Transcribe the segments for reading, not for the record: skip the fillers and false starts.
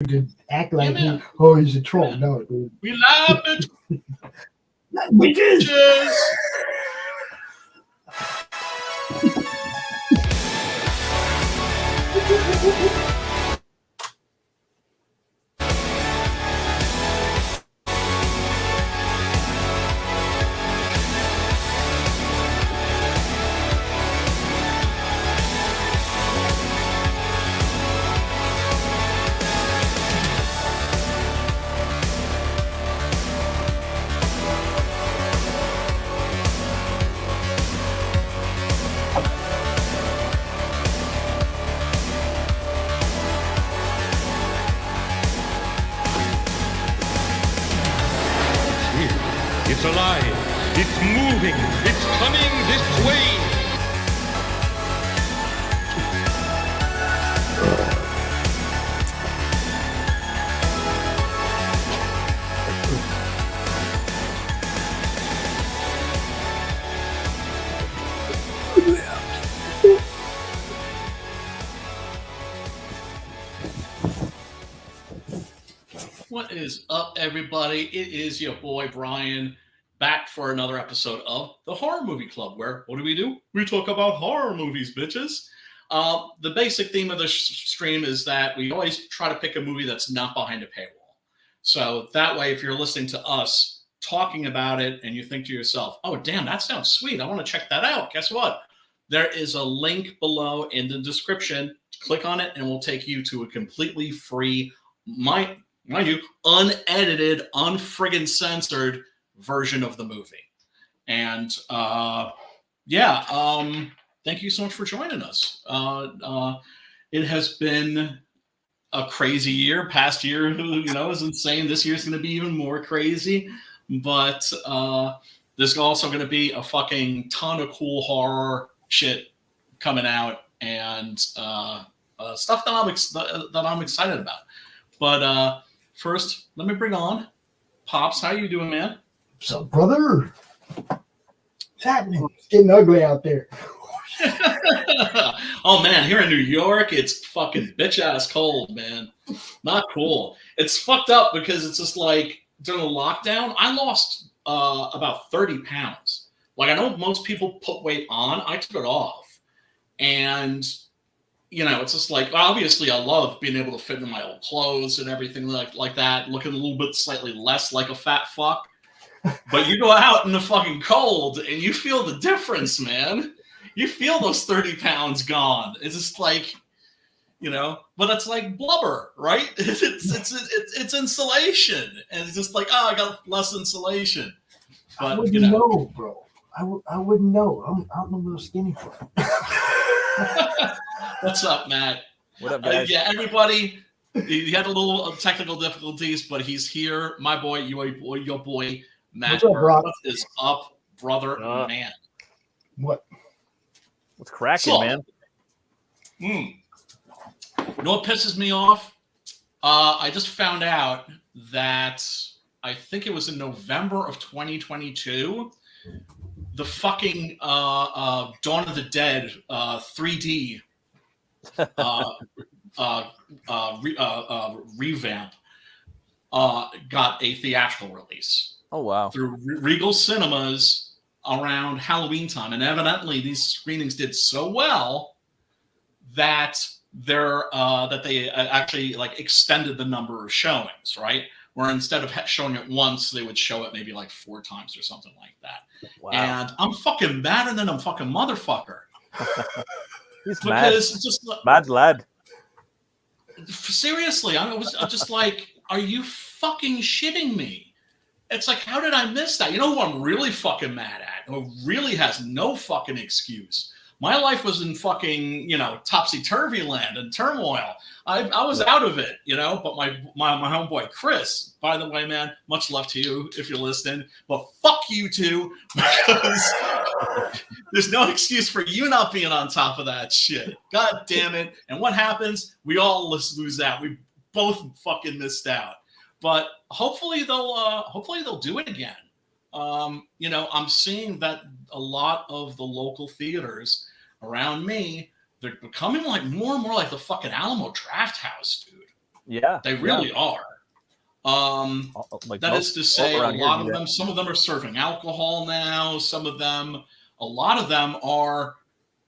to act like Yeah, he's a troll. Yeah. No, dude. We love it. Bitches. It's alive. It's moving. It's coming this way. What is up, everybody? It is your boy Brian, back for another episode of the Horror Movie Club, where what do? We talk about horror movies, bitches. The basic theme of the stream is that we always try to pick a movie that's not behind a paywall. So that way, if you're listening to us talking about it and you think to yourself, oh, damn, that sounds sweet, I want to check that out. Guess what? There is a link below in the description. Click on it and it will take you to a completely free, mind you, unedited, unfriggin' censored version of the movie. And thank you so much for joining us. It has been a crazy year. Past year, is insane. This year's going to be even more crazy. But there's also going to be a fucking ton of cool horror shit coming out and stuff that I'm excited about. But first, let me bring on Pops. How you doing, man? What's up, brother? What's happening? It's getting ugly out there. Oh, man, here in New York, it's fucking bitch-ass cold, man. Not cool. It's fucked up because it's just like during the lockdown, I lost about 30 pounds. Like, I know most people put weight on. I took it off. And it's just like, obviously I love being able to fit in my old clothes and everything like that, looking a little bit slightly less like a fat fuck. But you go out in the fucking cold and you feel the difference, man. You feel those 30 pounds gone. It's just like, but it's like blubber, right? It's insulation. And it's just like, I got less insulation. But, I wouldn't know, bro. I wouldn't know. I'm a little skinny for it. What's up, Matt? What up, guys? Everybody. He had a little technical difficulties, but he's here. My boy, your boy, Matt. What's up, Brock? What is up, brother, man? What? What's cracking, So, man? You know what pisses me off? I just found out that I think it was in November of 2022. The fucking Dawn of the Dead 3D revamp got a theatrical release. Oh, wow. Through Regal Cinemas around Halloween time. And evidently these screenings did so well that they actually like extended the number of showings, right? Where instead of showing it once, they would show it maybe like 4 times or something like that. Wow. And I'm fucking madder than a fucking motherfucker. He's because it's just mad lad. Seriously, I was just like, are you fucking shitting me? It's like, how did I miss that? You know who I'm really fucking mad at? Who really has no fucking excuse? My life was in fucking, topsy-turvy land and turmoil. I was out of it, but my homeboy Chris, by the way, man, much love to you if you're listening, but fuck you too, because there's no excuse for you not being on top of that shit. God damn it. And what happens? We all lose out. We both fucking missed out. But hopefully they'll do it again. I'm seeing that a lot of the local theaters around me, they're becoming like more and more like the fucking Alamo Draft House, dude. Yeah. They really are. Like that is to say, a around here lot do of that. them, some of them are serving alcohol now. Some of them, a lot of them are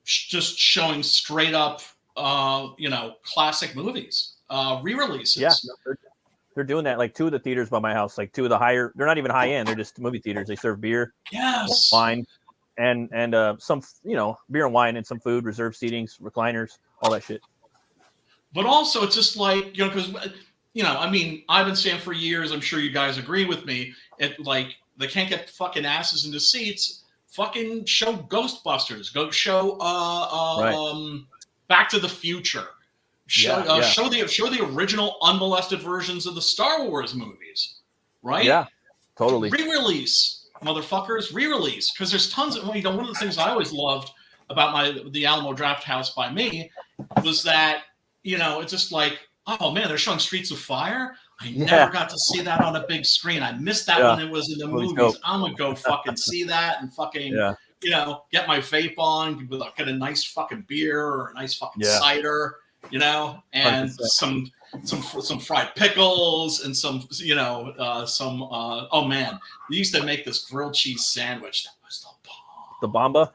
just showing straight up, classic movies, re-releases. Yeah, they're doing that. Like 2 of the theaters by my house, like 2 of the higher, they're not even high end. They're just movie theaters. They serve beer, Yes, wine, and some, beer and wine and some food, reserved seatings, recliners, all that shit. But also, it's just like, because, I mean, I've been saying for years, I'm sure you guys agree with me, like, they can't get fucking asses into seats, fucking show Ghostbusters, go show Back to the Future, show the original unmolested versions of the Star Wars movies, right? Yeah, totally. Re-release, motherfuckers, re-release, because there's tons of, one of the things I always loved about the Alamo Draft House by me was that, it's just like, oh man, they're showing Streets of Fire. I never got to see that on a big screen. I missed that when it was in the movies. Dope. I'm gonna go fucking see that and fucking, get my vape on, get a nice fucking beer or a nice fucking cider, and 100%. some fried pickles and some, oh man, they used to make this grilled cheese sandwich that was the bomb. The Bomba.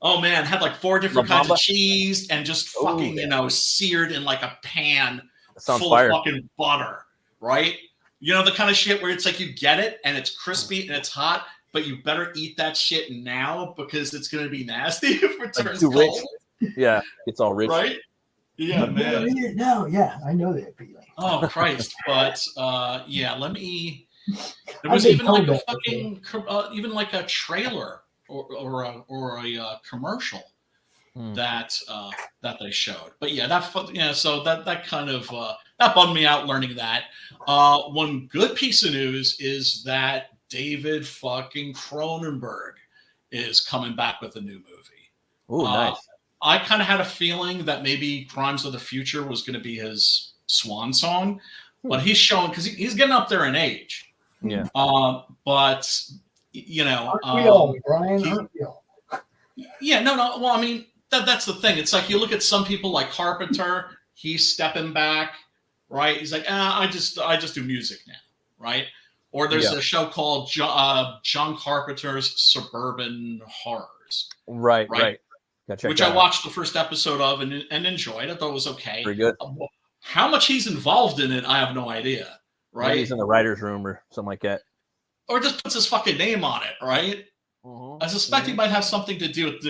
Oh man, had like 4 different kinds of cheese and just fucking, seared in like a pan full of fucking butter, right? The kind of shit where it's like you get it and it's crispy and it's hot, but you better eat that shit now because it's going to be nasty if it turns cold. Rich. Yeah, it's all rich. Right? Yeah, man. No, yeah, I know that feeling. Oh, Christ. But, let me... There was even like a fucking... even like a trailer or a commercial that they showed. But so that kind of that bummed me out learning that. One good piece of news is that David fucking Cronenberg is coming back with a new movie. Oh, nice. I kind of had a feeling that maybe Crimes of the Future was going to be his swan song, but he's showing, because he's getting up there in age. Yeah. But aren't we all, Brian? Aren't we all? Yeah, no. Well, I mean, that's the thing. It's like you look at some people like Carpenter. He's stepping back, right? He's like, I just do music now, right? Or there's a show called John Carpenter's Suburban Horrors. Right. Which I watched the first episode of and enjoyed. I thought it was okay. Pretty good. How much he's involved in it, I have no idea. Right? Maybe he's in the writer's room or something like that. Or just puts his fucking name on it, right? Mm-hmm. I suspect he might have something to do with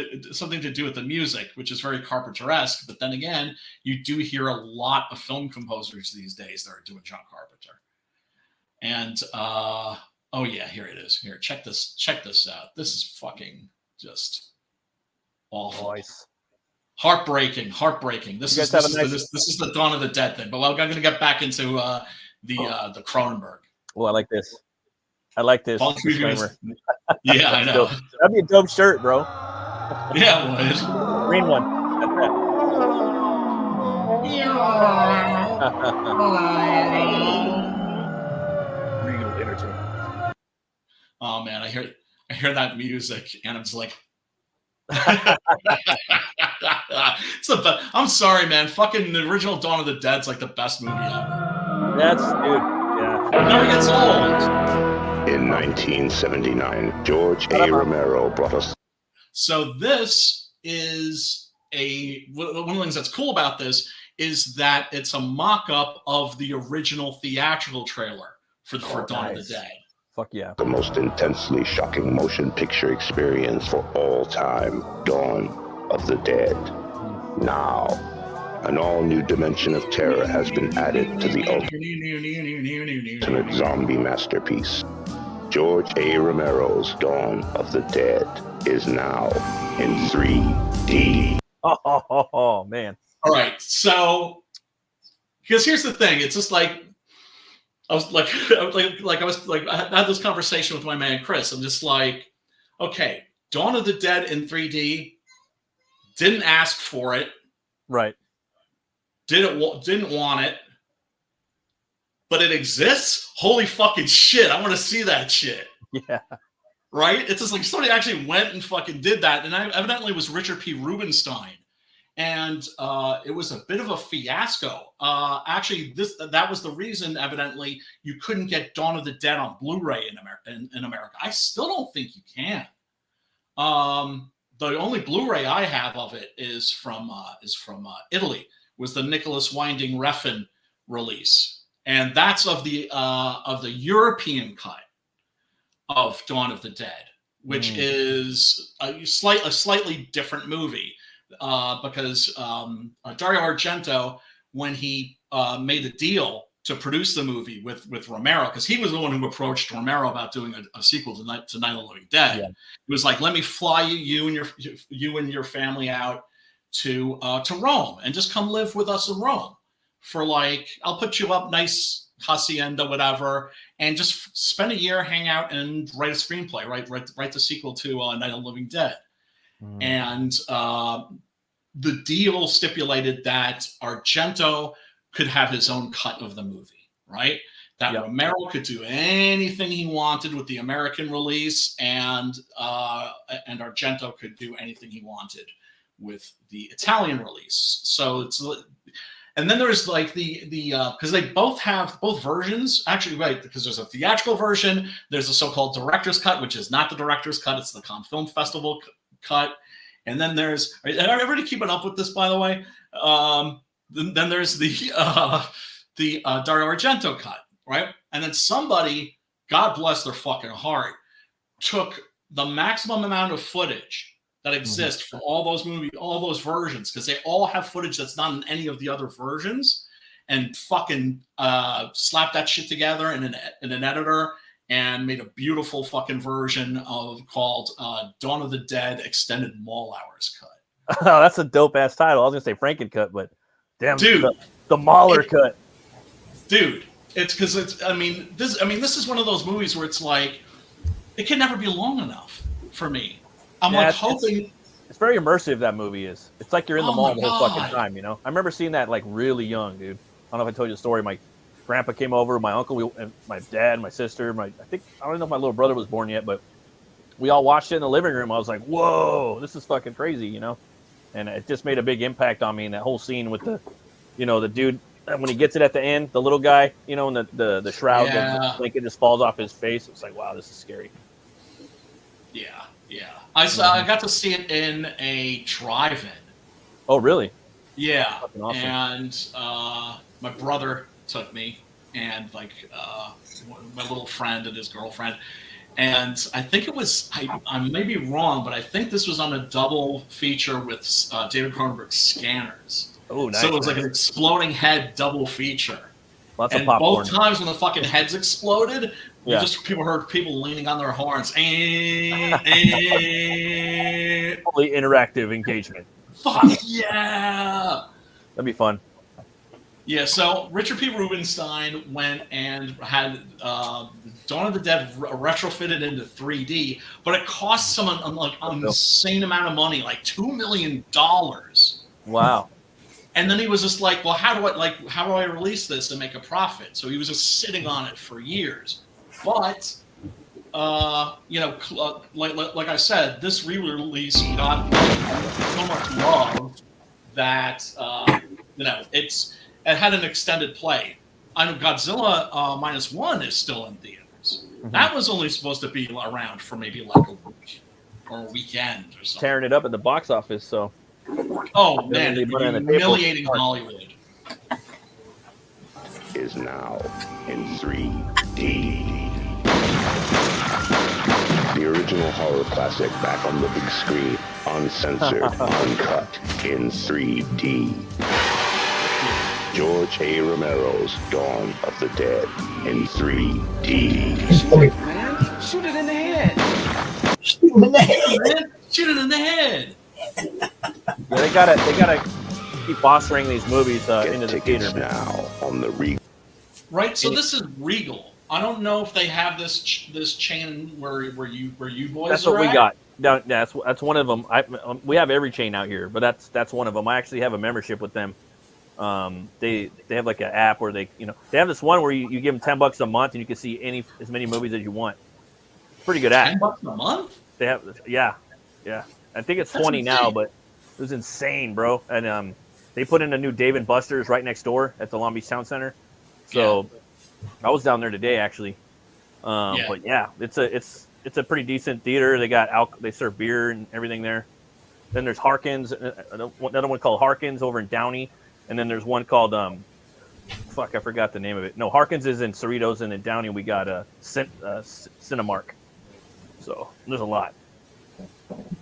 the music, which is very Carpenter-esque. But then again, you do hear a lot of film composers these days that are doing John Carpenter. And here it is. Here, check this out. This is fucking just awful. Nice. Heartbreaking. This is the Dawn of the Dead thing. But I'm going to get back into the Cronenberg. Oh, I like this. Disclaimer. Yeah, I know. That'd be a dope shirt, bro. Yeah, it would. Green one. Real entertainment. Oh man, I hear that music and I'm just like I'm sorry, man. Fucking the original Dawn of the Dead's like the best movie ever. Yeah. It never gets old. In 1979, George A. Romero brought us. So this is one of the things that's cool about this is that it's a mock-up of the original theatrical trailer for Dawn of the Dead. Fuck yeah. The most intensely shocking motion picture experience for all time, Dawn of the Dead. Now, an all-new dimension of terror has been added to the ultimate zombie masterpiece. George A. Romero's Dawn of the Dead is now in 3D. Oh man. All right, so because here's the thing, it's just like I had this conversation with my man Chris. I'm just like, okay, Dawn of the Dead in 3D, didn't ask for it, right? Didn't want it, but it exists. Holy fucking shit! I want to see that shit. Yeah. Right? It's just like somebody actually went and fucking did that, and evidently it was Richard P. Rubenstein. and it was a bit of a fiasco. Actually, that was the reason, evidently, you couldn't get Dawn of the Dead on Blu-ray in America. I still don't think you can. The only Blu-ray I have of it is from Italy. It was the Nicholas Winding Refn release, and that's of the European cut of Dawn of the Dead, which is a slightly different movie because Dario Argento, when he made a deal to produce the movie with Romero, because he was the one who approached Romero about doing a sequel to Night of the Living Dead. Yeah. It was like, let me fly you and your family out to Rome and just come live with us in Rome for like, I'll put you up nice hacienda, whatever, and just spend a year, hang out, and write a screenplay, write the sequel to Night of the Living Dead. And the deal stipulated that Argento could have his own cut of the movie, right? That Romero could do anything he wanted with the American release, and Argento could do anything he wanted with the Italian release. So it's, and then there's like the because they both have both versions, actually, right? Because there's a theatrical version, there's a so-called director's cut, which is not the director's cut, it's the Cannes Film Festival cut, and then there's, are everybody keeping up with this, by the way? Then there's the Dario Argento cut, right? And then somebody, God bless their fucking heart, took the maximum amount of footage that exists for all those movies, all those versions, because they all have footage that's not in any of the other versions, and fucking slapped that shit together in an editor and made a beautiful fucking version called Dawn of the Dead Extended Mall Hours Cut. Oh, that's a dope ass title. I was gonna say Franken-cut, but damn, dude, the Mahler cut, dude. It's because it's. This is one of those movies where it's like, it can never be long enough for me. I'm hoping. It's very immersive. That movie is. It's like you're in the mall the whole fucking time. You know. I remember seeing that like really young, dude. I don't know if I told you the story. My grandpa came over, my uncle, and my dad, my sister, I don't know if my little brother was born yet, but we all watched it in the living room. I was like, whoa, this is fucking crazy, you know. And it just made a big impact on me. And that whole scene with the dude, when he gets it at the end, the little guy, you know, and the shroud, like it just falls off his face. It's like, wow, this is scary. Yeah. I got to see it in a drive-in. Oh, really? Yeah. Awesome. And my brother took me, and like my little friend and his girlfriend. And I think it was, I may be wrong, but I think this was on a double feature with David Cronenberg's Scanners. Oh, nice. So it was like an exploding head double feature. Lots and of popcorn. Both times when the fucking heads exploded, people heard people leaning on their horns. Fully interactive engagement. Fuck yeah! That'd be fun. Yeah, so Richard P. Rubinstein went and had Dawn of the Dead retrofitted into 3D, but it cost someone an insane amount of money, like $2 million. Wow. And then he was just like, well, how do I release this and make a profit? So he was just sitting on it for years. But like I said, this re-release got so much love that it had an extended play. I know Godzilla -1 is still in theaters. Mm-hmm. That was only supposed to be around for maybe like a week or a weekend or something. Tearing it up at the box office, so. Oh man, humiliating Hollywood. Is now in 3D. The original horror classic back on the big screen, uncensored, uncut, in 3D. George A. Romero's Dawn of the Dead in 3D. Shoot it, man. Shoot it in the head. Shoot him in the head. Shoot it in the head. Yeah, they gotta keep fostering these movies into the theater now on the Regal. Right, so this is Regal. I don't know if they have this chain where you boys. That's what are we at. got. No, that's one of them. We have every chain out here, but that's one of them. I actually have a membership with them. They have like an app where they have this one where you give them $10 a month and you can see as many movies as you want. Pretty good app. $10 a month? They have, yeah. I think it's 20 now, but It was insane, bro. And they put in a new Dave and Buster's right next door at the Long Beach Town Center. So I was down there today, actually. But yeah, it's a pretty decent theater. They got they serve beer and everything there. Then there's Harkins, another one called Harkins over in Downey, and then there's one called I forgot the name of it. No, Harkins is in Cerritos, and in Downey we got Cinemark. So there's a lot.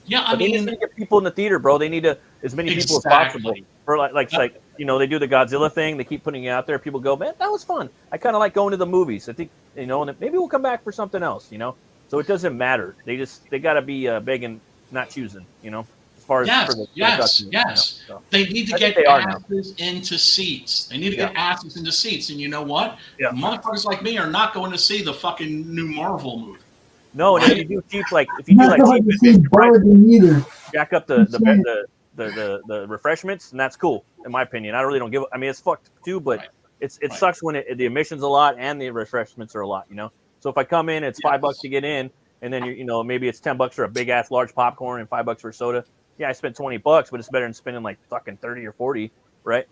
Yeah, But they need to get people in the theater, bro. They need as many people as possible. For like you know, they do the Godzilla thing. They keep putting it out there. People go, man, that was fun. I kind of like going to the movies. I think, you know, and maybe we'll come back for something else, you know. So it doesn't matter. They got to be begging, not choosing, you know. As far as yes. You know, so. They need to get asses into seats. They need to get asses into seats. And you know what? Yeah. Motherfuckers like me are not going to see the fucking new Marvel movie. No, and if you do cheap, jack up the refreshments, and that's cool in my opinion. I really don't give. I mean, it's fucked too, but it sucks when the admission's a lot and the refreshments are a lot. You know, so if I come in, it's $5 to get in, and then you know maybe it's $10 for a big ass large popcorn and $5 for soda. Yeah, I spent $20, but it's better than spending like fucking 30 or 40, right?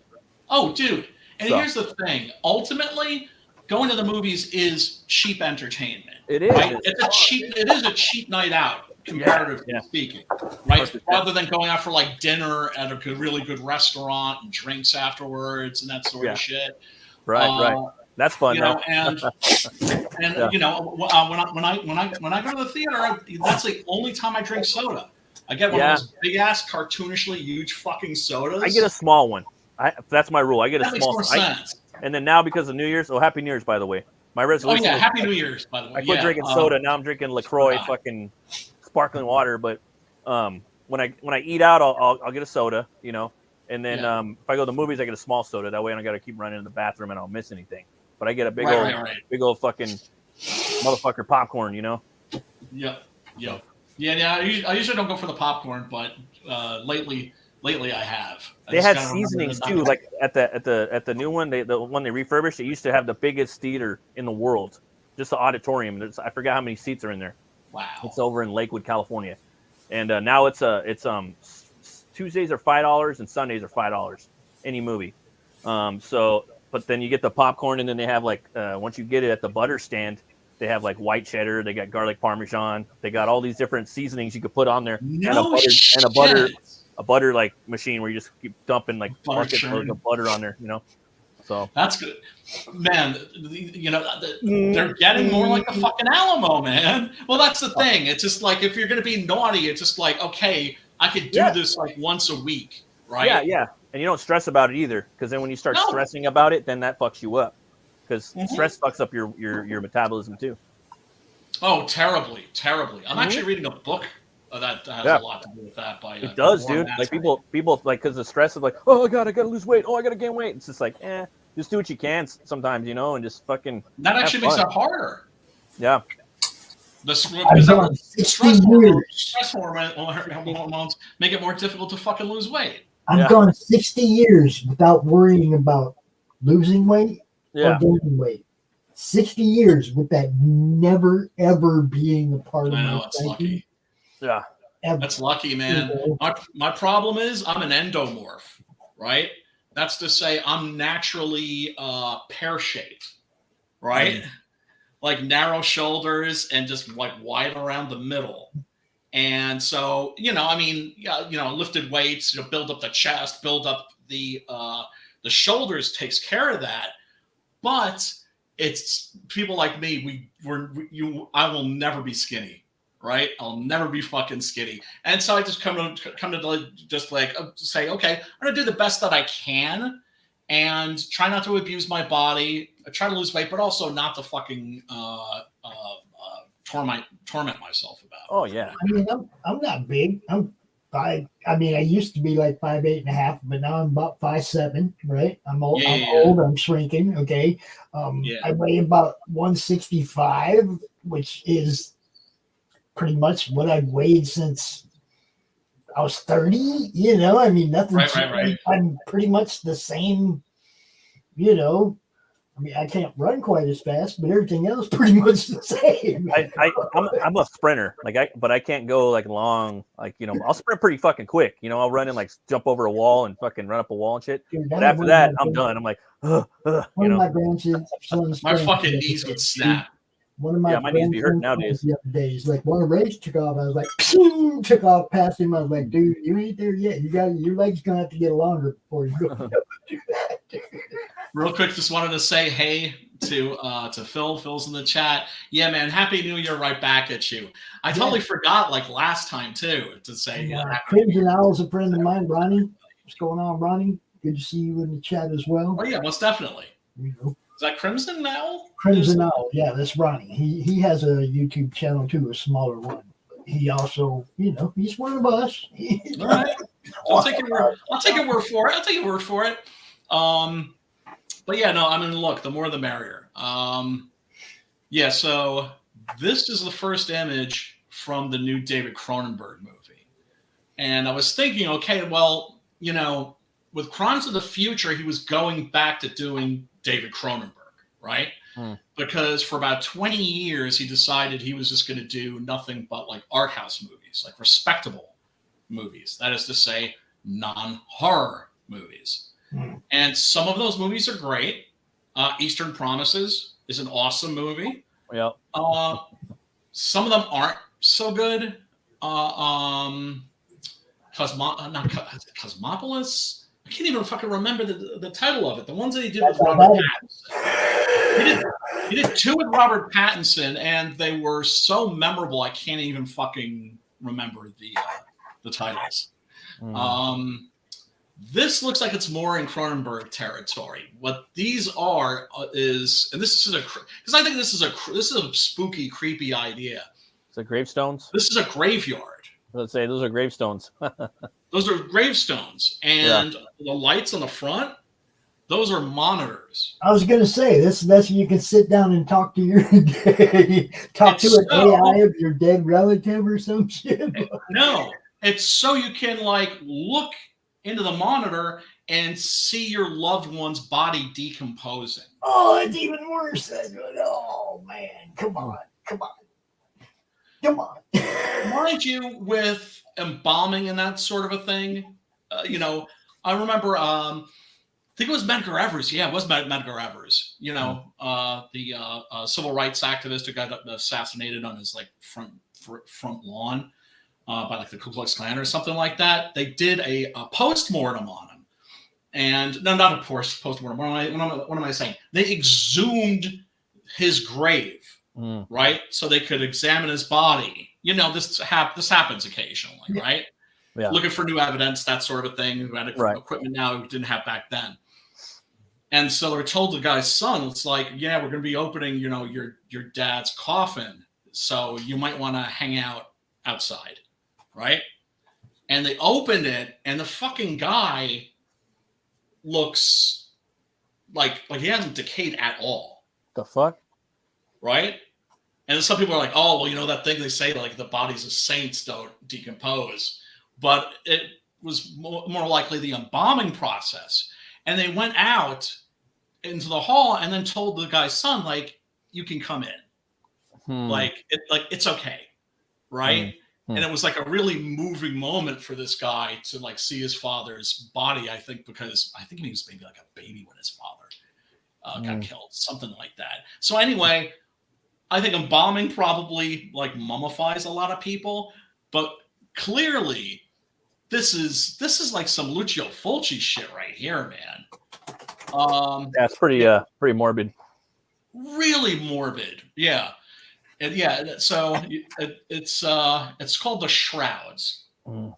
Oh, dude. And here's the thing. Ultimately, going to the movies is cheap entertainment. It is. Right? It is a cheap night out, comparatively speaking. Right? Rather than going out for like dinner at a really good restaurant and drinks afterwards and that sort of shit. Right. That's fun. You know, and you know, when I go to the theater, that's the only time I drink soda. I get one of those big ass, cartoonishly huge fucking sodas. I get a small one. That's my rule. I get a small. Makes more sense. And then now because of New Year's, Happy New Year's, by the way. My resolution. Oh yeah, Happy New Year's, by the way. I quit drinking soda. Now I'm drinking LaCroix, fucking sparkling water. But when I eat out, I'll get a soda, you know. And then if I go to the movies, I get a small soda. That way I don't got to keep running in the bathroom and I don't miss anything. But I get a big old fucking motherfucker popcorn, you know. Yep. Yeah. I usually don't go for the popcorn, but lately I have. They had seasonings too, like at the new one, the one they refurbished. They used to have the biggest theater in the world, just the auditorium. I forgot how many seats are in there. Wow. It's over in Lakewood, California, and now it's Tuesdays are $5 and Sundays are $5 any movie. But then you get the popcorn, and then they have like once you get it at the butter stand, they have like white cheddar, they got garlic parmesan, they got all these different seasonings you could put on there, a butter like machine where you just keep dumping like buckets of butter on there, you know. So that's good, man. You know, they're getting more like a fucking Alamo, man. Well, that's the thing. It's just like if you're gonna be naughty, it's just like okay, I could do this like once a week, right? Yeah. And you don't stress about it either, because then when you start stressing about it, then that fucks you up. Because stress fucks up your metabolism too. Oh, terribly. I'm actually reading a book that has a lot to do with that. It does, dude. Like people like because the stress of like, oh god, I gotta lose weight. Oh, I gotta gain weight. It's just like, just do what you can sometimes, you know, and just fucking. That actually makes it harder. Yeah. The stress hormones make it more difficult to fucking lose weight. I've gone 60 years without worrying about losing weight. Or gaining weight. 60 years with that never ever being a part of my psyche. Lucky. Yeah. Ever. That's lucky, man. My problem is I'm an endomorph, right? That's to say I'm naturally pear-shaped, right? Like narrow shoulders and just like wide around the middle. And so, you know, I mean, lifted weights, build up the chest, build up the shoulders takes care of that. But it's people like me. I will never be skinny, right? I'll never be fucking skinny. And so I just come to just like say, okay, I'm gonna do the best that I can, and try not to abuse my body. I try to lose weight, but also not to fucking torment myself about it. Oh yeah. I mean, I'm not big. I used to be like 5'8.5", but now I'm about 5'7", right? I'm old. I'm shrinking. Okay. I weigh about 165, which is pretty much what I've weighed since I was 30. You know, I mean, nothing. Right. I'm pretty much the same. You know, mean, I can't run quite as fast, but everything else pretty much the same. I'm a sprinter, but I can't go like long, like I'll sprint pretty fucking quick. I'll run and like jump over a wall and fucking run up a wall and shit. Dude, but after that, I'm done. I'm like, one of my grandsons, my fucking knees would snap. One of my my knees be hurting nowadays. The other days, like when a race took off, I was like, took off past him. I was like, dude, you ain't there yet. Your legs gonna have to get longer before you go do that, dude. Real quick, just wanted to say hey to Phil. Phil's in the chat. Yeah, man, happy New Year right back at you. I totally forgot like last time too to say. Crimson Owl's a friend of mine, Ronnie. What's going on, Ronnie? Good to see you in the chat as well. Oh yeah, most definitely. Is that Crimson Owl? Crimson Owl, yeah, that's Ronnie. He has a YouTube channel too, a smaller one. He also, he's one of us. All right. I'll take your word for it. I'll take your word for it. But yeah, no, I mean, look, the more the merrier. Yeah, so this is the first image from the new David Cronenberg movie. And I was thinking, okay, well, with Crimes of the Future, he was going back to doing David Cronenberg, right? Because for about 20 years, he decided he was just going to do nothing but like art house movies, like respectable movies. That is to say, non-horror movies. And some of those movies are great. Eastern Promises is an awesome movie. Yeah. Some of them aren't so good. Cosmopolis. I can't even fucking remember the title of it. The ones that he did with Robert Pattinson. He did 2 with Robert Pattinson, and they were so memorable. I can't even fucking remember the titles. This looks like it's more in Cronenberg territory. What these are is, and this is because I think this is a spooky, creepy idea. Is it gravestones? This is a graveyard. Let's say those are gravestones. Those are gravestones, and the lights on the front, those are monitors. I was gonna say that's you can sit down and talk to your an AI of your dead relative or some shit. No, it's so you can like look into the monitor and see your loved one's body decomposing. Oh, it's even worse. Oh man, come on. Mind you, with embalming and that sort of a thing, I remember, I think it was Medgar Evers. Yeah, it was Medgar Evers. The civil rights activist who got assassinated on his like front lawn by like the Ku Klux Klan or something like that. They did a post-mortem on him, and no, not a post-mortem. What am I saying? They exhumed his grave. Right, so they could examine his body. This happens occasionally, right? Yeah. Looking for new evidence, that sort of thing. Who had equipment now who didn't have back then. And so they were told the guy's son, it's like, yeah, we're going to be opening, your dad's coffin, so you might want to hang out outside, right? And they opened it, and the fucking guy looks like he hasn't decayed at all. The fuck? Right? And some people are like, oh, well, that thing they say, like the bodies of saints don't decompose. But it was more likely the embalming process. And they went out into the hall and then told the guy's son, like, you can come in. It's okay. Right? And it was like a really moving moment for this guy to like see his father's body, I think, because I think he was maybe like a baby when his father got killed, something like that. So anyway, I think embalming probably like mummifies a lot of people, but clearly this is like some Lucio Fulci shit right here, man. Yeah, it's pretty morbid. Really morbid, yeah. And yeah, so it's called The Shrouds, and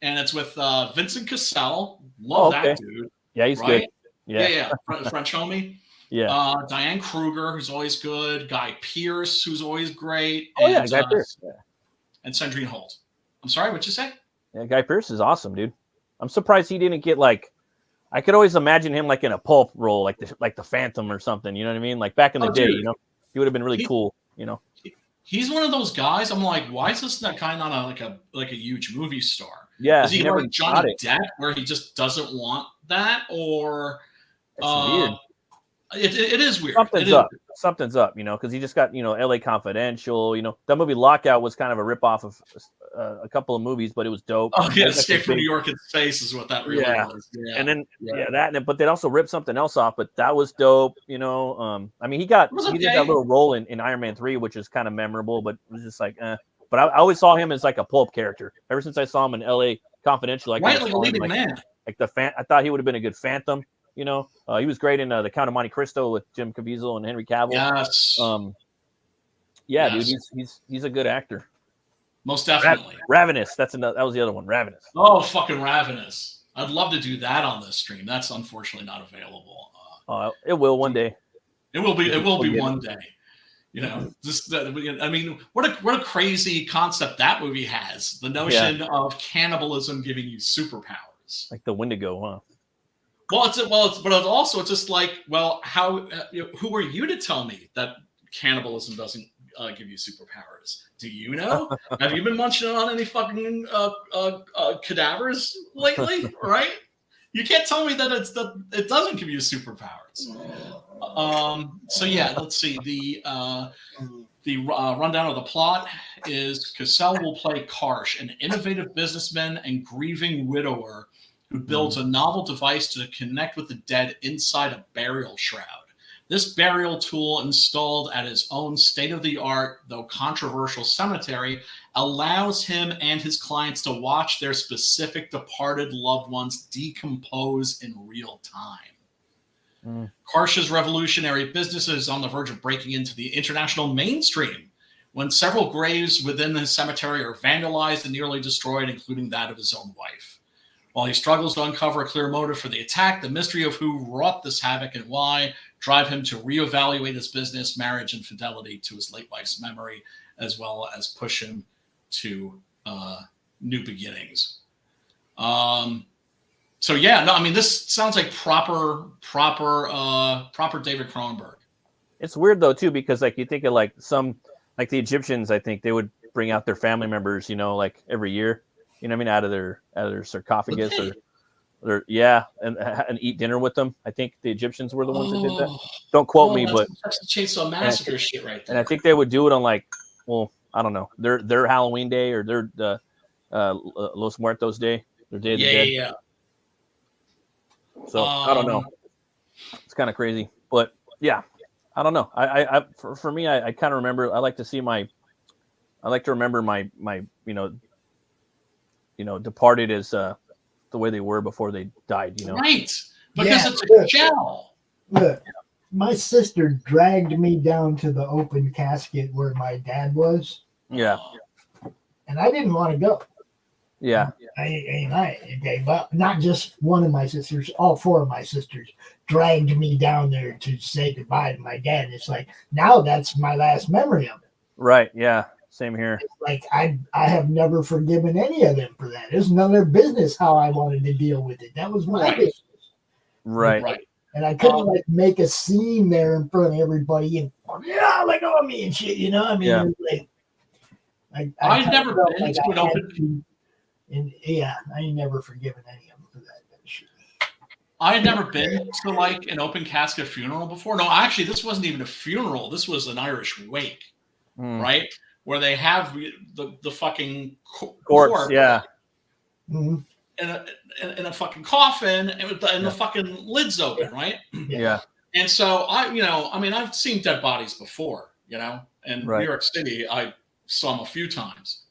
it's with Vincent Cassel. Love that dude. Yeah, he's good. Yeah. French homie. Yeah. Diane Kruger, who's always good. Guy Pearce, who's always great. Guy Pearce. And Sandrine Holt. I'm sorry, what'd you say? Yeah, Guy Pearce is awesome, dude. I'm surprised he didn't get like. I could always imagine him like in a pulp role, like the Phantom or something. You know what I mean? Like back in the day, he would have been really cool. He's one of those guys. I'm like, why is this guy not like a huge movie star? Yeah. Is he like Johnny Depp, where he just doesn't want that, or? It's weird. It is weird. Something's up, you know, because he just got, you know, L.A. Confidential. You know, that movie Lockout was kind of a ripoff of a couple of movies, but it was dope. Oh yeah, Escape from New York in Space is what that really was. Yeah. And then but they also ripped something else off, but that was dope. You know, I mean, he did that little role in Iron Man 3, which is kind of memorable, but it was just like, But I always saw him as like a pulp character. Ever since I saw him in L.A. Confidential, like a leading man. Like I thought he would have been a good Phantom. You know, he was great in The Count of Monte Cristo with Jim Caviezel and Henry Cavill. Yes. Dude, he's a good actor. Most definitely. Ravenous. That was the other one. Ravenous. Oh, fucking Ravenous! I'd love to do that on this stream. That's unfortunately not available. It will one day. It will be one day. You know, I mean, what a crazy concept that movie has. The notion of cannibalism giving you superpowers, like the Wendigo, huh? But it's just like, well, how? Who are you to tell me that cannibalism doesn't give you superpowers? Do you know? Have you been munching on any fucking cadavers lately? Right? You can't tell me that it doesn't give you superpowers. So yeah, let's see. The rundown of the plot is Cassell will play Karsh, an innovative businessman and grieving widower who builds a novel device to connect with the dead inside a burial shroud. This burial tool, installed at his own state-of-the-art, though controversial cemetery, allows him and his clients to watch their specific departed loved ones decompose in real time. Karsh's revolutionary business is on the verge of breaking into the international mainstream when several graves within the cemetery are vandalized and nearly destroyed, including that of his own wife. While he struggles to uncover a clear motive for the attack, the mystery of who wrought this havoc and why drive him to reevaluate his business, marriage, and fidelity to his late wife's memory, as well as push him to new beginnings. So yeah, no, I mean, this sounds like proper David Cronenberg. It's weird though too, because like you think of like like the Egyptians, I think they would bring out their family members, you know, like every year. You know what I mean? Out of their sarcophagus and eat dinner with them. I think the Egyptians were the ones that did that. Don't quote me, but that's the Chainsaw Massacre shit right there. And I think they would do it on like, well, I don't know, their Halloween day or their Los Muertos day, their Day of the Dead. Yeah. So I don't know. It's kind of crazy, but yeah, I don't know. For me, I kind of remember. I like to remember my departed as the way they were before they died, you know? Right. Because it's a shell. Look, my sister dragged me down to the open casket where my dad was. Yeah. And I didn't want to go. Yeah. But not just one of my sisters, all four of my sisters dragged me down there to say goodbye to my dad. It's like, now that's my last memory of it. Right. Yeah. Same here. It's like I have never forgiven any of them for that. It's none of their business how I wanted to deal with it. That was my business. Right. And I couldn't make a scene there in front of everybody and like on me and shit, you know? I mean, I've never been to an open. I ain't never forgiven any of them for that shit. I had never been to like an open casket funeral before. No, actually, this wasn't even a funeral. This was an Irish wake, right? Where they have the fucking corpse, Mm-hmm. in a fucking coffin and the fucking lid's open, right? Yeah. And so I've seen dead bodies before, you know, in New York City. I saw them a few times.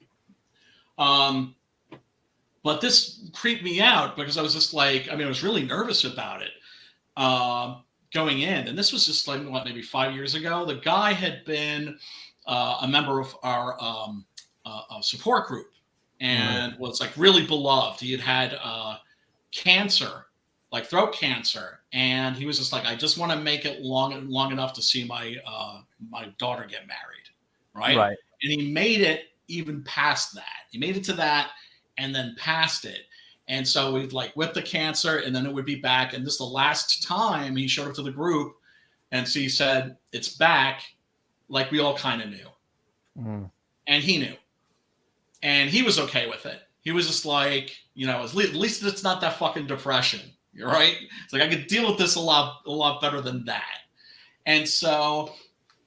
But this creeped me out because I was just like, I was really nervous about it going in. And this was just like, maybe 5 years ago. The guy had been a member of our support group and was like really beloved. He had cancer, like throat cancer. And he was just like, I just want to make it long enough to see my daughter get married. Right. And he made it even past that. He made it to that and then past it. And so we'd like whip the cancer and then it would be back. And this is the last time he showed up to the group. And so he said, it's back. Like we all kind of knew. And he knew. And he was okay with it. He was just like, at least it's not that fucking depression. You're right. It's like, I could deal with this a lot better than that. And so,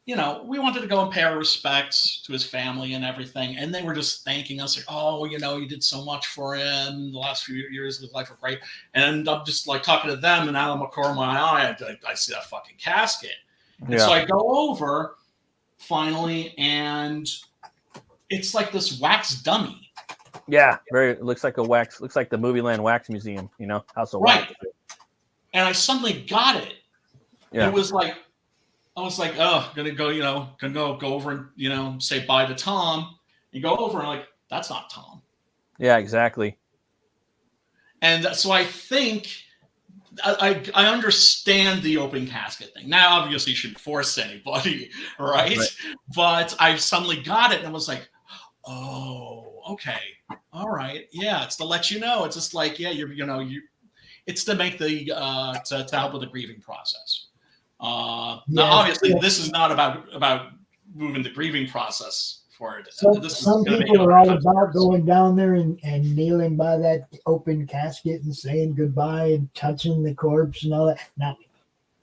you know, we wanted to go and pay our respects to his family and everything. And they were just thanking us like, oh, you know, you did so much for him the last few years of his life were great. And I'm just like talking to them, and out of the corner of my eye, I see that fucking casket. And so I go over finally, and it's like this wax dummy. Yeah, it looks like the Movie Land Wax Museum, you know, House of Wax. And I suddenly got it. Yeah. It was like, I was like, oh, gonna go over and, you know, say bye to Tom. You go over and like, that's not Tom. Yeah, exactly. And so I think I understand the open casket thing. Now, obviously, you shouldn't force anybody, right? But I suddenly got it and I was like, oh, okay, all right, yeah. It's to let you know. It's just like, yeah, it's to make the to help with the grieving process. Now, obviously, this is not about moving the grieving process forward. Some people are all about going down there and kneeling by that open casket and saying goodbye and touching the corpse and all that. Not me.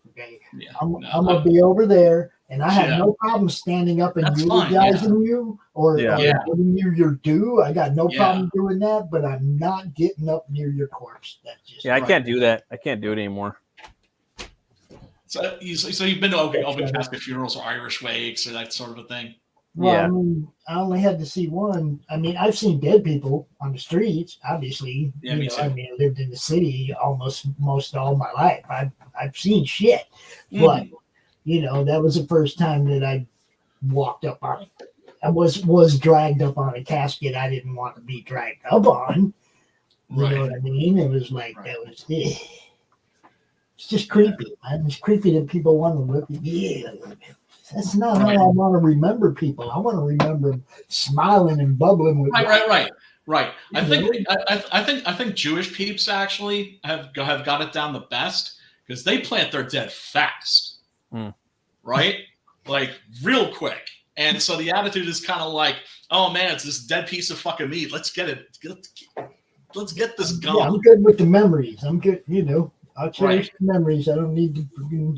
Okay, I'm gonna be over there, and I have no problem standing up and eulogizing you or giving you your due. I got no problem doing that, but I'm not getting up near your corpse. That's just I can't do that. I can't do it anymore. So you've been to open casket funerals or Irish wakes or that sort of a thing? Well, I mean, I only had to see one. I mean, I've seen dead people on the streets, obviously. Yeah, me too. I mean, I lived in the city most all my life. I've seen shit. But, you know, that was the first time that I walked up on it. I was dragged up on a casket I didn't want to be dragged up on. You know what I mean? It was like, that was it's just creepy, man. It's creepy that people want to look at you. That's not how I want to remember people. I want to remember them smiling and bubbling with right. I think Jewish peeps actually have got it down the best because they plant their dead fast, right? Like real quick. And so the attitude is kind of like, oh man, it's this dead piece of fucking meat. Let's get it. Let's get this going. Yeah, I'm good with the memories. I'm good, you know. I'll cherish the memories. I don't need to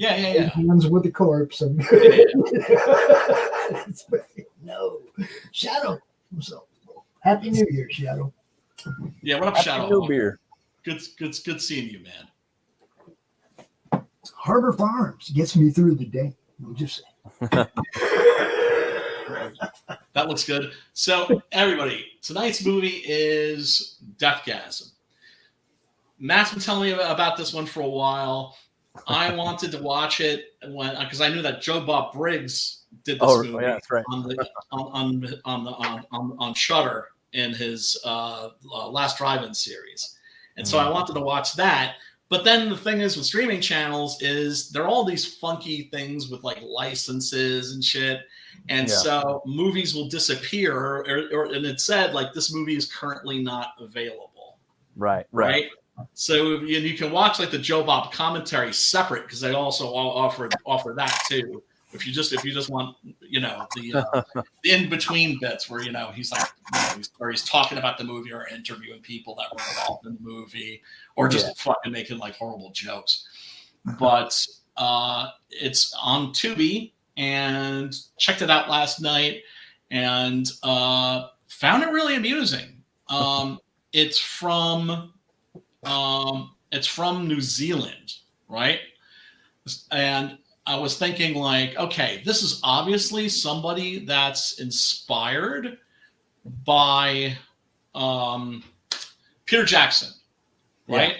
hands with the corpse. I'm good. No. Shadow. So, Happy New Year, Shadow. Yeah, what up, Happy Shadow? New Beer. Good seeing you, man. Harbor Farms gets me through the day. I'm just saying. That looks good. So, everybody, tonight's movie is DEATHGASM. Matt's been telling me about this one for a while. I wanted to watch it because I knew that Joe Bob Briggs did this movie that's right. on Shudder in his Last Drive-In series, and so I wanted to watch that. But then the thing is with streaming channels is there are all these funky things with like licenses and shit, and so movies will disappear, and it said like this movie is currently not available. Right. So you can watch like the Joe Bob commentary separate because they also offer that too. If you just want, you know, the in between bits where, you know, he's like, he's talking about the movie or interviewing people that were involved in the movie or just fucking making like horrible jokes. But it's on Tubi and checked it out last night and found it really amusing. It's from New Zealand, right? And I was thinking like, okay, this is obviously somebody that's inspired by Peter Jackson, right?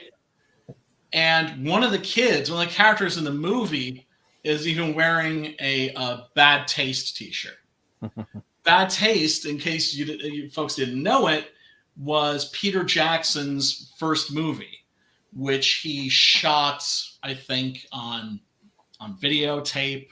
Yeah. And one of the characters in the movie is even wearing a Bad Taste t-shirt. Bad Taste, in case you folks didn't know it, was Peter Jackson's first movie, which he shot, I think, on videotape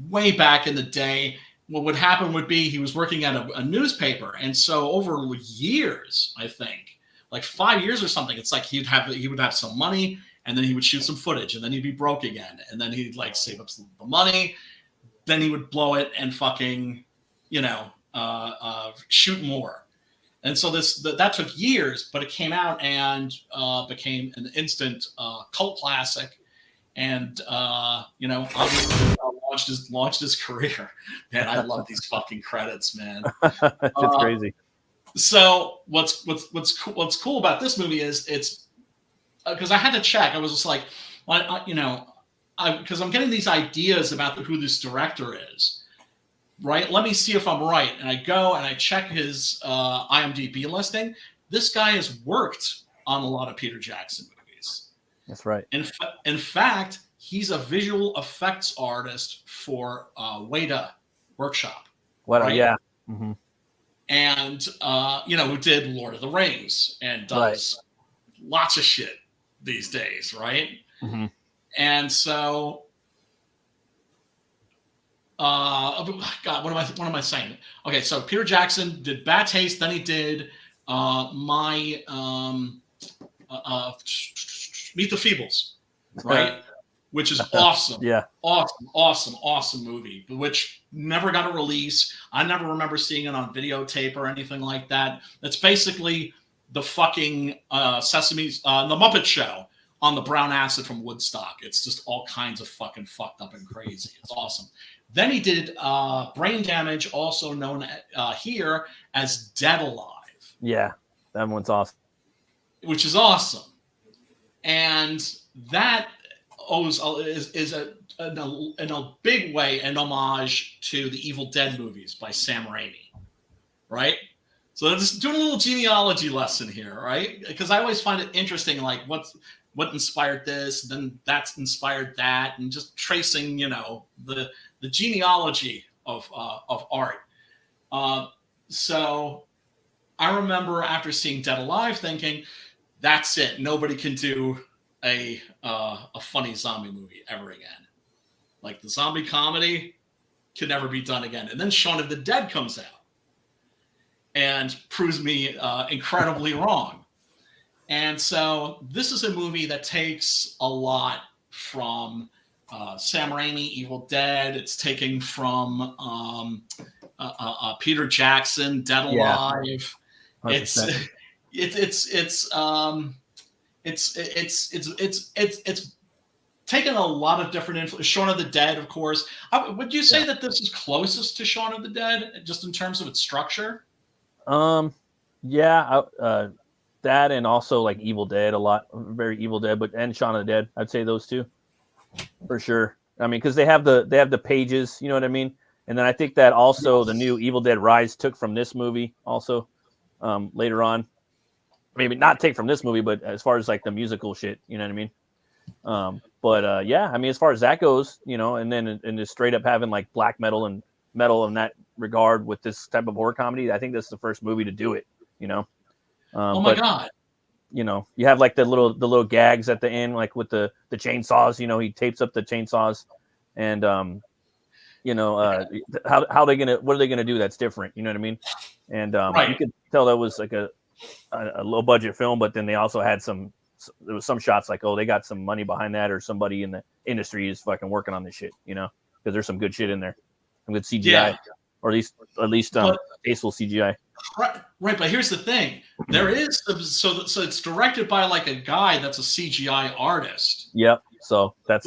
way back in the day. What would happen would be he was working at a newspaper, and so over years, I think, like 5 years or something, it's like he would have some money, and then he would shoot some footage, and then he'd be broke again, and then he'd like save up some of the money, then he would blow it and fucking, you know, shoot more. And so that took years, but it came out and became an instant cult classic. and obviously launched his career. Man, I love these fucking credits, man. It's crazy. So what's cool about this movie is it's because I had to check. I was just like, because I'm getting these ideas about who this director is, right? Let me see if I'm right. And I go and I check his IMDb listing. This guy has worked on a lot of Peter Jackson movies. That's right. In fact, he's a visual effects artist for Weta Workshop. What? Right? Yeah. Mm-hmm. And who did Lord of the Rings and does lots of shit these days, right? Mm-hmm. And so, God, what am I saying? Okay, so Peter Jackson did Bad Taste, then he did Meet the Feebles, right? Which is awesome. Yeah. Awesome movie, which never got a release. I never remember seeing it on videotape or anything like that. It's basically the fucking the Muppet Show on the brown acid from Woodstock. It's just all kinds of fucking fucked up and crazy. It's awesome. Then he did Brain Damage, also known here as Dead Alive. Yeah, that one's awesome. Which is awesome. And that is in a big way an homage to the Evil Dead movies by Sam Raimi, right? So I'm just doing a little genealogy lesson here, right? Because I always find it interesting, like what inspired this, then that's inspired that, and just tracing, the genealogy of art. So I remember after seeing Dead Alive thinking, that's it. Nobody can do a funny zombie movie ever again. Like the zombie comedy can never be done again. And then Shaun of the Dead comes out and proves me incredibly wrong. And so this is a movie that takes a lot from Sam Raimi, Evil Dead. It's taking from Peter Jackson, Dead Alive. Yeah. It's taken a lot of different influence. Shaun of the Dead, of course. Would you say that this is closest to Shaun of the Dead, just in terms of its structure? That and also like Evil Dead, a lot, very Evil Dead, and Shaun of the Dead. I'd say those two for sure. I mean, because they have the pages, you know what I mean. And then I think that also the new Evil Dead Rise took from this movie also later on. Maybe not take from this movie, but as far as like the musical shit, you know what I mean. I mean, as far as that goes, and then and just straight up having like black metal in that regard with this type of horror comedy, I think this is the first movie to do it. Oh my God! You have like the little gags at the end, like with the chainsaws. He tapes up the chainsaws, and what are they gonna do that's different? You know what I mean? And you could tell that was like a low budget film, but then they also had there was some shots like, oh, they got some money behind that, or somebody in the industry is fucking working on this shit, because there's some good shit in there, some good CGI, or at least tasteful CGI. Right, but here's the thing: there is so it's directed by like a guy that's a CGI artist. Yep. So but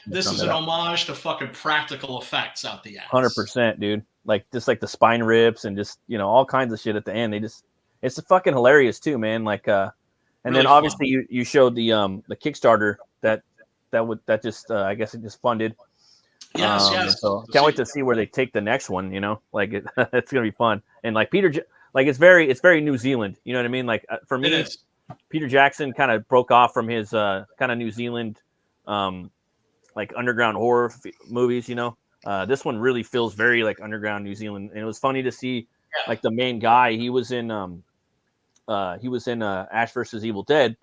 this is an homage to fucking practical effects out the ass. 100%, dude. Like just like the spine rips and just all kinds of shit at the end. It's fucking hilarious too, man. Like and really then obviously you showed the Kickstarter that just I guess it just funded. Yes. So can't wait to see where they take the next one. Like it's gonna be fun. And like it's very New Zealand. You know what I mean? Like for me, Peter Jackson kind of broke off from his kind of New Zealand like underground horror movies. This one really feels very like underground New Zealand, and it was funny to see like the main guy. He was in Ash vs. Evil Dead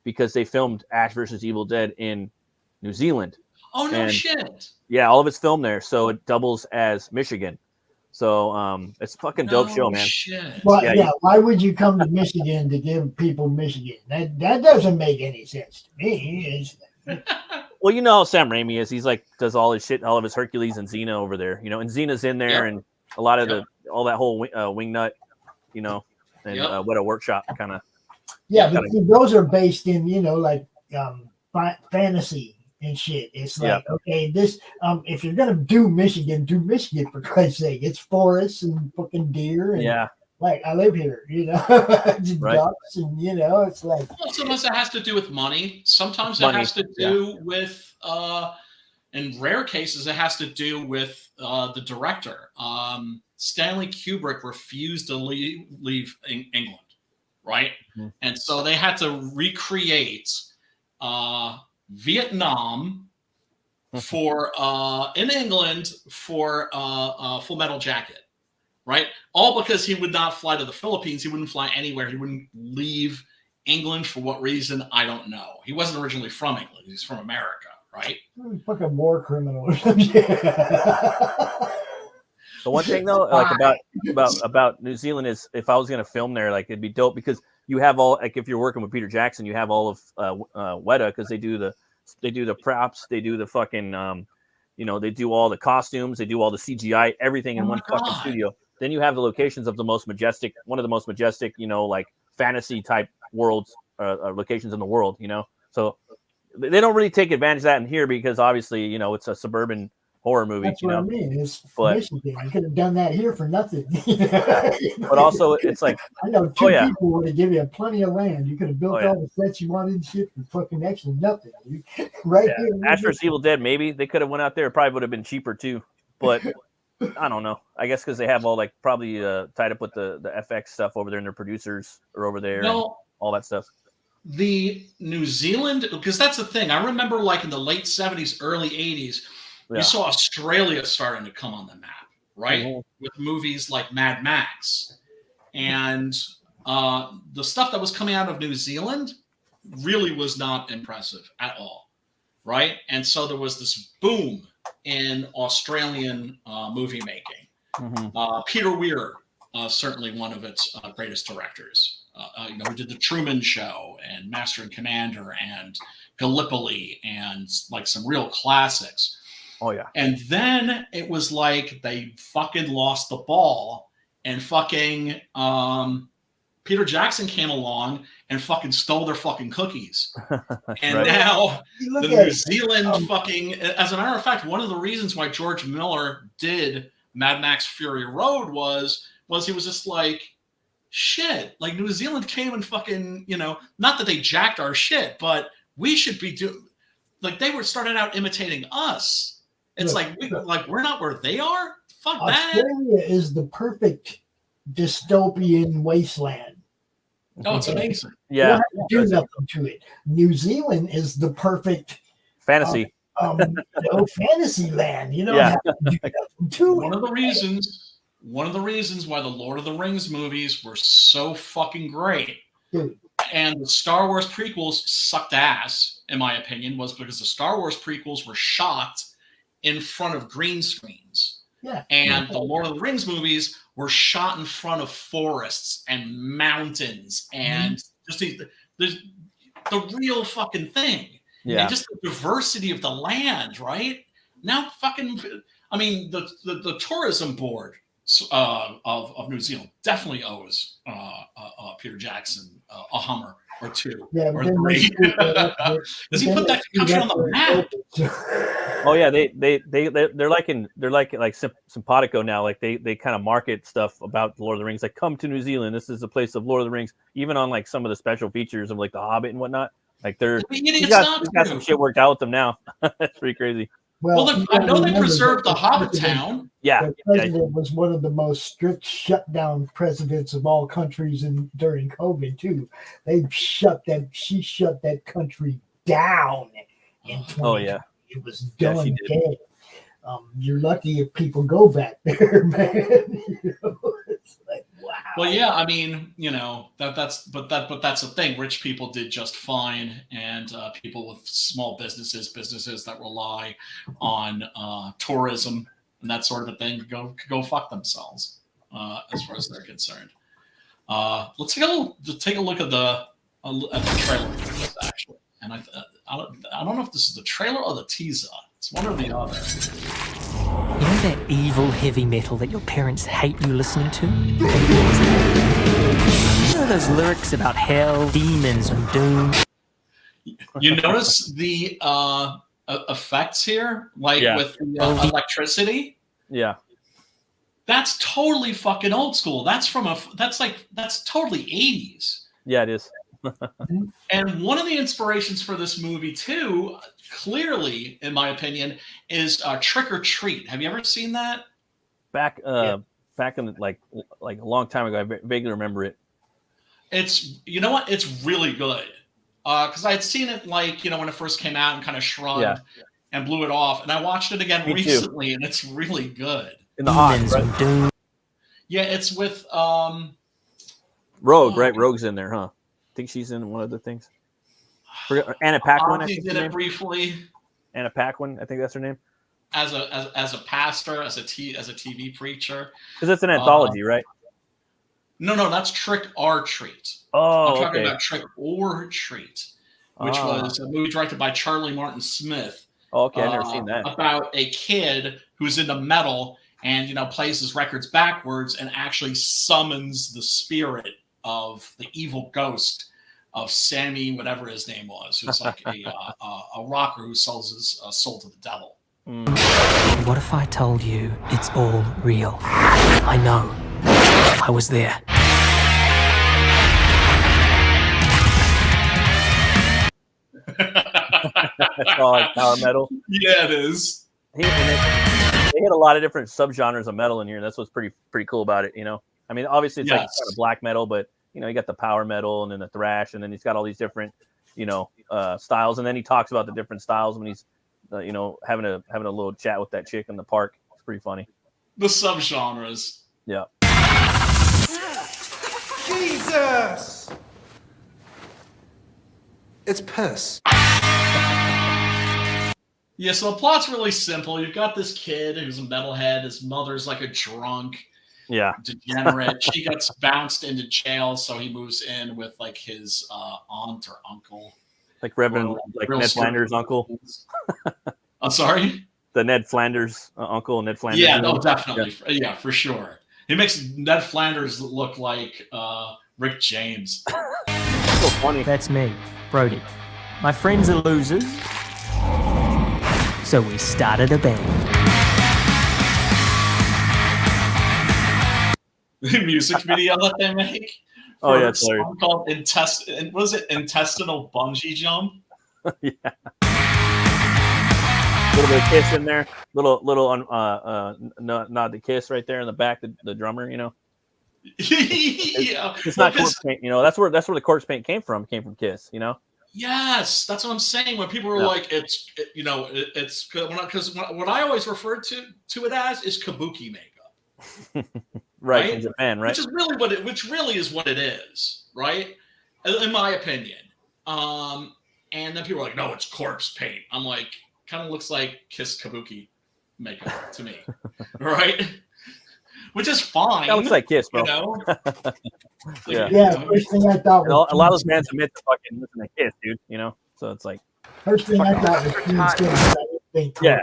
because they filmed Ash vs. Evil Dead in New Zealand. Oh no shit! Yeah, all of it's filmed there, so it doubles as Michigan. So it's a fucking dope show, man. Shit. Well, why would you come to Michigan to give people Michigan? That doesn't make any sense to me. Well, you know how Sam Raimi is. He's like does all his shit, all of his Hercules and Xena over there, and Xena's in there, and a lot of all that whole Wingnut, and what a workshop kind of. Yeah, but those are based in like fantasy and shit. It's like, okay, this if you're gonna do Michigan for Christ's sake. It's forests and fucking deer and like I live here, you know, ducks and it's like sometimes it has to do with money. Sometimes it has to do with in rare cases it has to do with the director. Stanley Kubrick refused to leave England, right? Mm-hmm. And so they had to recreate Vietnam for in England for Full Metal Jacket, right? All because he would not fly to the Philippines. He wouldn't fly anywhere. He wouldn't leave England for what reason? I don't know. He wasn't originally from England. He's from America, right? Fucking war criminal or something. The one thing though, like about New Zealand is if I was gonna film there, like it'd be dope because you have all like if you're working with Peter Jackson, you have all of Weta because they do the props, they do the fucking they do all the costumes, they do all the CGI, everything in one fucking studio. Then you have the locations of one of the most majestic, like fantasy type worlds, locations in the world, So they don't really take advantage of that in here because obviously, it's a suburban horror movie. That's what I mean. It's Michigan. I could have done that here for nothing. But also, it's like I know two people would have given you plenty of land. You could have built all the sets you wanted and shit for fucking actually nothing. Here. Ash vs. Evil Dead, maybe they could have went out there. It probably would have been cheaper too. But I don't know. I guess because they have all like probably tied up with the FX stuff over there, and their producers are over there. No. All that stuff. The New Zealand, because that's the thing. I remember like in the late 70s, early 80s. You saw Australia starting to come on the map, right? Mm-hmm. With movies like Mad Max. And the stuff that was coming out of New Zealand really was not impressive at all, right? And so there was this boom in Australian movie making. Mm-hmm. Peter Weir, certainly one of its greatest directors. Who did The Truman Show and Master and Commander and Gallipoli and like some real classics. Oh, yeah. And then it was like they fucking lost the ball and fucking Peter Jackson came along and fucking stole their fucking cookies. And now the New Zealand fucking, as a matter of fact, one of the reasons why George Miller did Mad Max Fury Road was he was just like, shit, like New Zealand came and fucking, not that they jacked our shit, but we should be doing, like they were started out imitating us. It's we're not where they are. Fuck that. Australia is the perfect dystopian wasteland. Oh, it's amazing. Yeah, you don't have to do nothing to it. New Zealand is the perfect fantasy. Fantasy land. You don't have to do nothing to it. One of the reasons why the Lord of the Rings movies were so fucking great, and the Star Wars prequels sucked ass, in my opinion, was because the Star Wars prequels were shot in front of green screens. Yeah. And the Lord of the Rings movies were shot in front of forests and mountains and just the real fucking thing. Yeah. And just the diversity of the land, right? Now fucking, I mean, the tourism board of New Zealand definitely owes Peter Jackson a Hummer or two or three. Does he put that country on the map? Oh yeah, they're like simpatico now. Like they kind of market stuff about the Lord of the Rings. Like, come to New Zealand. This is the place of Lord of the Rings. Even on like some of the special features of like the Hobbit and whatnot. Like he's got some shit worked out with them now. That's pretty crazy. Well, I know they preserved the Hobbit town. Yeah, the president was one of the most strict shutdown presidents of all countries during COVID too. She shut that country down in 2020. Oh yeah, it was done dead. You're lucky if people go back there, man. It's like, wow. Well, yeah, I mean, that's the thing. Rich people did just fine, and people with small businesses that rely on tourism and that sort of a thing could go fuck themselves, as far as they're concerned. Let's take a look at the trailer for this, actually. And I don't know if this is the trailer or the teaser. It's one or the other. You know that evil heavy metal that your parents hate you listening to? You know those lyrics about hell, demons, and doom? You notice the effects here, like with the electricity. Yeah. That's totally fucking old school. That's totally 80s. Yeah, it is. And one of the inspirations for this movie too, clearly, in my opinion, is Trick or Treat. Have you ever seen that? Back in like a long time ago, I vaguely remember it. It's, you know what? It's really good. Because I had seen it like, when it first came out and kind of shrugged and blew it off. And I watched it again recently, and it's really good. In the odds, right? Yeah, it's with Rogue, right? Rogue's in there, huh? I think she's in one of the things. Anna Paquin. She did it briefly. Anna Paquin, I think that's her name. As a pastor, as a TV preacher. Because it's an anthology, right? No, that's Trick or Treat. Oh, I'm talking about Trick or Treat, which was a movie directed by Charlie Martin Smith. Oh, okay, I've never seen that. About a kid who's into metal and plays his records backwards and actually summons the spirit of the evil ghost of Sammy, whatever his name was, who's like a rocker who sells his soul to the devil. What if I told you it's all real? I know. I was there. It's all like power metal. Yeah, it is. They hit a lot of different subgenres of metal in here. That's what's pretty cool about it. I mean, obviously it's like kind of black metal, but you got the power metal and then the thrash, and then he's got all these different styles, and then he talks about the different styles when he's having a little chat with that chick in the park. It's pretty funny. The subgenres. Yeah. Jesus! It's piss. Yeah, so the plot's really simple. You've got this kid who's a metalhead. His mother's like a drunk, degenerate. She gets bounced into jail, so he moves in with like his aunt or uncle. Like Reverend, like Ned Flanders' uncle. I'm sorry? The Ned Flanders uncle, Ned Flanders. Yeah, no, definitely. Yeah, for sure. He makes Ned Flanders look like Rick James. So funny. That's me, Brody. My friends are losers, so we started a band. The music video that they make. Oh yeah, it's hilarious. Called Intestinal Bungee Jump? Yeah. A little bit of Kiss in there. Little nod to Kiss right there in the back. The drummer, Yeah. It's not corpse paint. That's where the corpse paint came from. Came from Kiss. Yes, that's what I'm saying. When people were like, it's because what I always referred to it as is kabuki makeup. Right, in Japan, right? Which really is what it is, right? In my opinion. And then people are like, no, it's corpse paint. I'm like, kind of looks like Kiss kabuki makeup to me, right? Which is fine. That looks like Kiss, bro. Yeah. First thing I thought was a lot of those bands admit to fucking listen to Kiss, dude. So it's like first thing I thought was yeah.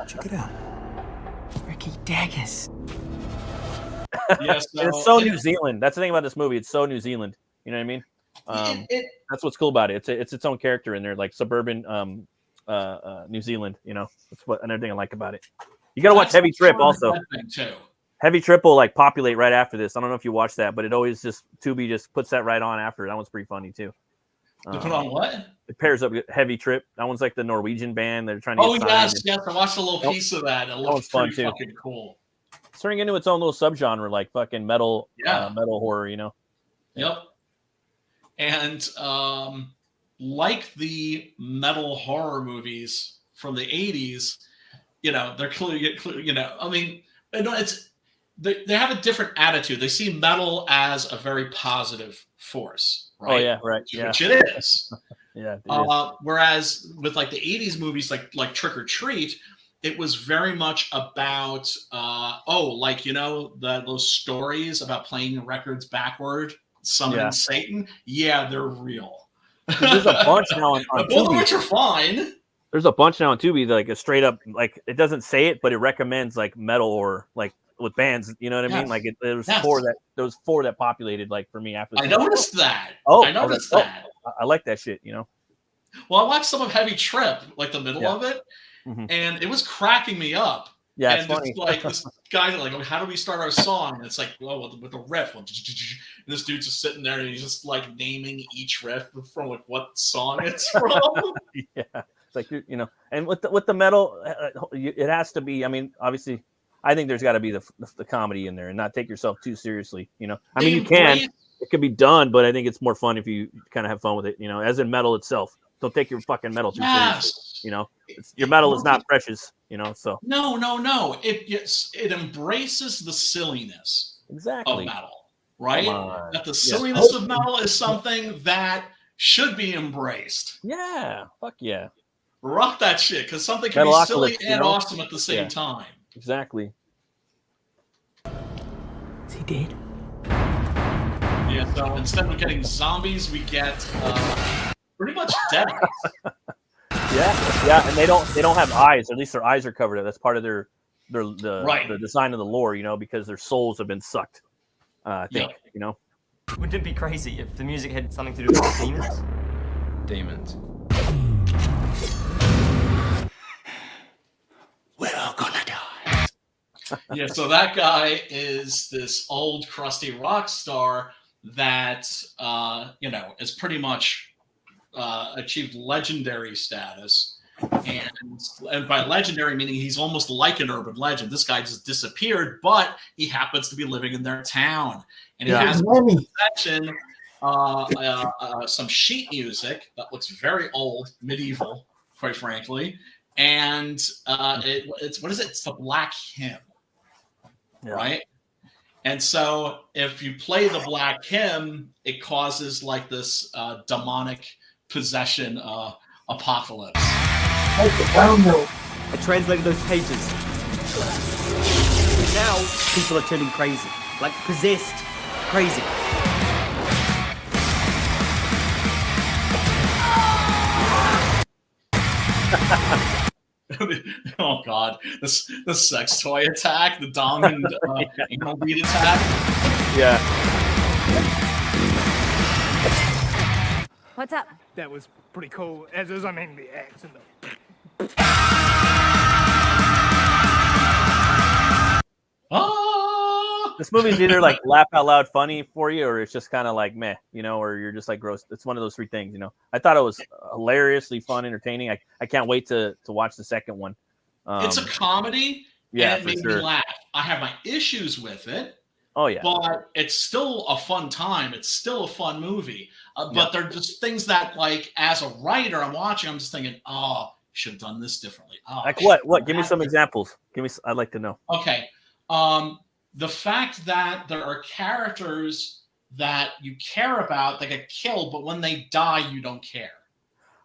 Check it out. Ricky Daggers. Yes, it's so New Zealand. That's the thing about this movie. It's so New Zealand. You know what I mean? That's what's cool about it. It's its own character in there, like suburban New Zealand. That's another thing I like about it. You got to watch Heavy Trip also. Heavy Trip will like populate right after this. I don't know if you watch that, but it always Tubi just puts that right on after. That one's pretty funny too. To put on what? It pairs up with Heavy Trip. That one's like the Norwegian band. They're trying to. Yes. I watched a little piece of that. It looks fun pretty too. Fucking cool. It's turning into its own little subgenre, like fucking metal, metal horror. Yep. And like the metal horror movies from the 80s, they're clearly, I mean, they have a different attitude. They see metal as a very positive force, right? Oh yeah, right. Which it is. Yeah. Whereas with like the 80s movies, like Trick or Treat, it was very much about those stories about playing records backward, summoning Satan. Yeah, they're real. There's a bunch now on both of Tubi. which are fine. There's a bunch now on Tubi, like a straight up, like it doesn't say it, but it recommends like metal or like with bands. You know what I mean? Like there was four that populated like for me after. I noticed that. Oh, I noticed that. I like that shit. Well, I watched some of Heavy Trip, like the middle of it, and it was cracking me up. Yeah, and it's funny. Like this guy, like, how do we start our song? And it's like, well, with a riff. And this dude's just sitting there, and he's just like naming each riff from like what song it's from. Yeah, it's like and with the metal, it has to be. I mean, obviously, I think there's got to be the comedy in there, and not take yourself too seriously. I mean, you can. It could be done, but I think it's more fun if you kind of have fun with it. As in metal itself. Don't take your fucking metal too seriously. Your metal is not precious. So no. It embraces the silliness of metal, right? That the silliness of metal is something that should be embraced. Yeah, fuck yeah. Rock that shit, because something can be silly and awesome at the same time. Exactly. Is he dead? Yeah. So instead of getting zombies, we get pretty much dead. Yeah, and they don't have eyes. Or at least their eyes are covered. That's part of the design of the lore, because their souls have been sucked. I think, Wouldn't it be crazy if the music had something to do with demons? Demons. We're all gonna die. Yeah, so that guy is this old crusty rock star that is pretty much achieved legendary status, and by legendary meaning he's almost like an urban legend. This guy just disappeared, but he happens to be living in their town, and he has possession some sheet music that looks very old, medieval, quite frankly, and it's what is it? It's the Black Hymn, right? And so if you play the Black Hymn, it causes like this demonic possession apocalypse. I translated those pages. Now people are turning crazy, like possessed crazy. Oh God, the sex toy attack, the dong and anal bead attack. Yeah. What's up? That was pretty cool. As is, I mean, the axe and the... This movie's either like laugh out loud funny for you, or it's just kind of like meh, or you're just like gross. It's one of those three things, I thought it was hilariously fun, entertaining. I can't wait to watch the second one. It's a comedy, and it made me laugh. I have my issues with it. Oh yeah, but it's still a fun time. It's still a fun movie. But they're just things that, like, as a writer, I'm watching. I'm just thinking, oh, should have done this differently. Oh, like what? Give me some examples. I'd like to know. Okay. The fact that there are characters that you care about that get killed, but when they die, you don't care.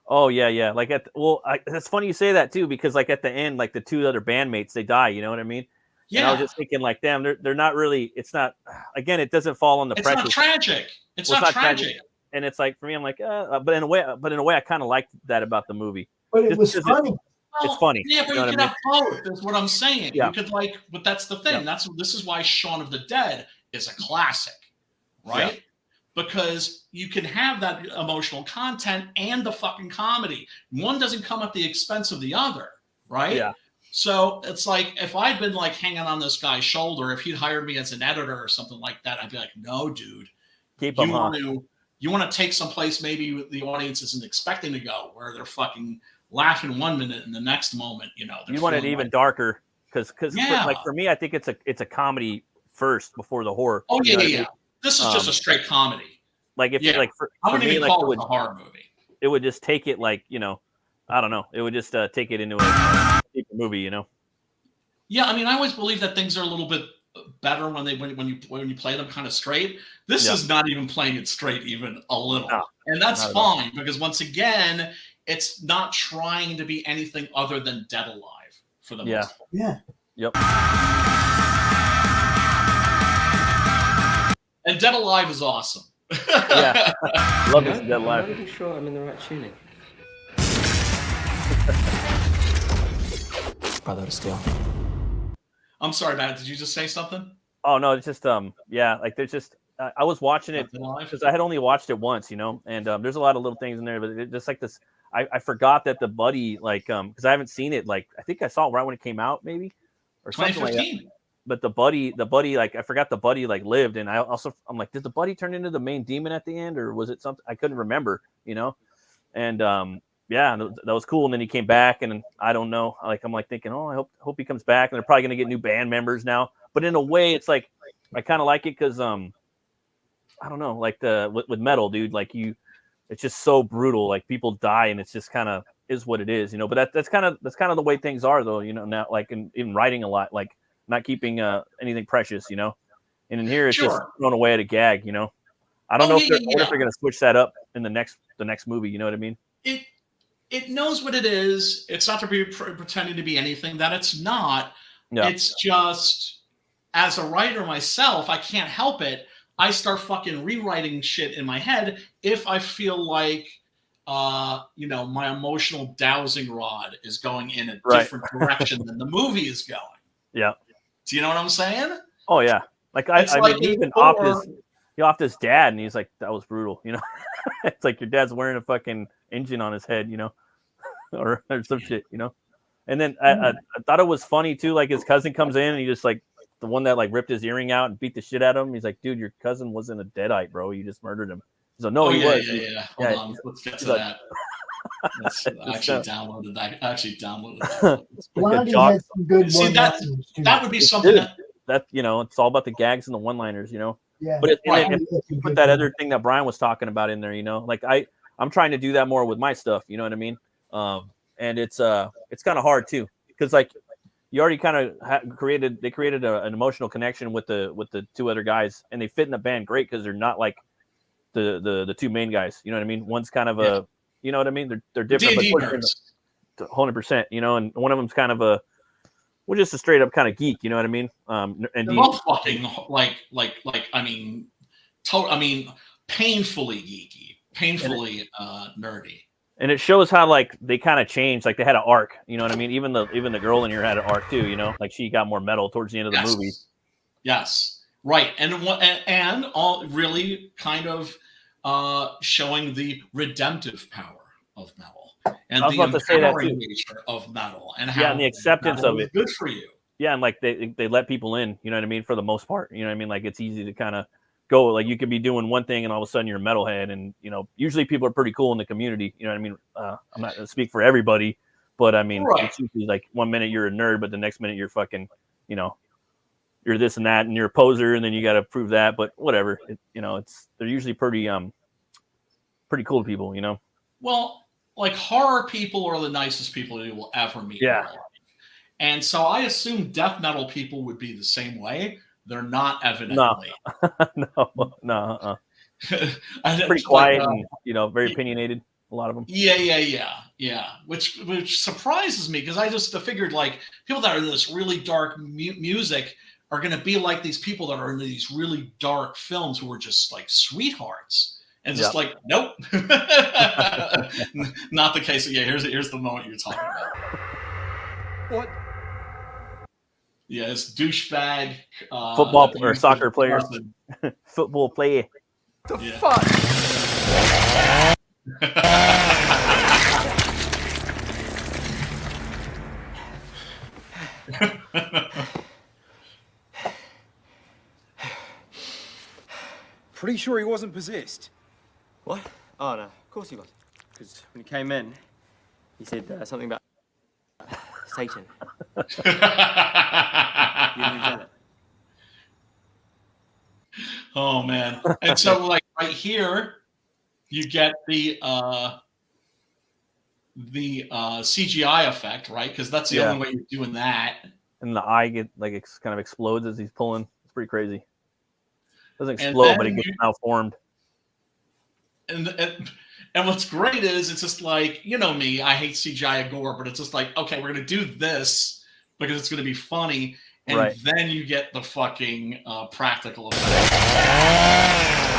Oh yeah. Like that's funny you say that too, because like at the end, like the two other bandmates, they die. You know what I mean? Yeah. And I was just thinking, like, damn, they're not really. It's not. Again, it doesn't fall on the pressure. It's not tragic. It's not tragic. And it's like, for me, I'm like, but in a way, I kind of liked that about the movie. But it was funny. It's funny. Yeah, but you can have both. That's what I'm saying. Yeah. You could but that's the thing. Yeah. This is why Shaun of the Dead is a classic, right? Yeah. Because you can have that emotional content and the fucking comedy. One doesn't come at the expense of the other, right? Yeah. So it's like, if I'd been like hanging on this guy's shoulder, if he'd hired me as an editor or something like that, I'd be like, no, dude. You want to take someplace maybe the audience isn't expecting to go, where they're fucking laughing one minute and the next moment, you want it even darker, because like for me, I think it's a comedy first before the horror. Oh yeah. This is just a straight comedy. Like if for I wouldn't even call it a horror movie. It would just take it like, I don't know. It would just take it into a deeper movie, Yeah, I mean, I always believe that things are a little bit better when you play them kind of straight. This is not even playing it straight, even a little, and that's fine, because once again, it's not trying to be anything other than Dead Alive for the most part. Yeah. Yep. And Dead Alive is awesome. Yeah. Love this Dead Alive. I'm not even sure I'm in the right tuning. Brother to steal. I'm sorry, Matt. Did you just say something? Oh no, it's just like there's just I was watching it because I had only watched it once, and there's a lot of little things in there, but just like this, I forgot that the buddy, like, because I haven't seen it. Like, I think I saw it right when it came out, maybe, or something like that. But the buddy, like, I forgot the buddy like lived, and I'm like, did the buddy turn into the main demon at the end, or was it something? I couldn't remember, you know. And yeah, that was cool. And then he came back, and I don't know. Like, I'm like thinking, oh, I hope he comes back, and they're probably gonna get new band members now. But in a way, it's like I kind of like it because I don't know, like with metal, dude, like it's just so brutal. Like people die, and it's just kind of is what it is, you know. But that's kind of the way things are, though, you know. Now, like in writing a lot, like not keeping anything precious, you know. And in here, it's just thrown away at a gag, you know. I don't know if they're going to switch that up in the next movie. You know what I mean? It knows what it is. It's not to be pretending to be anything that it's not. Yeah. It's just, as a writer myself, I can't help it. I start fucking rewriting shit in my head if I feel like, you know, my emotional dowsing rod is going in a different direction than the movie is going. Yeah. Do you know what I'm saying? Oh yeah. Like I mean, even off his dad, and he's like, that was brutal, you know. It's like your dad's wearing a fucking engine on his head, you know, or some shit, you know. And then I thought it was funny too. Like his cousin comes in, and he just like the one that like ripped his earring out and beat the shit out of him. He's like, dude, your cousin wasn't a deadite, bro. You just murdered him. He's like, no, he was. Yeah. Hold on, let's get to that. I actually downloaded that. Blondie had some good See, that would be something that you know, it's all about the gags and the one-liners, you know. Yeah. But put that other thing that Brian was talking about in there, you know. Like I'm trying to do that more with my stuff, you know what I mean? And it's kind of hard too, because like you already kind of created an emotional connection with the two other guys, and they fit in the band great because they're not like the two main guys, you know what I mean? One's kind of a, you know what I mean? They're different, but 100%, you know. And one of them's kind of just a straight up kind of geek, you know what I mean? And they're both fucking like I mean, painfully geeky, painfully nerdy. And it shows how like they kind of changed, like they had an arc, you know what I mean? Even the girl in here had an arc too, you know, like she got more metal towards the end of the movie. Yes, right, and all really kind of showing the redemptive power of metal and the empowering nature of metal, and how and the acceptance of it. Good for you. Yeah, and like they let people in, you know what I mean, for the most part, you know what I mean? Like it's easy to kind of go, like you could be doing one thing and all of a sudden you're a metalhead, and you know, usually people are pretty cool in the community, you know what I mean? I'm not gonna speak for everybody, but I mean, it's usually like 1 minute you're a nerd, but the next minute you're fucking, you know, you're this and that, and you're a poser, and then you got to prove that, but whatever, you know, they're usually pretty cool people, you know? Well, like horror people are the nicest people you will ever meet. Yeah. And so I assume death metal people would be the same way. They're not, evidently. No. Pretty quiet, and you know, very opinionated. A lot of them. Yeah. Which surprises me, because I just figured like people that are in this really dark music are going to be like these people that are in these really dark films who are just like sweethearts. And just like, nope, not the case. Yeah, here's the moment you're talking about. What? Yeah, it's douchebag. Football or soccer players. Football player. The fuck? Pretty sure he wasn't possessed. What? Oh, no. Of course he was. Because when he came in, he said something about Satan. You didn't get it. Oh, man. And so, like, right here, you get the CGI effect, right? Because that's the only way you're doing that. And the eye kind of explodes as he's pulling. It's pretty crazy. Doesn't explode, but it gets malformed. And what's great is it's just like, you know me, I hate CGI and gore, but it's just like, okay, we're going to do this because it's going to be funny. And then you get the fucking practical effect.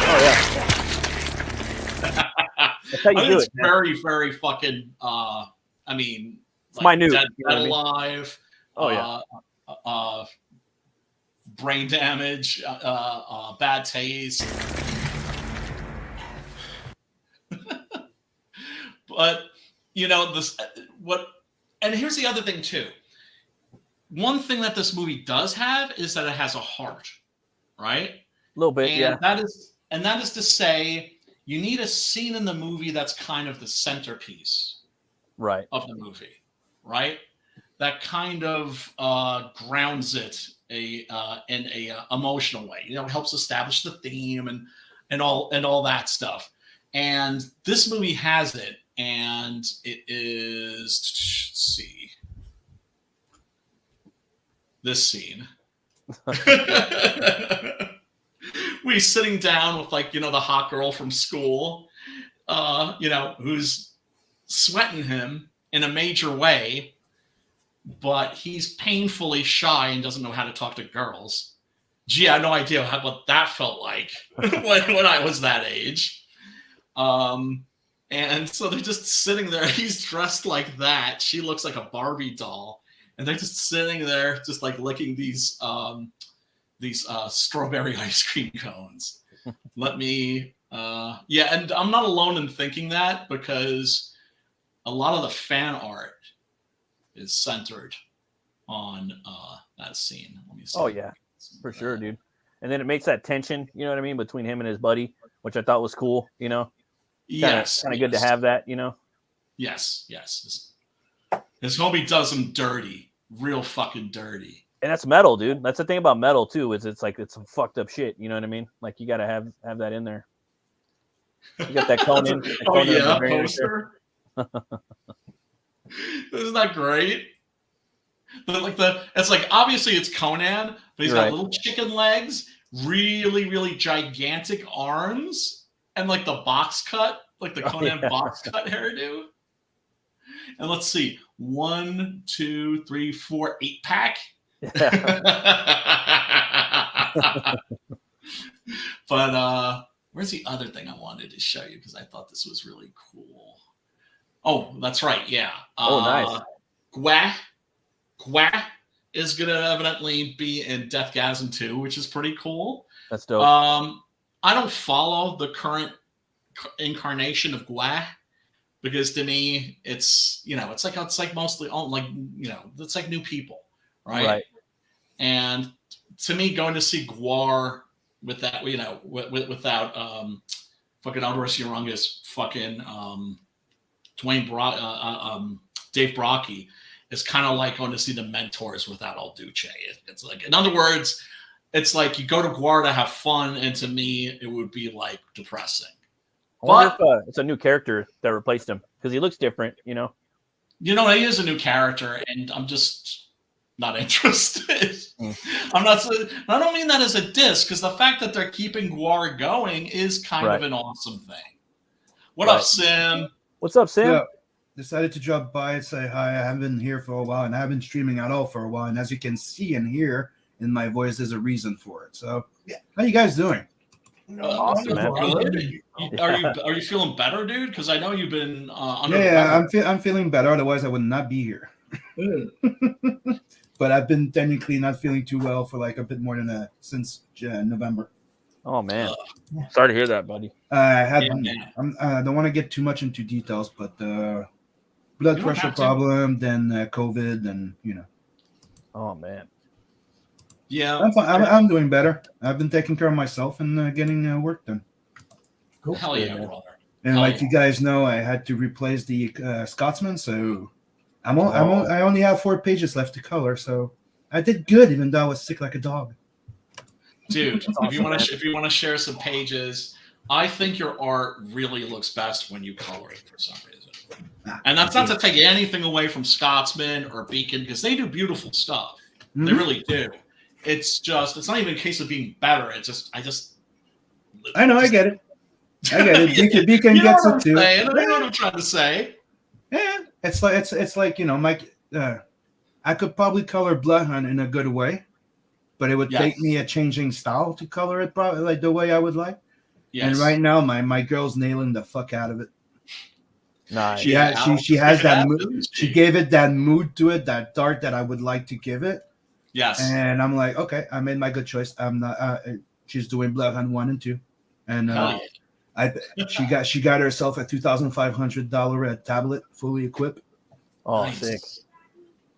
Oh, yeah. That's how you do it's it. Very, very fucking, I mean, it's like minute. Dead You know Alive. Oh, yeah. Brain damage, bad taste. But you know, and here's the other thing too. One thing that this movie does have is that it has a heart, right? A little bit, yeah. That is to say, you need a scene in the movie that's kind of the centerpiece, right, of the movie, right? That kind of grounds it in a emotional way. You know, helps establish the theme and all that stuff. And this movie has it, and it is, let's see, this scene. We sitting down with, like, you know, the hot girl from school, you know, who's sweating him in a major way, but he's painfully shy and doesn't know how to talk to girls. Gee, I had no idea what that felt like when I was that age. And so they're just sitting there. He's dressed like that. She looks like a Barbie doll. And they're just sitting there, just like licking these strawberry ice cream cones. Yeah, and I'm not alone in thinking that, because a lot of the fan art is centered on that scene. Let me see. Oh yeah, for sure, dude. And then it makes that tension, you know what I mean, between him and his buddy, which I thought was cool, you know. Yes, kind of good to have that, you know. Yes. His homie does him dirty, real fucking dirty. And that's metal, dude. That's the thing about metal too, is it's some fucked up shit. You know what I mean? Like, you gotta have that in there. You got that Conan. Poster. Isn't that great? It's like, obviously it's Conan, but he's got little chicken legs, really, really gigantic arms, and like the box cut, like the Conan box cut hairdo. And let's see, 1, 2, 3, 4, 8-pack. But where's the other thing I wanted to show you, because I thought this was really cool. Oh, that's right, yeah. Nice. Koepp is gonna evidently be in DEATHGASM 2, which is pretty cool. That's dope. I don't follow the current incarnation of Koepp, because to me, it's, you know, it's like mostly like, you know, it's like new people, right? And to me, going to see Gwar with that, you know, without fucking Aldous Urungus, fucking Dave Brockie, is kind of like going to see the Mentors without El Duce. It's like, in other words, it's like you go to Gwar to have fun, and to me, it would be like depressing. I wonder if it's a new character that replaced him, because he looks different, you know. You know, he is a new character, and I'm just not interested. I don't mean that as a diss, because the fact that they're keeping Gwar going is kind of an awesome thing. What up, Sim? What's up, Sim? Yeah. Decided to drop by and say hi. I haven't been here for a while, and I haven't been streaming at all for a while. And as you can see and hear in my voice, there's a reason for it. So, how you guys doing? Awesome, man. Are you feeling better, dude? Because I know you've been under. Yeah, I'm feeling better. Otherwise, I would not be here. But I've been technically not feeling too well for like a bit more than since November. Oh man, sorry to hear that, buddy. I don't want to get too much into details, but blood pressure problem, then COVID, and you know. Oh man. Yeah, I'm doing better. I've been taking care of myself and getting work done. Cool. Hell yeah, brother. And you guys know, I had to replace the Scotsman, so I only have 4 pages left to color. So I did good, even though I was sick like a dog. Dude, if you want to share some pages, I think your art really looks best when you color it for some reason. And that's not to take anything away from Scotsman or Beacon, because they do beautiful stuff. Mm-hmm. They really do. It's not even a case of being better. I know, I get it. Beacon gets it too. I know what I'm trying to say. Yeah, it's like you know, Mike. I could probably color Bloodhound in a good way, but it would take me a changing style to color it probably like the way I would like. Yes. And right now, my girl's nailing the fuck out of it. Nice. She has that mood. She gave it that mood to it, that dark that I would like to give it. Yes. And I'm like, okay, I made my good choice. I'm not. She's doing Bloodhound 1 and 2, and She got herself a $2,500 tablet, fully equipped. Oh, Nice. sick.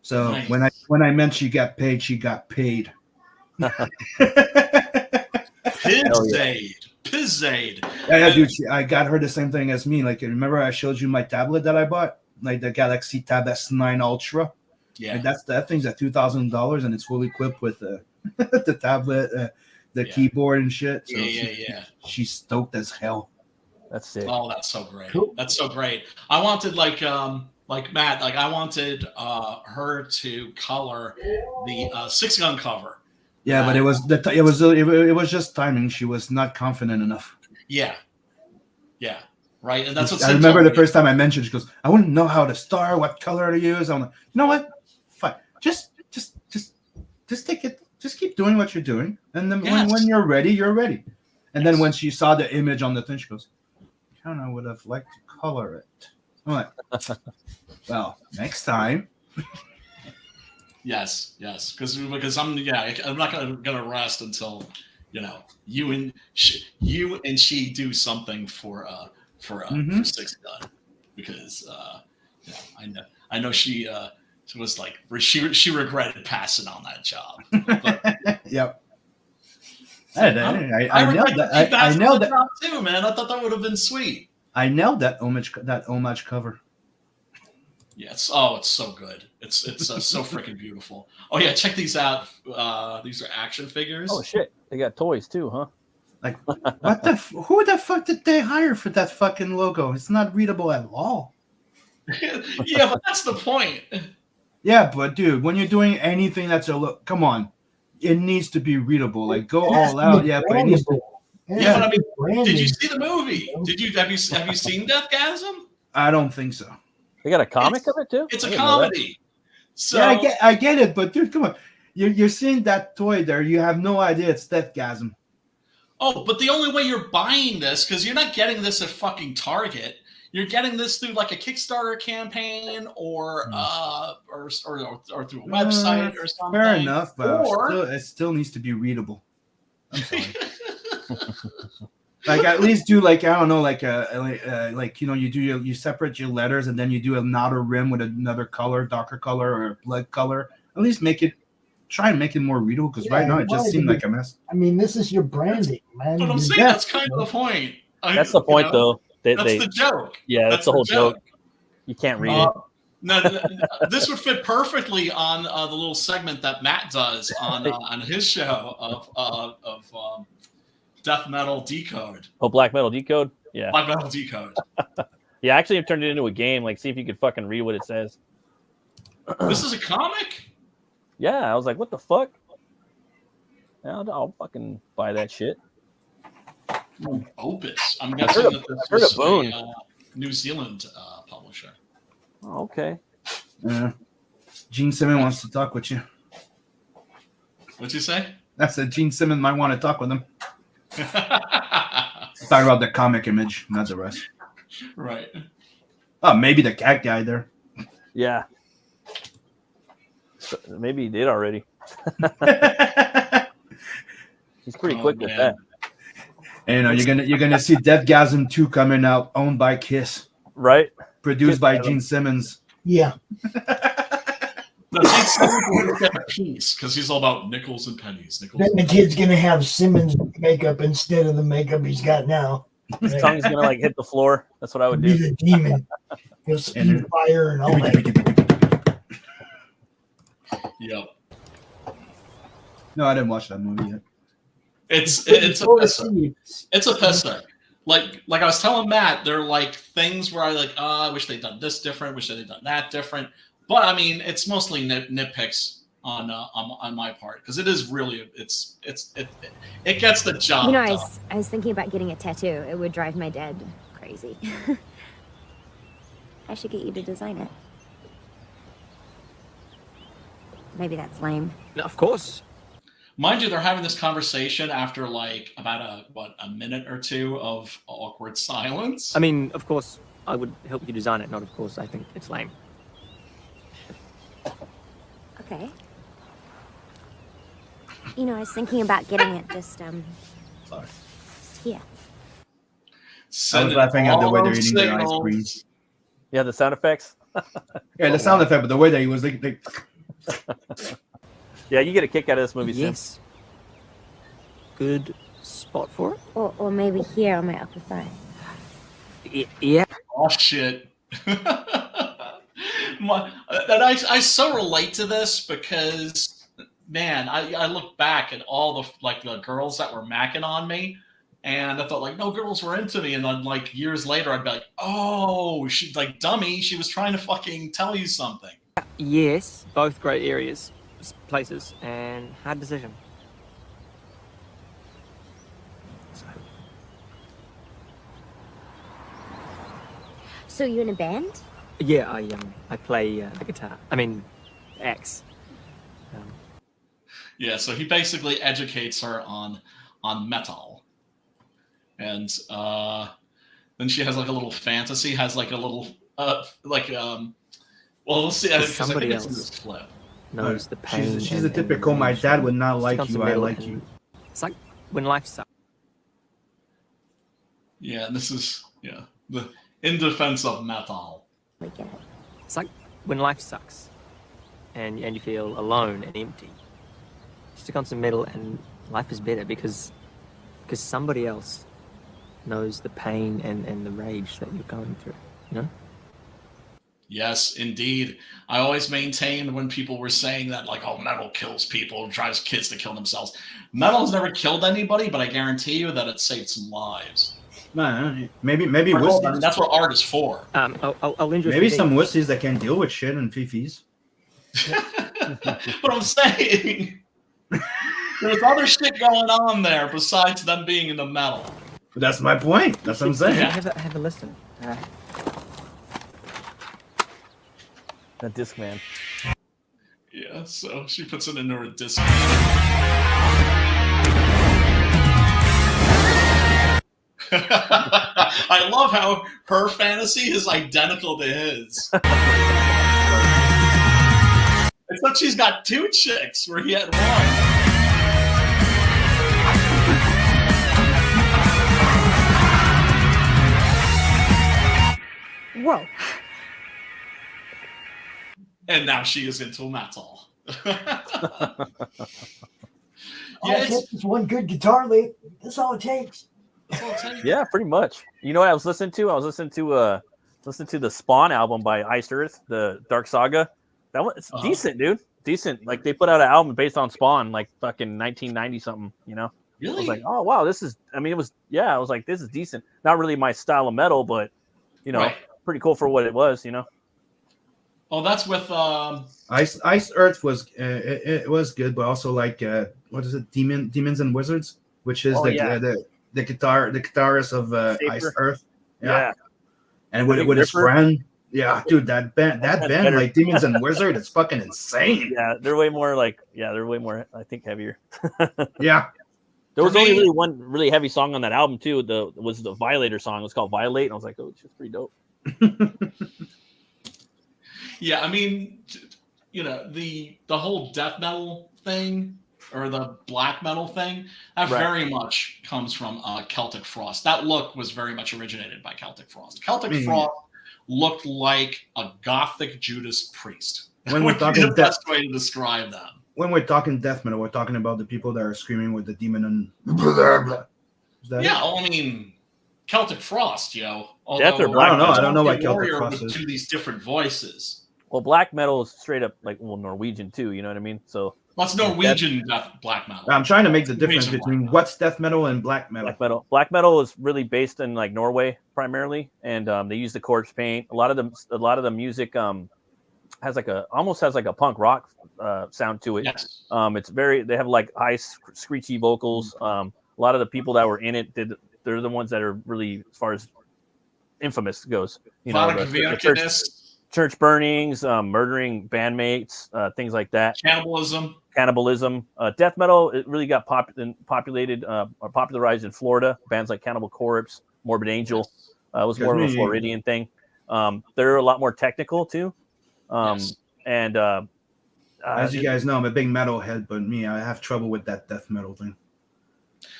So Nice. when I meant she got paid, she got paid. Pizzade. Yeah, dude. I got her the same thing as me. Like, remember I showed you my tablet that I bought, like the Galaxy Tab S9 Ultra. Yeah, and that thing's at $2,000, and it's fully equipped with the tablet, the keyboard and shit. So she's stoked as hell. That's sick. Oh, that's so great. Cool. That's so great. I wanted like Matt, like I wanted her to color the Six Gun cover. Yeah, but it was just timing. She was not confident enough. Yeah, right. And that's what I remember the first time I mentioned. She goes, "I wouldn't know how to start, what color to use." I'm like, "You know what? Fine. Just take it. Just keep doing what you're doing, and then when you're ready, you're ready." And then when she saw the image on the thing, she goes, "Kind of would have liked to color it." I'm like, "Well, next time." Yes, because I'm not gonna rest until you and she do something for Six Gun, because I know she was like she regretted passing on that job. But, yep. I nailed that. I nailed that job too, man. I thought that would have been sweet. I nailed that homage cover. Yes. Oh, it's so good. It's so freaking beautiful. Oh yeah, check these out. These are action figures. Oh shit, they got toys too, huh? Like, who the fuck did they hire for that fucking logo? It's not readable at all. Yeah, but that's the point. Yeah, but dude, when you're doing anything that's come on, it needs to be readable. Like, go all out. Yeah, but it needs to. Yeah, but I mean, did you see the movie? Have you seen DEATHGASM? I don't think so. They got a comic of it too. It's a comedy. So yeah, I get it, but dude, come on, you're seeing that toy there. You have no idea it's DEATHGASM. Oh, but the only way you're buying this, because you're not getting this at fucking Target. You're getting this through like a Kickstarter campaign or through a website or something. Fair enough, but it still needs to be readable. I'm sorry. Like, at least do like, I don't know, like you separate your letters and then you do an outer rim with another color, darker color or blood color. At least try and make it more readable, because right now it just seemed like a mess. I mean, this is your branding, man. But I'm saying that's kind of the point. That's the point, though. That's the joke. Yeah, that's the whole joke. You can't read it. No, this would fit perfectly on the little segment that Matt does on his show of Death Metal Decode. Oh, Black Metal Decode? Yeah. Black Metal Decode. Yeah, actually, I've turned it into a game. Like, see if you could fucking read what it says. This is a comic? Yeah, I was like, what the fuck? I'll fucking buy that shit. Opus. I'm guessing that this is a New Zealand publisher. Oh, okay. Gene Simmons wants to talk with you. What'd you say? I said Gene Simmons might want to talk with him. Talk about the comic image, not the rest. Right. Oh, maybe the cat guy there. Yeah. So maybe he did already. He's pretty quick with that. And you're gonna see DEATHGASM 2 coming out, owned by Kiss. Right. Produced by Gene Simmons. Yeah. No, Gene Simmons will get a piece because he's all about nickels and pennies. Then the kid's gonna have Simmons makeup instead of the makeup he's got now. His tongue's gonna like hit the floor. That's what I would do. He's a demon. He'll speed fire and all that. Yep. No, I didn't watch that movie yet. It's a pisser. It's a pisser. Like I was telling Matt, they're like things where I wish they'd done this different, wish they'd done that different. But I mean, it's mostly nitpicks on my part, because it is really it gets the job. You know, I was thinking about getting a tattoo. It would drive my dad crazy. I should get you to design it. Maybe that's lame. Of course. Mind you, they're having this conversation after like about a minute or two of awkward silence. I mean, of course, I would help you design it. Not, of course, I think it's lame. Okay. You know, I was thinking about getting it just here. I was laughing at the way they're eating their ice cream. Yeah, the sound effects. Yeah, the sound effect, but the way that he was like Yeah, you get a kick out of this movie. Yes. Good spot for it. Or maybe here on my upper thigh. Yeah. Oh shit. I so relate to this because, man, I look back at all the girls that were macking on me, and I thought like no girls were into me, and then like years later I'd be like, oh, she like dummy, she was trying to fucking tell you something. Yes, both great areas, places, and hard decision. So you're in a band? Yeah, I play the guitar. I mean, X. Yeah, so he basically educates her on metal, and then she has like a little fantasy, has like a little well, let's see. Somebody else flip. knows the pain. She's a typical. My dad would not like you. I like you. It's like when life sucks. Yeah, this is the in defense of metal. It's like when life sucks, and you feel alone and empty. Stick on some metal, and life is better because somebody else knows the pain and the rage that you're going through. You know. Yes, indeed. I always maintained when people were saying that, like, oh, metal kills people, drives kids to kill themselves. Metal has never killed anybody, but I guarantee you that it saved some lives. No, maybe wussies. That's what art is for. I'll maybe some wussies that can deal with shit and fifis. But I'm saying there's other shit going on there besides them being in the metal. That's my point. That's what I'm saying. Have a listen. That Discman. Yeah, so she puts it into her disc. I love how her fantasy is identical to his. It's like she's got two chicks where he had one. Whoa. And now she is into metal. It's just one good guitar lick. That's all it takes. Yeah, pretty much. You know what I was listening to? I was listening to the Spawn album by Iced Earth, the Dark Saga. That one, it's decent, dude. Decent. Like they put out an album based on Spawn, like fucking 1990 something. You know. Really? I was like, oh wow, this is. I mean, it was. Yeah, I was like, this is decent. Not really my style of metal, but you know, pretty cool for what it was. You know. Oh, that's with Ice Earth was it was good, but also like what is it, Demons and Wizards, which is the guitarist of Ice Earth, and with his friend, dude, that band like Demons and Wizards, it's fucking insane. Yeah, they're way more I think heavier. Yeah, there was only really one really heavy song on that album too. Was the Violator song. It was called Violate, and I was like, oh, it's pretty dope. Yeah, I mean, you know, the whole death metal thing or the black metal thing, that very much comes from Celtic Frost. That look was very much originated by Celtic Frost. Celtic Frost looked like a gothic Judas Priest. When we're talking the best way to describe them. When we're talking death metal, we're talking about the people that are screaming with the demon and blah, blah. Yeah, well, I mean, Celtic Frost, yo. Death or black? I don't know what Celtic Frost is. Do these different voices. Well, black metal is straight up like Norwegian too. You know what I mean? So that's Norwegian black metal. I'm trying to make the difference between what's death metal and black metal. Black metal is really based in like Norway primarily, and they use the corpse paint. A lot of the music has like almost has like a punk rock sound to it. Yes. They have like high screechy vocals. A lot of the people that were in it they're the ones that are really, as far as infamous goes, you know, the church burnings, murdering bandmates, things like that. Cannibalism. Death metal, it really got popularized in Florida. Bands like Cannibal Corpse, Morbid Angel. It was more of a Floridian thing. They're a lot more technical too. And as you guys know, I'm a big metalhead, but I have trouble with that death metal thing.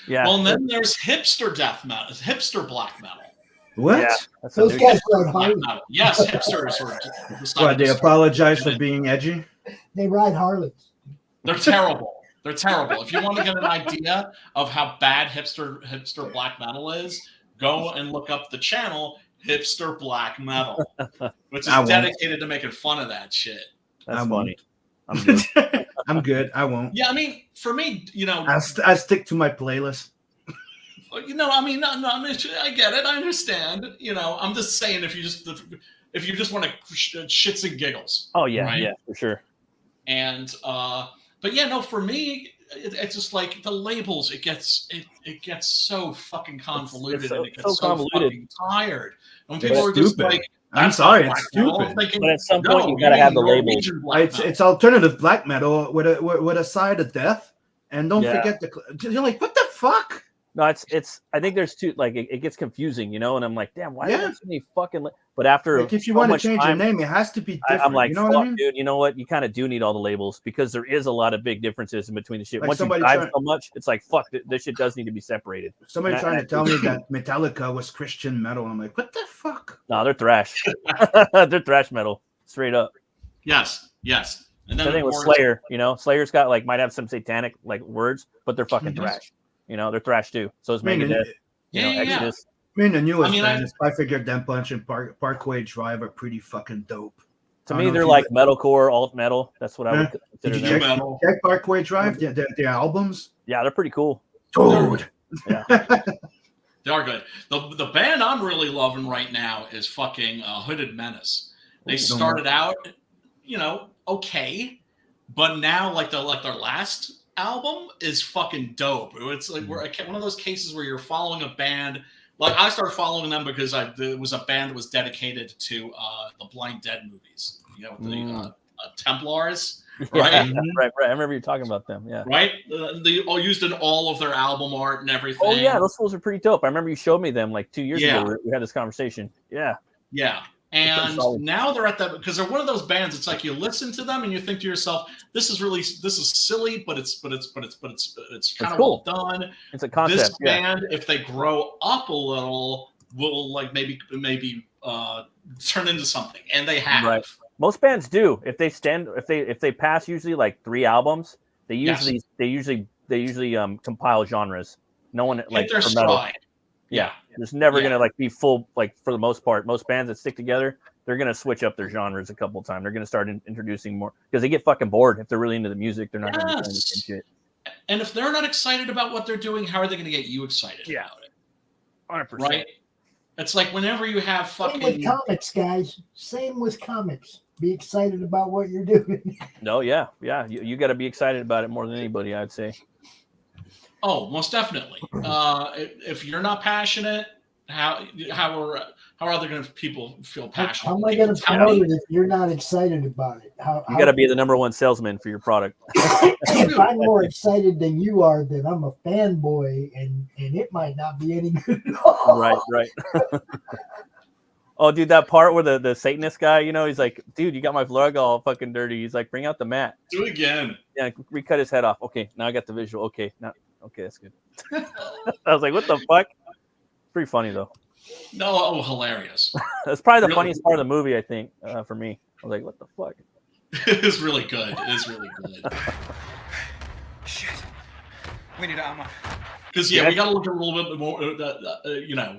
Yeah. Well, and then there's hipster death metal, hipster black metal. What? Yeah, those guys ride Harley. Yes, hipsters were. What, they apologize for being edgy? They ride Harleys. They're terrible. They're terrible. If you want to get an idea of how bad hipster black metal is, go and look up the channel Hipster Black Metal, which is dedicated to making fun of that shit. That's funny. I'm good. I'm good. I won't. Yeah, I mean, for me, I stick to my playlist. I mean, no, I get it. I understand. I'm just saying, if you just want to shits and giggles. Oh yeah, right? yeah, for sure. And but yeah, no, for me, it's just like the labels. It gets so fucking convoluted, and it gets so fucking tired. When people are just like, I'm sorry, it's stupid. But at some point, you gotta have the label. It's alternative black metal with a side of death, and don't forget you're like, what the fuck? No, it's. I think there's two. Like it gets confusing, and I'm like, damn, why are there so many fucking? But after, if you want to change your name, it has to be different. I'm like, you know what I mean? Dude, you know what? You kind of do need all the labels because there is a lot of big differences in between the shit. Like once you dive so much, it's like, fuck, this shit does need to be separated. Somebody trying to tell me that Metallica was Christian metal. I'm like, what the fuck? No, they're thrash. They're thrash metal, straight up. Yes. And then the thing with Slayer, Slayer's got might have some satanic words, but they're fucking thrash. They're thrash too. So it's Megadeth. Exodus. I mean, the newest band is I figured Dem Punch and Parkway Drive are pretty fucking dope. To me, they're like metalcore, alt metal. That's what I would consider them. Check Parkway Drive, their albums. Yeah, they're pretty cool. Dude. Yeah. They are good. The band I'm really loving right now is fucking Hooded Menace. They started out, okay, but now their last album is fucking dope. It's like we're one of those cases where you're following a band. Like I started following them because it was a band that was dedicated to the Blind Dead movies. The Templars, right? right. I remember you talking about them. Yeah, right. They all used in all of their album art and everything. Oh yeah, those fools are pretty dope. I remember you showed me them like 2 years ago. We had this conversation. Yeah. And now they're at that because they're one of those bands. It's like you listen to them and you think to yourself, "This is silly, but it's kind of cool. well done." It's a concept. This band, if they grow up a little, will maybe turn into something, and they have. Right. Most bands do. If they pass usually 3 albums, they usually compile genres. No one hit their for metal. stride. Yeah. There's never gonna be full for the most part. Most bands that stick together, they're gonna switch up their genres a couple of times. They're gonna start introducing more because they get fucking bored. If they're really into the music, they're not gonna be doing the same shit. And if they're not excited about what they're doing, how are they gonna get you excited about it? 100%. Right? It's like whenever you have fucking Same with comics, guys. Same with comics. Be excited about what you're doing. No, yeah. You got to be excited about it more than anybody, I'd say. Oh, most definitely. If you're not passionate, how are other people feel passionate? How am I going to promote it if you're not excited about it? You got to be the number one salesman for your product. If I'm more excited than you are, then I'm a fanboy, and it might not be any good at all. Right. Oh, dude, that part where the Satanist guy, he's like, dude, you got my vlog all fucking dirty. He's like, bring out the mat. Do it again. Yeah, recut his head off. Okay, now I got the visual. Okay, that's good. I was like, what the fuck? Pretty funny though. No, hilarious. That's probably the funniest part of the movie, I think, for me. I was like, what the fuck? It is really good. Shit. We need armor. Because we got to look at a little bit more.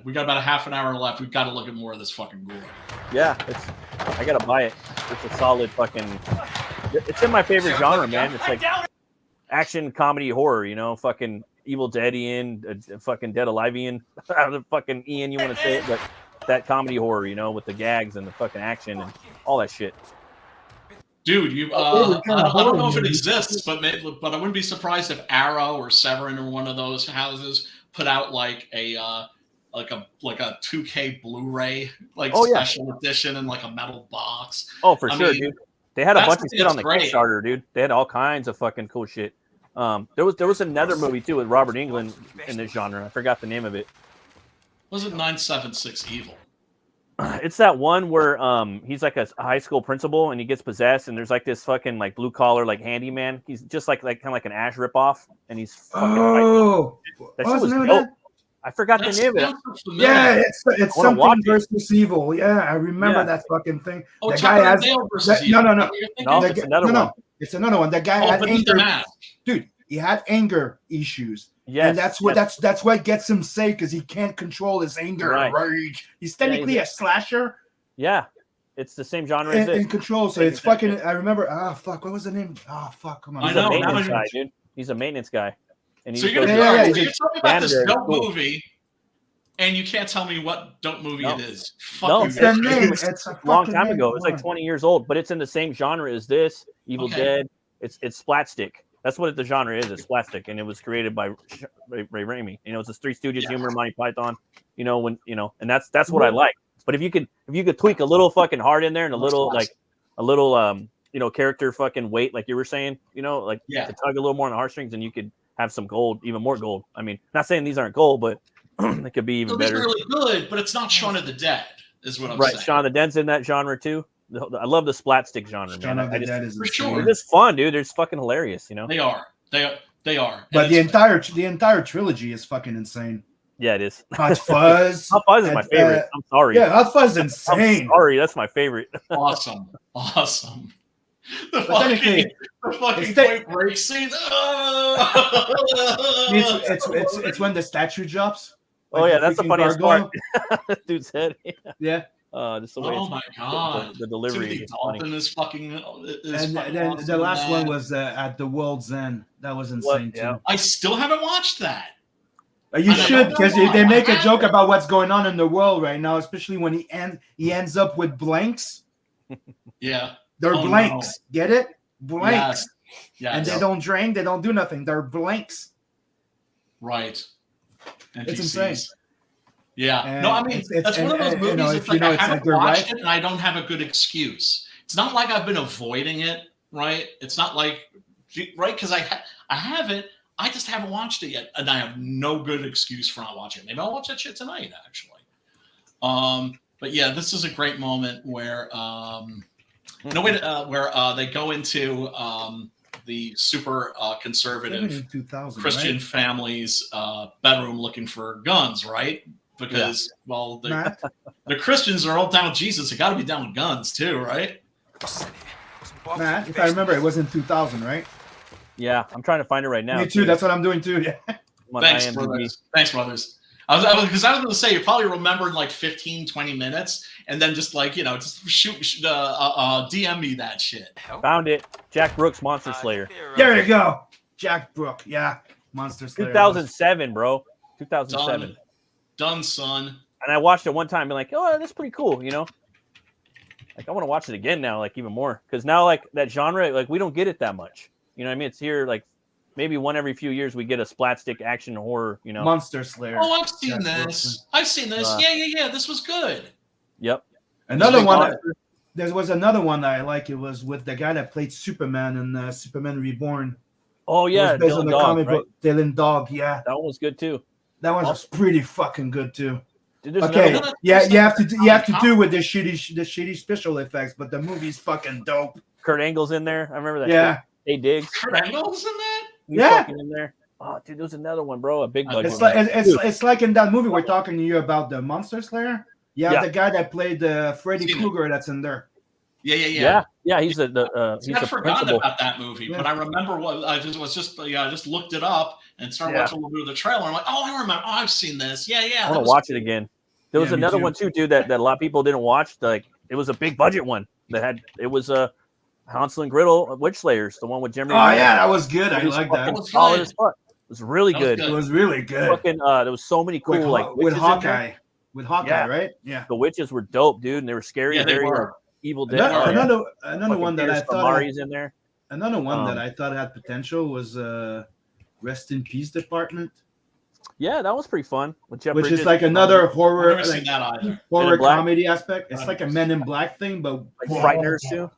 We got about a half an hour left. We've got to look at more of this fucking gore. Yeah, I gotta buy it. It's a solid fucking. It's in my favorite genre, man. It's like action, comedy, horror. Fucking Evil Dead-ian, fucking Dead Alive-ian, fucking Ian, you want to say it, but that comedy horror, with the gags and the fucking action and all that shit. Dude, I don't know if it exists, but I wouldn't be surprised if Arrow or Severin or one of those houses put out a 2K Blu-ray special edition in a metal box. Oh, for sure, dude. They had a bunch of shit on the Kickstarter, dude. They had all kinds of fucking cool shit. There was another movie too with Robert Englund in this genre. I forgot the name of it. Was it 976 Evil? It's that one where he's like a high school principal and he gets possessed and there's this fucking blue collar handyman. He's just kind of like an Ash ripoff and he's fucking that shit was dope. I forgot the name of it. Yeah, it's something versus evil. Yeah, I remember that fucking thing. Oh, the guy has no, it's another one. It's another one. The guy had anger. Mask. Dude, he had anger issues. Yes, and that's what gets him safe because he can't control his anger and rage. He's technically a slasher. Yeah, it's the same genre as in Control. So it's fucking. I remember. What was the name? Come on. I know. He's a maintenance guy, dude. He's a maintenance guy. And so you're telling me about this dope movie, and you can't tell me what dope movie it is. It's the name. It's a long time ago. It's like 20 years old, but it's in the same genre as this. Evil Dead. It's splatstick. That's what the genre is. It's splatstick, and it was created by Ray Raimi. You know, it's a Three Stooges humor, Monty Python. You know, when and that's what I like. But if you could tweak a little fucking heart in there and a little character fucking weight, like you were saying, to tug a little more on the heartstrings, and you could have some gold, even more gold. I mean, not saying these aren't gold, but it could be even better. It's really good, but it's not Shaun of the Dead, is what I'm saying. Right, Shaun of the Dead's in that genre too. I love the splatstick genre, Shaun of the Dead is for sure. They're just fun, dude. They're just fucking hilarious, They are. They are. But the entire trilogy is fucking insane. Yeah, it is. Hot Fuzz. Hot Fuzz is my favorite. I'm sorry. Yeah, Hot Fuzz is insane. I'm sorry, that's my favorite. Awesome. The fucking point break scene. It's when the statue drops. Oh yeah, that's the funniest part. Dude's head. Yeah. Just the way my god, the delivery. Dalton is fucking. And then awesome the last one was at the World's End. That was insane too. I still haven't watched that. You should, because they make a joke about what's going on in the world right now, especially when he ends up with blanks. Yeah, they're blanks. No. Get it? Blanks. Yes. And they don't drain. They don't do nothing. They're blanks. Right. NPCs. It's insane. Yeah. And no, I mean, that's one of those movies. It's like I haven't watched it, and I don't have a good excuse. It's not like I've been avoiding it, right? It's not like, right? Because I haven't. I just haven't watched it yet, and I have no good excuse for not watching it. Maybe I'll watch that shit tonight, actually. But yeah, this is a great moment where they go into the super conservative Christian family's bedroom looking for guns, right? Because the Christians are all down with Jesus. They got to be down with guns too, right? Matt, if I remember, it was in 2000, right? Yeah, I'm trying to find it right now. Me too. That's what I'm doing too. Yeah. Thanks, brothers. I was going to say, you probably remember in like 15, 20 minutes, and then just like, just shoot, DM me that shit. Found it. Jack Brooks, Monster Slayer. There you go. Jack Brooke. Yeah. Monster Slayer. 2007, bro. 2007. Done, son. And I watched it one time and like, oh, that's pretty cool, Like, I want to watch it again now, like even more. Because now, like, that genre, like, we don't get it that much. You know what I mean? It's here, like, maybe one every few years we get a splatstick action horror, Monster Slayer. Oh, I've seen this. Yeah. This was good. Yep. Another one. There was another one that I like. It was with the guy that played Superman in Superman Reborn. Oh, yeah. Based on the comic book. Dylan Dog, yeah. That one was good, too. That one was pretty fucking good, too. Dude, okay, yeah, you have to do with the shitty special effects, but the movie's fucking dope. Kurt Angle's in there. I remember that. Yeah. Hey, Diggs. Kurt Angle's in that? Yeah. In there. Oh, dude, there's another one, bro. A big budget. It's like in that movie we're talking to you about, the Monster Slayer. Yeah, the guy that played Freddy Krueger that's in there. Yeah. He's I've forgotten about that movie, but I remember I just looked it up and started watching a little bit of the trailer. I'm like, I remember. Oh, I've seen this. Yeah. I want to watch it again. There was another one too, dude, that a lot of people didn't watch. Like, it was a big budget one it was Hansel and Gretel Witch Slayers, the one with Jim. Oh yeah, that was good. I like that. It was solid as fuck. It was really good. It was really good. Fucking, there was so many cool with Hawkeye. With Hawkeye, right? Yeah. The witches were dope, dude, and they were scary. Yeah, they were. Evil Dead. Another one that I thought in there. Another one that I thought had potential was Rest in Peace Department. Yeah, that was pretty fun. Which is like another horror, horror comedy aspect. It's like a Men in Black thing, but like Frighteners too.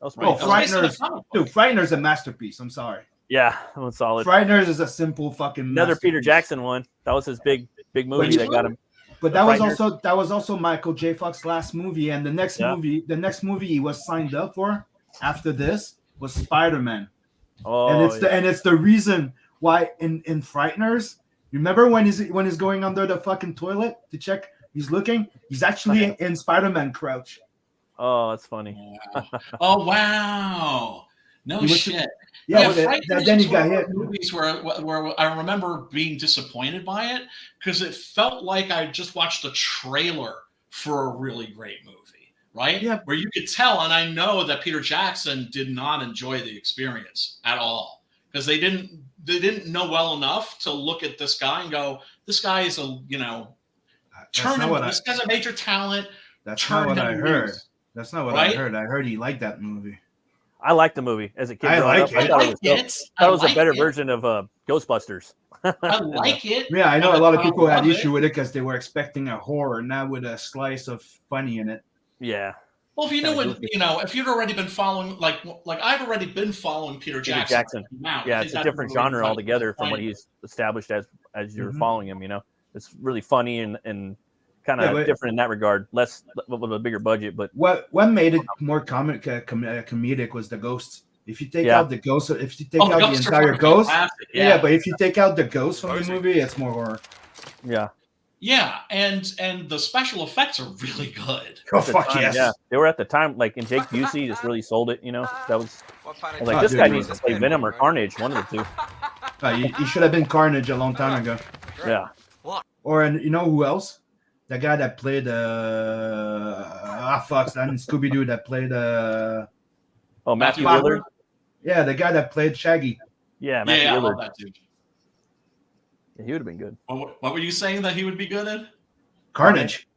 Frighteners, dude! Frighteners a masterpiece. I'm sorry. Yeah, that was solid. Frighteners is a simple fucking another Peter Jackson one. That was his big movie that got him. But that was also Michael J. Fox's last movie, and the next movie he was signed up for after this was Spider-Man. Oh, and it's the reason why in Frighteners Remember when he's going under the fucking toilet to check? He's looking. He's actually in Spider-Man crouch. Oh, that's funny. Oh wow! No shit. Then he got hit. Movies where I remember being disappointed by it because it felt like I just watched a trailer for a really great movie, right? Yeah. Where you could tell, and I know that Peter Jackson did not enjoy the experience at all because they didn't know well enough to look at this guy and go, "This guy is this guy's a major talent." That's not what I heard. That's not what I heard. I heard he liked that movie. I liked the movie as a kid. I like it. I thought it was a better version of Ghostbusters. I like it. Yeah, I know a lot of people had issue with it because they were expecting a horror, not with a slice of funny in it. Yeah. Well, if if you'd already been following, like I've already been following Peter Jackson. Yeah, it's a different genre altogether from what he's established as you're following him. It's really funny and kind of different in that regard, less with a bigger budget. But what made it more comedic was the ghosts. If you take out the ghost, if you take out the entire ghost, but if you take out the ghost from the movie, it's more horror. Yeah. Yeah, and the special effects are really good. Oh fuck yes! Yeah, they were at the time like in Jake Busey just really sold it. That was. I was like, this guy needs to play Venom or Carnage, one of the two. He should have been Carnage a long time ago. Yeah. Or you know who else? The guy that played Scooby Doo that played Matthew Lillard. Yeah, the guy that played Shaggy. Yeah, Matthew Lillard. I love that dude. Yeah, he would have been good. What were you saying that he would be good at? Carnage.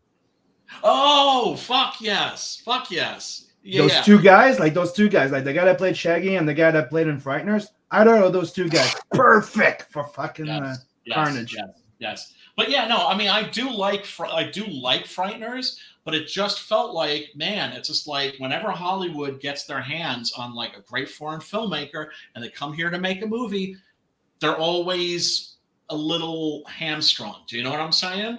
Oh, fuck yes. Fuck yes. Yeah, those two guys, like the guy that played Shaggy and the guy that played in Frighteners. I don't know those two guys. Perfect for fucking Carnage. Yes. But yeah, no, I mean, I do like Frighteners, but it just felt like, man, it's just like whenever Hollywood gets their hands on like a great foreign filmmaker and they come here to make a movie, they're always a little hamstrung. Do you know what I'm saying?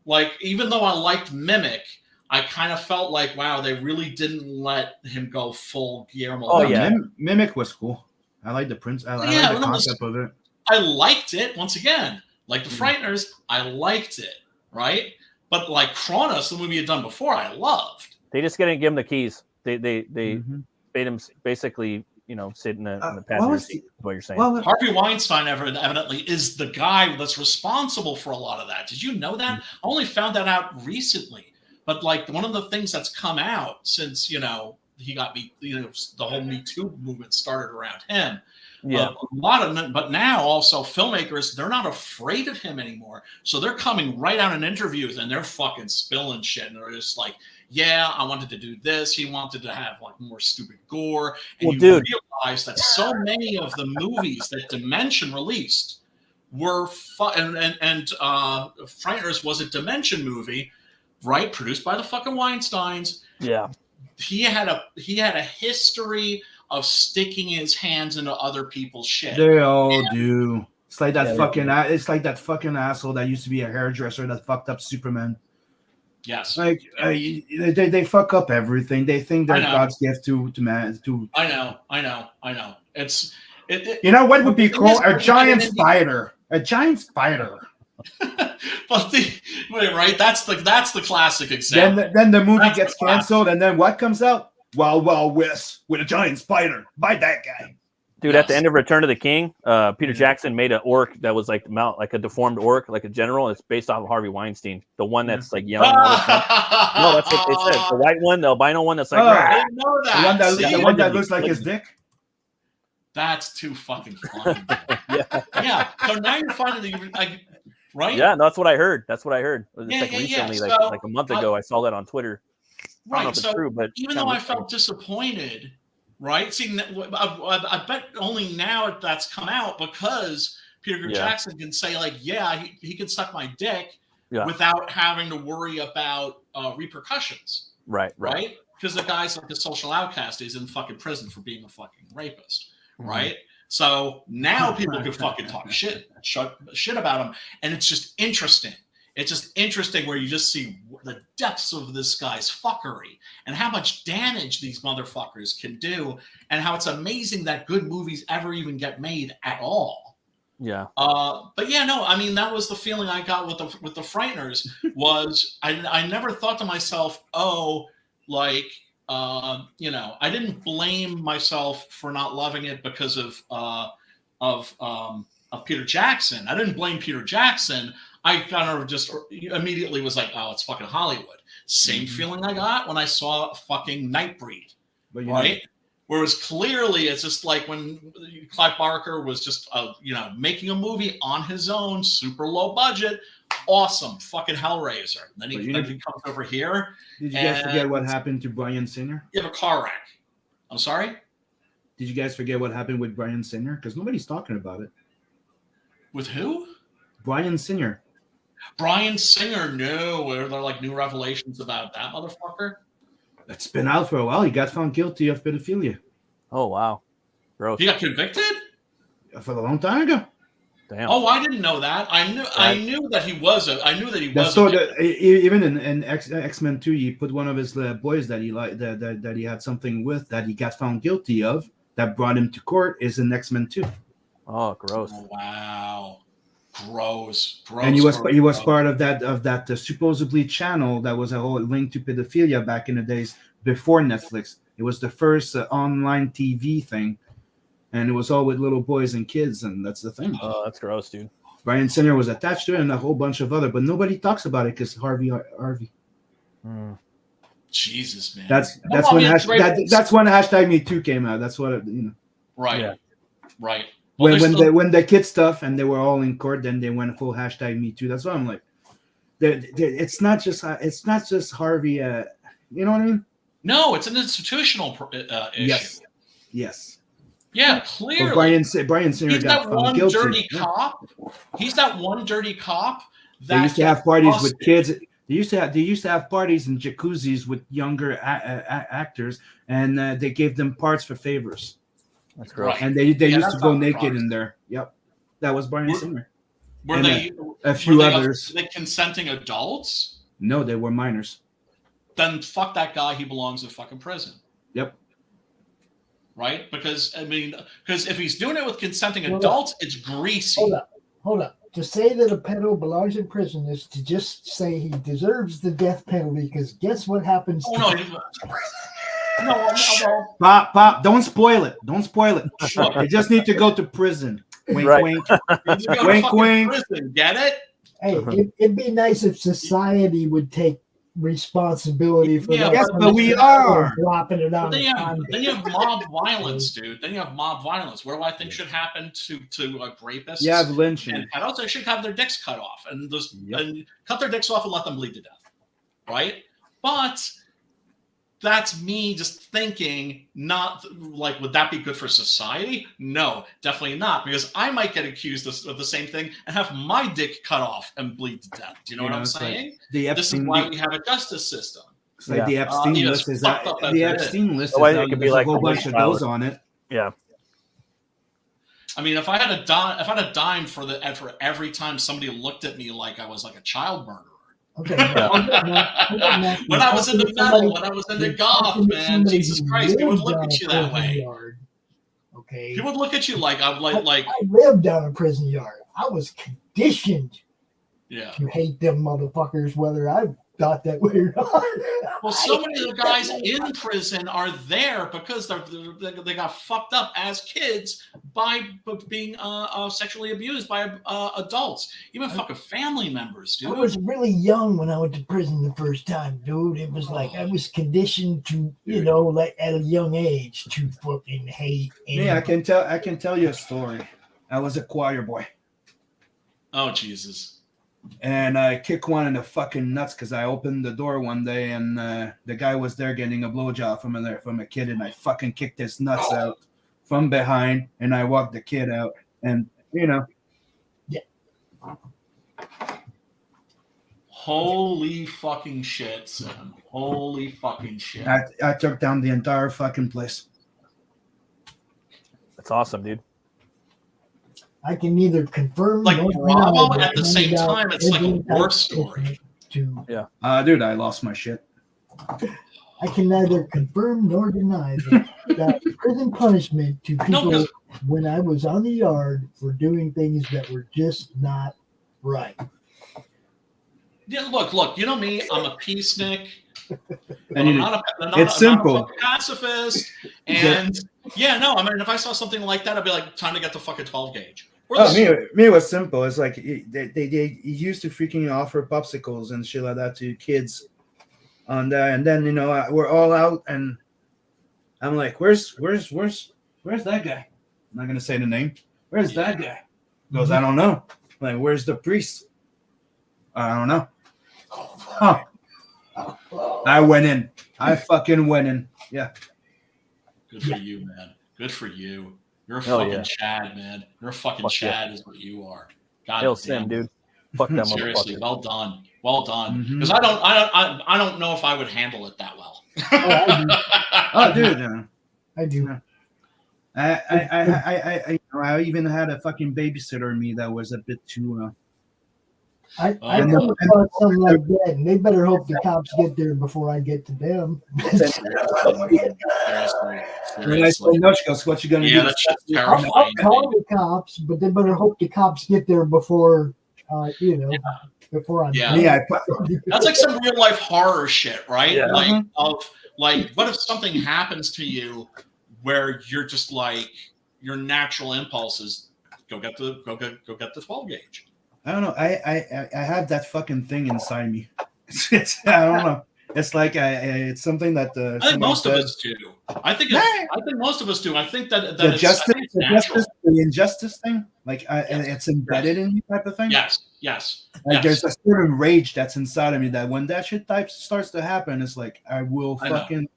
Like, even though I liked Mimic, I kind of felt like, wow, they really didn't let him go full Guillermo. Oh, yeah. Mimic was cool. I like the Prince. I like the concept of it. I liked it, once again. Like the Frighteners, I liked it, right? But like Kronos, the movie had done before, I loved. They just didn't give him the keys. They made him basically, sit in the passenger seat. What you're saying? Well, Harvey Weinstein evidently is the guy that's responsible for a lot of that. Did you know that? I only found that out recently. But like one of the things that's come out since he got the whole Me Too movement started around him. Yeah, a lot of them, but now also filmmakers, they're not afraid of him anymore. So they're coming right out in interviews and they're fucking spilling shit. And they're just like, yeah, I wanted to do this. He wanted to have like more stupid gore. And realize that so many of the movies that Dimension released were and Frighteners was a Dimension movie, right? Produced by the fucking Weinsteins. Yeah. He had a history of sticking his hands into other people's shit. They all do. It's like that fucking asshole that used to be a hairdresser that fucked up Superman. Yes. Like they fuck up everything. They think they're God's gift to man. I know. It's you know what would be cool? A giant spider. A giant spider. But right? That's the classic example. Then the movie gets canceled, and then what comes out? Wild Wild West with a giant spider. By that guy. Dude, at the end of Return of the King, Peter Jackson made an orc that was like a deformed orc, like a general. It's based off of Harvey Weinstein, the one that's like yelling all the time. No, that's what they said. The white one, the albino one that's like. I didn't know that. The one that looks like his dick. That's too fucking funny. Yeah. So now you're finding right? Yeah, no, that's what I heard. Recently, like a month ago, I saw that on Twitter. Right. I don't know if it's true, but even though I felt disappointed, right? Seeing that, I bet only now that's come out because Peter Jackson can say like, yeah, he can suck my dick without having to worry about repercussions. Right. Because the guy's like a social outcast. He's in fucking prison for being a fucking rapist. Right. So now people can fucking talk shit about him. And it's just interesting. It's just interesting where you just see the depths of this guy's fuckery and how much damage these motherfuckers can do and how it's amazing that good movies ever even get made at all. Yeah. But yeah, no, I mean, that was the feeling I got with the Frighteners was I never thought to myself, oh, like, you know, I didn't blame myself for not loving it because of Peter Jackson. I didn't blame Peter Jackson. I kind of just immediately was like, oh, it's fucking Hollywood. Same feeling I got when I saw fucking Nightbreed, right? Whereas clearly it's just like when Clive Barker was just, you know, making a movie on his own, super low budget, awesome, fucking Hellraiser. And then he comes over here. Did you guys forget what happened to Bryan Singer? You have a car wreck. I'm sorry? Did you guys forget what happened with Bryan Singer? Because nobody's talking about it. With who? Bryan Singer. Bryan Singer, no. Were there like new revelations about that motherfucker? It's been out for a while. He got found guilty of pedophilia. Oh, wow. Gross. He got convicted? For a long time ago. Damn. Oh, I didn't know that. I knew that he was. I knew that he was. So even in X-Men 2, he put one of his boys that he liked that he had something with that he got found guilty of that brought him to court is in X-Men 2. Oh, gross! Oh, wow, gross. And he was part of that supposedly channel that was a whole link to pedophilia back in the days before Netflix. It was the first online TV thing, and it was all with little boys and kids, and that's the thing. Oh, that's gross, dude. Bryan Singer was attached to it, and a whole bunch of other, but nobody talks about it because Harvey. Jesus, man. That's when hashtag Me Too came out. That's what you know. Right. Yeah. Right. Well, when the kid stuff and they were all in court, then they went full hashtag Me Too. That's what I'm like. It's not just Harvey. You know what I mean? No, it's an institutional issue. Yes. Yeah, clearly. But Bryan Singer He's got that one guilty. Dirty cop. He's that one dirty cop. That They used to have parties with kids. They used to have parties in jacuzzis with younger actors, and they gave them parts for favors. That's gross. And they used to go naked in there. Yep, that was Bryan Singer. Were and they a few others? Were they consenting adults? No, they were minors. Then fuck that guy. He belongs in fucking prison. Yep. Right? Because if he's doing it with consenting adults, it's greasy. Hold up. To say that a pedo belongs in prison is to just say he deserves the death penalty. Because guess what happens? No. Pop, don't spoil it. Don't spoil it. You just need to go to prison. Wink, wink. Wink. Prison. Get it? Hey, it'd be nice if society would take responsibility for that. Yes, but we are dropping it on. Then you have mob violence, dude. Then you have mob violence. What do I think should happen to rapists? You have lynching. And pedophiles, they should have their dicks cut off and cut their dicks off and let them bleed to death, right? But that's me just thinking, not like, would that be good for society? No, definitely not, because I might get accused of the same thing and have my dick cut off and bleed to death. Do you know what I'm saying? Like this is why we have a justice system. It's like the Epstein list is that the Epstein list is it could be like a whole bunch of those on it. Yeah. I mean, if I had a dime for every time somebody looked at me like I was like a child murderer. Okay. When I was in the metal, when I was in the goth, man, Jesus Christ, they would look at you that way. Okay. People would look at you like I'm like. I lived down a prison yard. I was conditioned. Yeah. To hate them motherfuckers, whether I thought that way or not. Well, so many of the guys in prison are there because they got fucked up as kids by being sexually abused by adults, even fucking family members, dude. I was really young when I went to prison the first time, dude. It was like I was conditioned to, like at a young age to fucking hate. Yeah, I can tell you a story. I was a choir boy. Oh, Jesus. And I kicked one in the fucking nuts because I opened the door one day and the guy was there getting a blowjob from a kid, and I fucking kicked his nuts out from behind, and I walked the kid out, and Yeah. Holy fucking shit, son. Holy fucking shit. I took down the entire fucking place. That's awesome, dude. I can neither confirm like Bravo at the same time. It's like a war story. Yeah. Dude, I lost my shit. I can neither confirm nor deny that prison punishment to people when I was on the yard for doing things that were just not right. Yeah, look. You know me. I'm a peacenik. And I'm not a pacifist. And I mean, if I saw something like that, I'd be like, time to get the fucking 12 gauge. Me, it was simple. It's like they used to freaking offer popsicles and shit like that to kids on there, and then we're all out, and I'm like, where's that guy? I'm not gonna say the name. Where's that guy? He goes, I don't know. I'm like, where's the priest? I don't know. Huh. I went in. I fucking went in. Yeah. Good for you, man. Good for you. You're a fucking Chad, man. You're a fucking Chad is what you are. God damn, dude. Fuck that seriously, motherfucker. well done. Well done. Because I don't know if I would handle it that well. Oh, dude. I do. I even had a fucking babysitter in me that was a bit too. I come across something like that, and they better hope the cops get there before I get to them. When I say no, she goes, "What you gonna do?" Yeah, that's just terrifying. I'll call the cops, but they better hope the cops get there before, before I'm. Yeah, that's like some real life horror shit, right? Yeah. Like what if something happens to you where you're just like your natural impulse is go get the 12 gauge. I don't know. I have that fucking thing inside me. I don't know. It's like it's something that I think most of us do. I think most of us do. I think that the injustice thing, like it's embedded in you, type of thing. Yes. Like there's a certain rage that's inside of me that when that shit starts to happen, it's like I will fucking.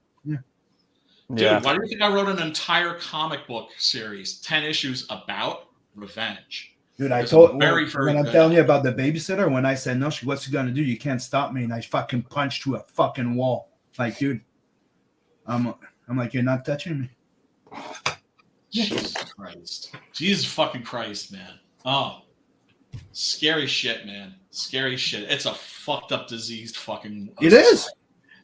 Dude, why do you think I wrote an entire comic book series, 10 issues about revenge? Dude, I told when I'm telling you about the babysitter, when I said no, what's she gonna do? You can't stop me, and I fucking punched through a fucking wall. Like, dude, I'm like, you're not touching me. Jesus fucking Christ, man. Oh, scary shit, man. Scary shit. It's a fucked up, diseased fucking. It is.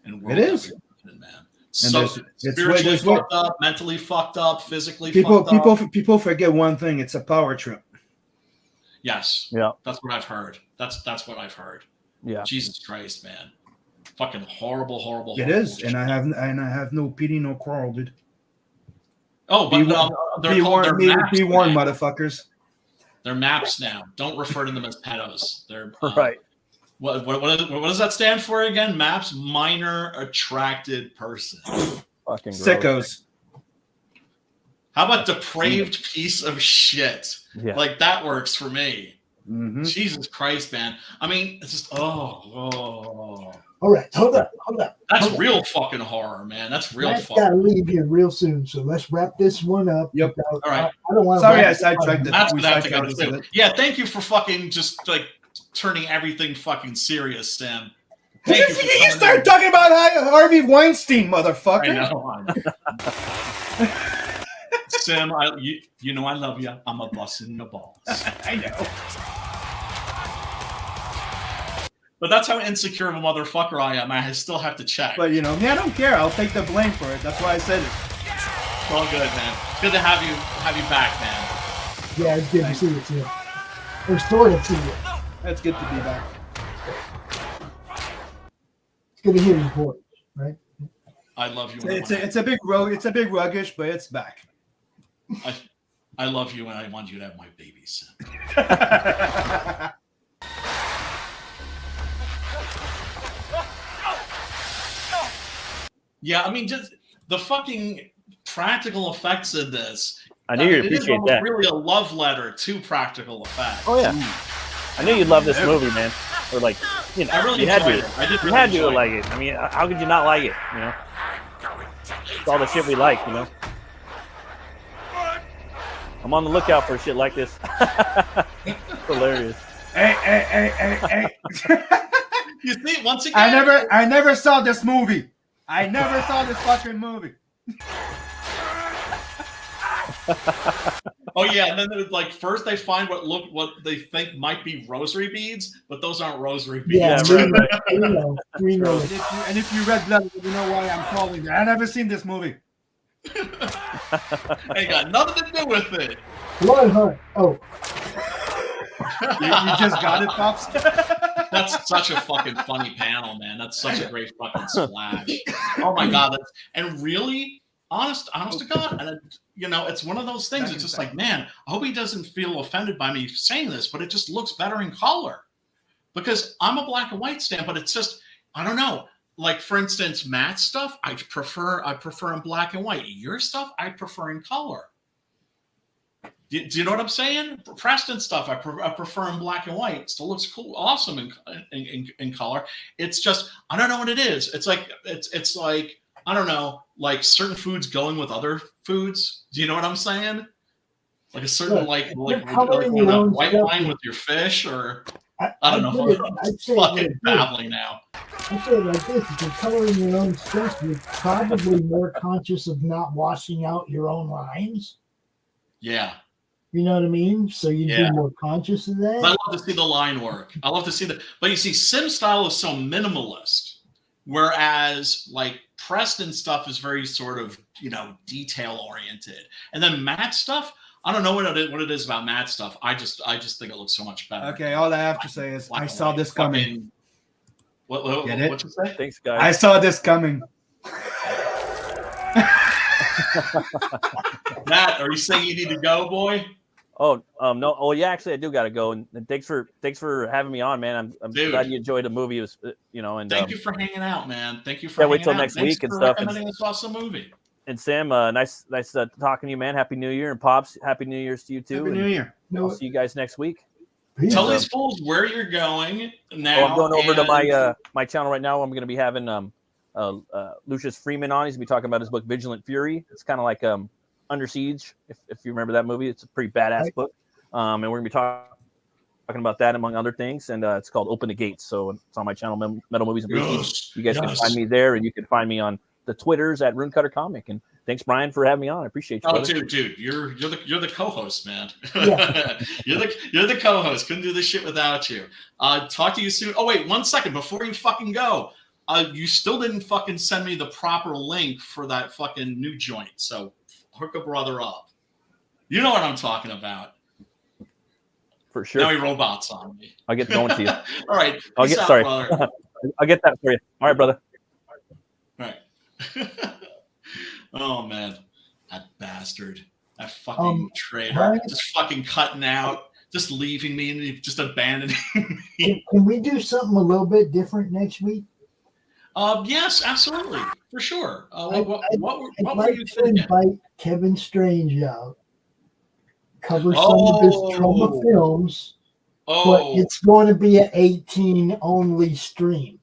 And it is, man. So spiritually fucked up, mentally fucked up, physically fucked up. People forget one thing. It's a power trip. Yes. Yeah. That's what I've heard. That's what I've heard. Yeah. Jesus Christ, man. Fucking horrible. It is, and I have no pity, no quarrel, dude. Oh, but be warned, motherfuckers. They're maps now. Don't refer to them as pedos. They're right. What does that stand for again? Maps, minor attracted person. Fucking sickos. How about depraved piece of shit? Yeah. Like that works for me. Mm-hmm. Jesus Christ, man. I mean, it's just All right, hold up. That's real fucking horror, man. That's real fucking. Gotta leave here real soon, so let's wrap this one up. Yep. All right. I don't want. Sorry, I sidetracked it. That's what I have to go to. Yeah, thank you for fucking just like turning everything fucking serious, Sam. Thank you. You started talking about Harvey Weinstein, motherfucker. I know. Sam, you know I love you. I'm a bust in the balls. I know. But that's how insecure of a motherfucker I am. I still have to check. But I don't care. I'll take the blame for it. That's why I said it. It's all good, man. Good to have you back, man. Yeah, it's good to see you too. Or sort of see you. It's good to be back. It's good to hear your voice, right? I love you. It's a big rogue. It's a big ruggish, but it's back. I love you, and I want you to have my babies. Yeah, I mean, just the fucking practical effects in this. I knew you'd appreciate that. It's really a love letter to practical effects. Oh yeah, I knew you'd love this movie, man. Or like, I really you had enjoyed to. it. I did. You had to like it. I mean, how could you not like it? It's all the shit we like, I'm on the lookout for shit like this. It's hilarious. Hey. You see, once again, I never saw this movie. I never saw this fucking movie. Oh yeah, and then like first they find what they think might be rosary beads, but those aren't rosary beads. Yeah, we know. And if you read Blood, you know why I'm calling it. I never seen this movie. Ain't got nothing to do with it. Blood Hunt. Oh. You just got it, Pops? That's such a fucking funny panel, man. That's such a great fucking splash. Oh my God. And really, honest to God, and it's one of those things. It's just like, man, I hope he doesn't feel offended by me saying this, but it just looks better in color. Because I'm a black and white stan, but it's just, I don't know. Like, for instance, Matt's stuff, I prefer in black and white. Your stuff, I prefer in color. Do you know what I'm saying? Preston's stuff, I prefer in black and white. It still looks cool, awesome in color. It's just, I don't know what it is. It's like I don't know, like certain foods going with other foods. Do you know what I'm saying? Like a certain like white wine with your fish, or I don't know. I'm fucking babbling now. I say it like this: if you're coloring your own stuff, you're probably more conscious of not washing out your own lines. Yeah. You know what I mean? So you'd be more conscious of that. I love to see the line work. I love to see that. But you see, Sim style is so minimalist, whereas like Preston stuff is very sort of, detail oriented. And then Matt's stuff, I don't know what it is about Matt's stuff. I just think it looks so much better. Okay, all I have to say is I saw this coming. What you say? Thanks, guys. I saw this coming. Matt, are you saying you need to go, boy? Oh, no. Oh, yeah. Actually, I do gotta go. And thanks for having me on, man. I'm glad you enjoyed the movie. It was, and thank you for hanging out, man. Thank you for hanging out. Wait till next week and stuff. Recommending this awesome movie. And Sam, nice talking to you, man. Happy New Year, and Pops, Happy New Year's to you too. Happy New Year. I'll see you guys next week. Tell these fools where you're going now. I'm going over to my channel right now. I'm going to be having Lucius Freeman on. He's going to be talking about his book Vigilant Fury. It's kind of like Under Siege, if you remember that movie. It's a pretty badass book. And we're going to be talking about that among other things. And it's called Open the Gates. So it's on my channel, Metal Movies and Briefings. You guys can find me there, and you can find me on the Twitters at Runecutter Comic. And thanks, Brian, for having me on. I appreciate you. Oh, dude, you're the co-host, man. Yeah. you're the co-host. Couldn't do this shit without you. Talk to you soon. Oh wait, 1 second before you fucking go. You still didn't fucking send me the proper link for that fucking new joint. So hook a brother up. You know what I'm talking about. For sure. Now he robots on me. I'll get going to you. All right. I'll get that for you. All right, brother. All right. Oh man, that bastard, that fucking traitor, Brian, just fucking cutting out, just leaving me and just abandoning me. Can we do something a little bit different next week? Yes, absolutely, for sure. What were you thinking? Invite Kevin Strange out, cover some of his trauma films, but it's going to be an 18 only stream.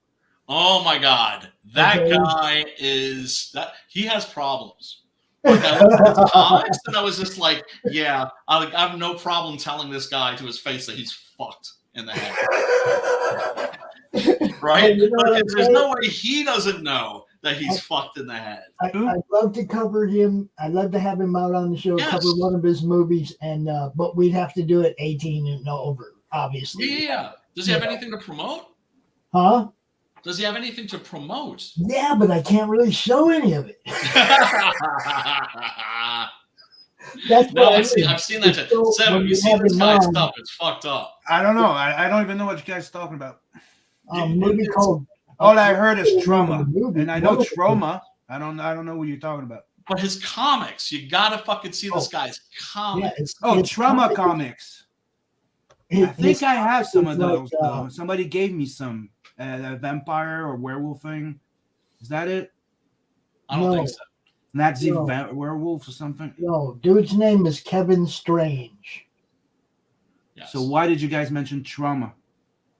Oh my God. That guy he has problems. Like I looked at his comics and I was just like, yeah, I have no problem telling this guy to his face that he's fucked in the head. Right? There's no way he doesn't know that he's fucked in the head. I'd love to cover him. I'd love to have him out on the show, cover one of his movies, and but we'd have to do it 18 and over, obviously. Yeah. Does he have anything to promote? Huh? Does he have anything to promote? Yeah, but I can't really show any of it. I've seen that. Sam, you see this guy's stuff, it's fucked up. I don't know. I don't even know what you guys are talking about. Movie called. All I heard is Trauma, and I know Trauma. I don't know what you're talking about. But his comics, you gotta fucking see this guy's comics. It's Trauma comics. I think I have some of those. Somebody gave me some. A vampire or werewolf thing. Is that it? I don't think so. Nazi werewolf or something? No, dude's name is Kevin Strange. Yes. So why did you guys mention Trauma?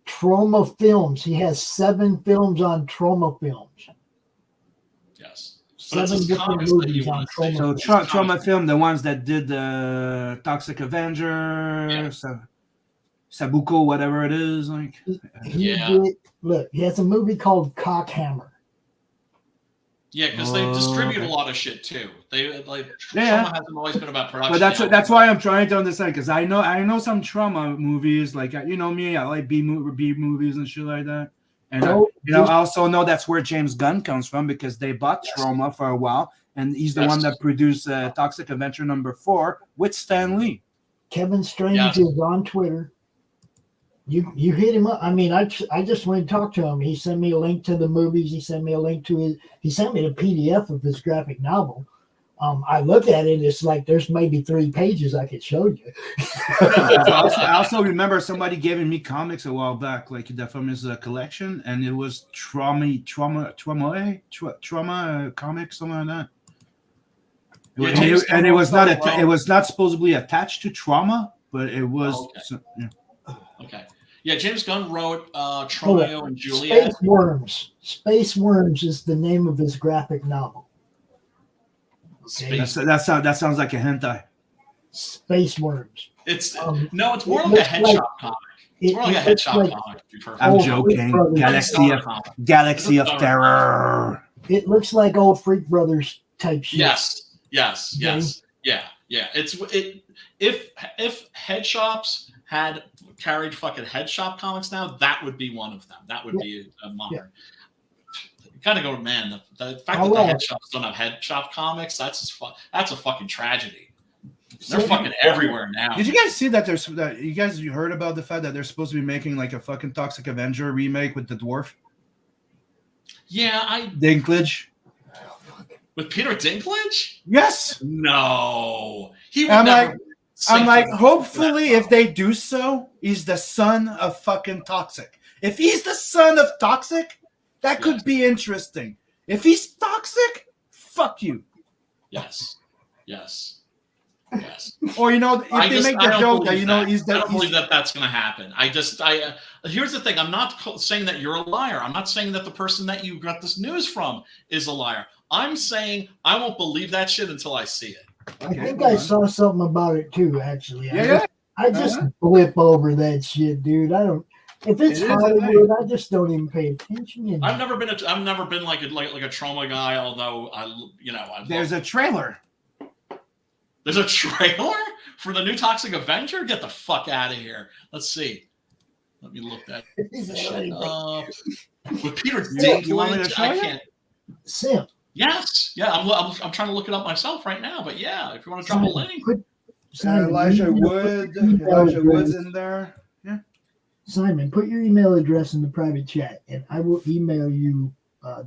Trauma Films. He has 7 films on Trauma Films. Yes. 7 different movies on Trauma. So Trauma Film, the ones that did the Toxic Avenger, Sabuko, whatever it is, like. Look, he has a movie called Cockhammer. Yeah, because they distribute a lot of shit too. Trauma hasn't always been about production. But that's why I'm trying to understand, because I know some trauma movies, like me, I like B movies and shit like that. And I also know that's where James Gunn comes from, because they bought Trauma for a while, and he's the one that produced Toxic Avenger #4 with Stan Lee. Kevin Strange is on Twitter. You hit him up. I mean, I just went and talked to him. He sent me a link to the movies. He sent me a link to he sent me the PDF of his graphic novel. I looked at it. It's like there's maybe 3 pages I could show you. I also remember somebody giving me comics a while back, like that from his collection, and it was trauma comics, something like that. It was not it was not supposedly attached to Trauma, but it was. Okay. Yeah, James Gunn wrote Romeo and Juliet. Space Worms. Space Worms is the name of his graphic novel. Okay. That sounds like a hentai. Space Worms. It's it's more like a headshot comic. It's more like a headshot comic. I'm joking. Galaxy of Terror. It looks like old Freak Brothers type shit. Yes. Yeah. If head shops had carried fucking head shop comics now, that would be one of them. That would be a modern. You kind of go, man. The fact that the head shops don't have head shop comics, that's a fucking tragedy. They're fucking everywhere now. Did you guys see that? You heard about the fact that they're supposed to be making like a fucking Toxic Avenger remake with the dwarf? Yeah, Dinklage. With Peter Dinklage? Yes. No, he would never. I'm like, hopefully, if they do so, he's the son of fucking Toxic. If he's the son of Toxic, that could be interesting. If he's toxic, fuck you. Yes. Or if they make the joke that he's the. I don't believe that that's going to happen. Here's the thing. I'm not saying that you're a liar. I'm not saying that the person that you got this news from is a liar. I'm saying I won't believe that shit until I see it. I think I saw something about it too, actually. I just blip over that shit, dude. I don't. If it's Hollywood, I just don't even pay attention. I've never been like a trauma guy. Although there's a trailer. There's a trailer for the new Toxic Avenger. Get the fuck out of here. Let's see. Let me look that shit up. With Peter Dinklage, I can't. Sim. Yes. Yeah. I'm trying to look it up myself right now. But yeah, if you want to drop a link. Elijah Wood's in there. Yeah. Simon, put your email address in the private chat, and I will email you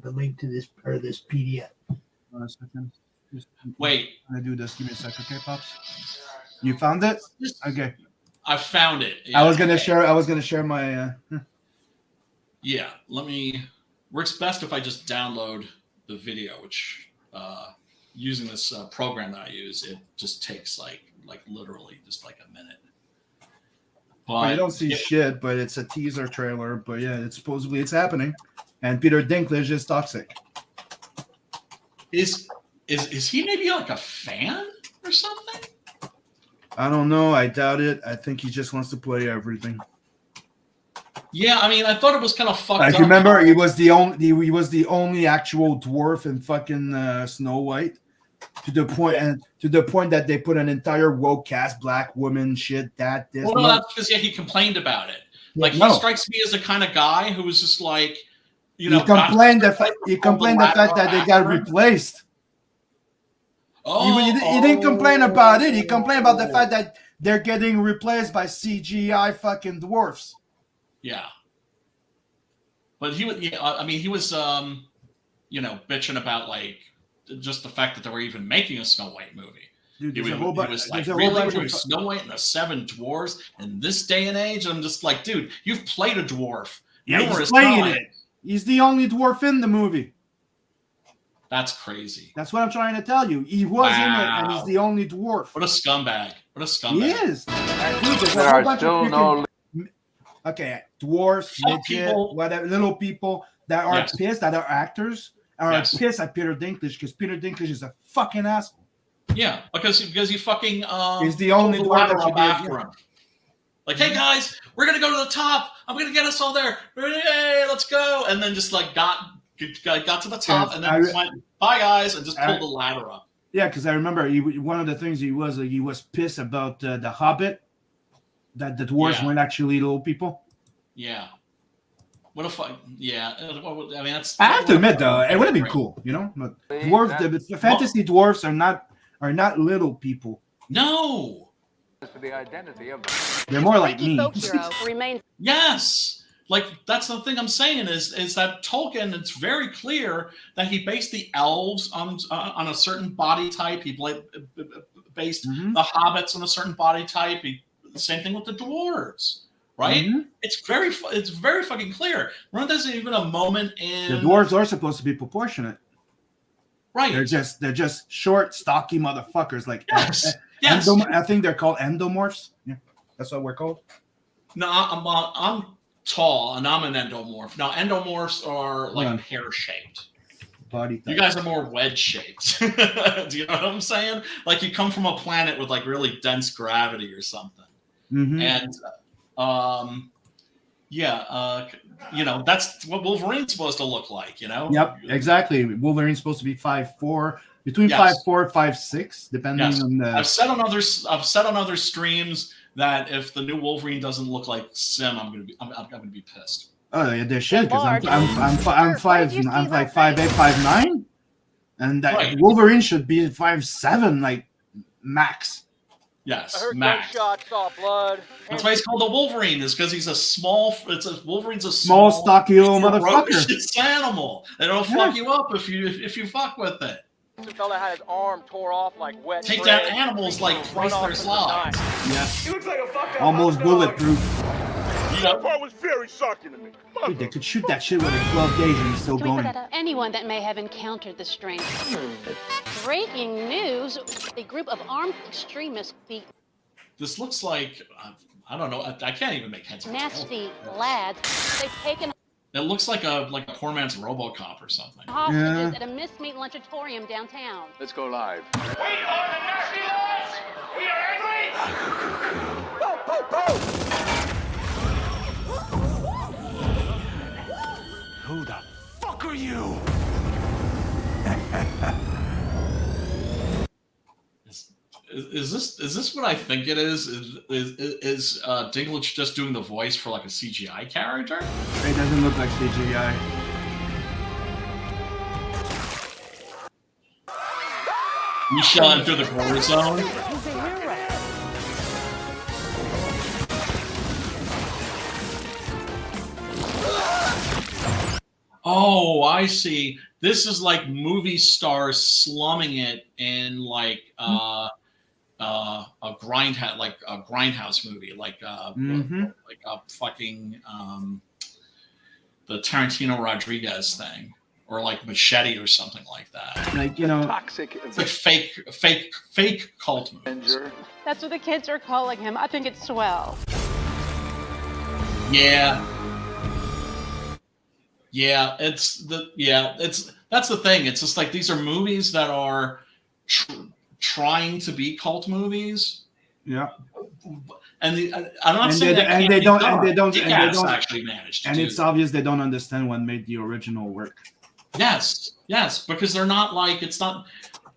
the link to this PDF. One second. Wait. I'm gonna do this. Give me a second, okay, Pops? You found it? Okay. I found it. Yeah, I was gonna share my. Yeah. Let me. Works best if I just download the video, which using this program that I use, it just takes like literally just like a minute. But you don't see shit, but it's a teaser trailer. But yeah, it's supposedly it's happening, and Peter Dinklage is toxic. Is he maybe like a fan or something? I don't know. I doubt it. I think he just wants to play everything. Yeah, I mean, I thought it was kind of fucked up. Remember, he was the only actual dwarf in fucking Snow White, to the point that they put an entire woke cast, black woman, shit, this. Well, no, that's because he complained about it. Like he strikes me as the kind of guy who was just like, he complained the fact that they got replaced. Oh, he didn't complain about it. He complained about the fact that they're getting replaced by CGI fucking dwarfs. Yeah, but he was. Yeah, I mean, he was. Bitching about like just the fact that they were even making a Snow White movie. Dude, he was like, really, we're doing Snow White and the Seven Dwarves in this day and age? I'm just like, dude, you've played a dwarf. Yeah, he's playing it. He's the only dwarf in the movie. That's crazy. That's what I'm trying to tell you. He was in it, and he's the only dwarf. What a scumbag. He is. There are still no. Okay, dwarfs, midget, whatever, little people that are pissed, that are actors, are pissed at Peter Dinklage because Peter Dinklage is a fucking asshole. Yeah, because he fucking he's the only dwarf that should be after him. Like, hey guys, we're gonna go to the top. I'm gonna get us all there. Hey, let's go! And then just like got to the top, and then went, bye guys, and just pulled the ladder up. Yeah, because I remember one of the things he was pissed about the Hobbit. That the dwarves weren't actually little people. Yeah. What if I? Yeah, I mean that's. I have to admit though, it would have been cool, you know. But dwarves, the fantasy dwarves are not little people. No. The identity of they're more like me. Yes, like that's the thing I'm saying is that Tolkien. It's very clear that he based the elves on a certain body type. He based the hobbits on a certain body type. Same thing with the dwarves. Right? It's very fucking clear. Remember, there's even a moment in the dwarves are supposed to be proportionate. Right. They're just short, stocky motherfuckers. Like yes. I think they're called endomorphs. Yeah, that's what we're called. No, I'm tall and I'm an endomorph. Now endomorphs are like hair shaped. Body type. You guys are more wedge shaped. Do you know what I'm saying? Like you come from a planet with like really dense gravity or something. And you know, that's what Wolverine's supposed to look like, you know? Yep, exactly. Wolverine's supposed to be 5'4", between 5'4", 5'6", depending on the. I've said on other streams that if the new Wolverine doesn't look like Sim, I'm gonna be pissed. Oh yeah, they should, because I'm 5'8", 5'9", and that Wolverine should be 5'7", like max. Yes, max. Saw blood. That's why he's called a Wolverine. Is because he's Wolverine's a small stocky little motherfucker. Animal. They don't fuck you up if you fuck with it. The fella had his arm tore off like wet. Take down animals like twice their size. Yeah. He looks like a fucking almost bulletproof. That part was very shocking to me. Dude, they could shoot that shit with a 12 gauge and it's still going. Anyone that may have encountered the stranger. Breaking news: a group of armed extremists beat. This looks like I don't know. I can't even make heads. Nasty lads. They've taken. It looks like a poor man's RoboCop or something. Hostages at a mist-meat lunchatorium downtown. Let's go live. We are the nasty lads. We are angry. Go, go, go. Who the fuck are you? Is this what I think it is? Is Dinklage just doing the voice for like a CGI character? It doesn't look like CGI. You shall enter the horror zone. Oh, I see. This is like movie stars slumming it in like a grindhouse movie, like a fucking the Tarantino Rodriguez thing, or like Machete or something like that. Like, you know, toxic. It's like fake cult movies. That's what the kids are calling him. I think it's swell. Yeah. Yeah, that's the thing. It's just like these are movies that are trying to be cult movies. Yeah. And I'm not saying that they don't actually managed. And it's obvious they don't understand what made the original work. Yes, because they're not like it's not.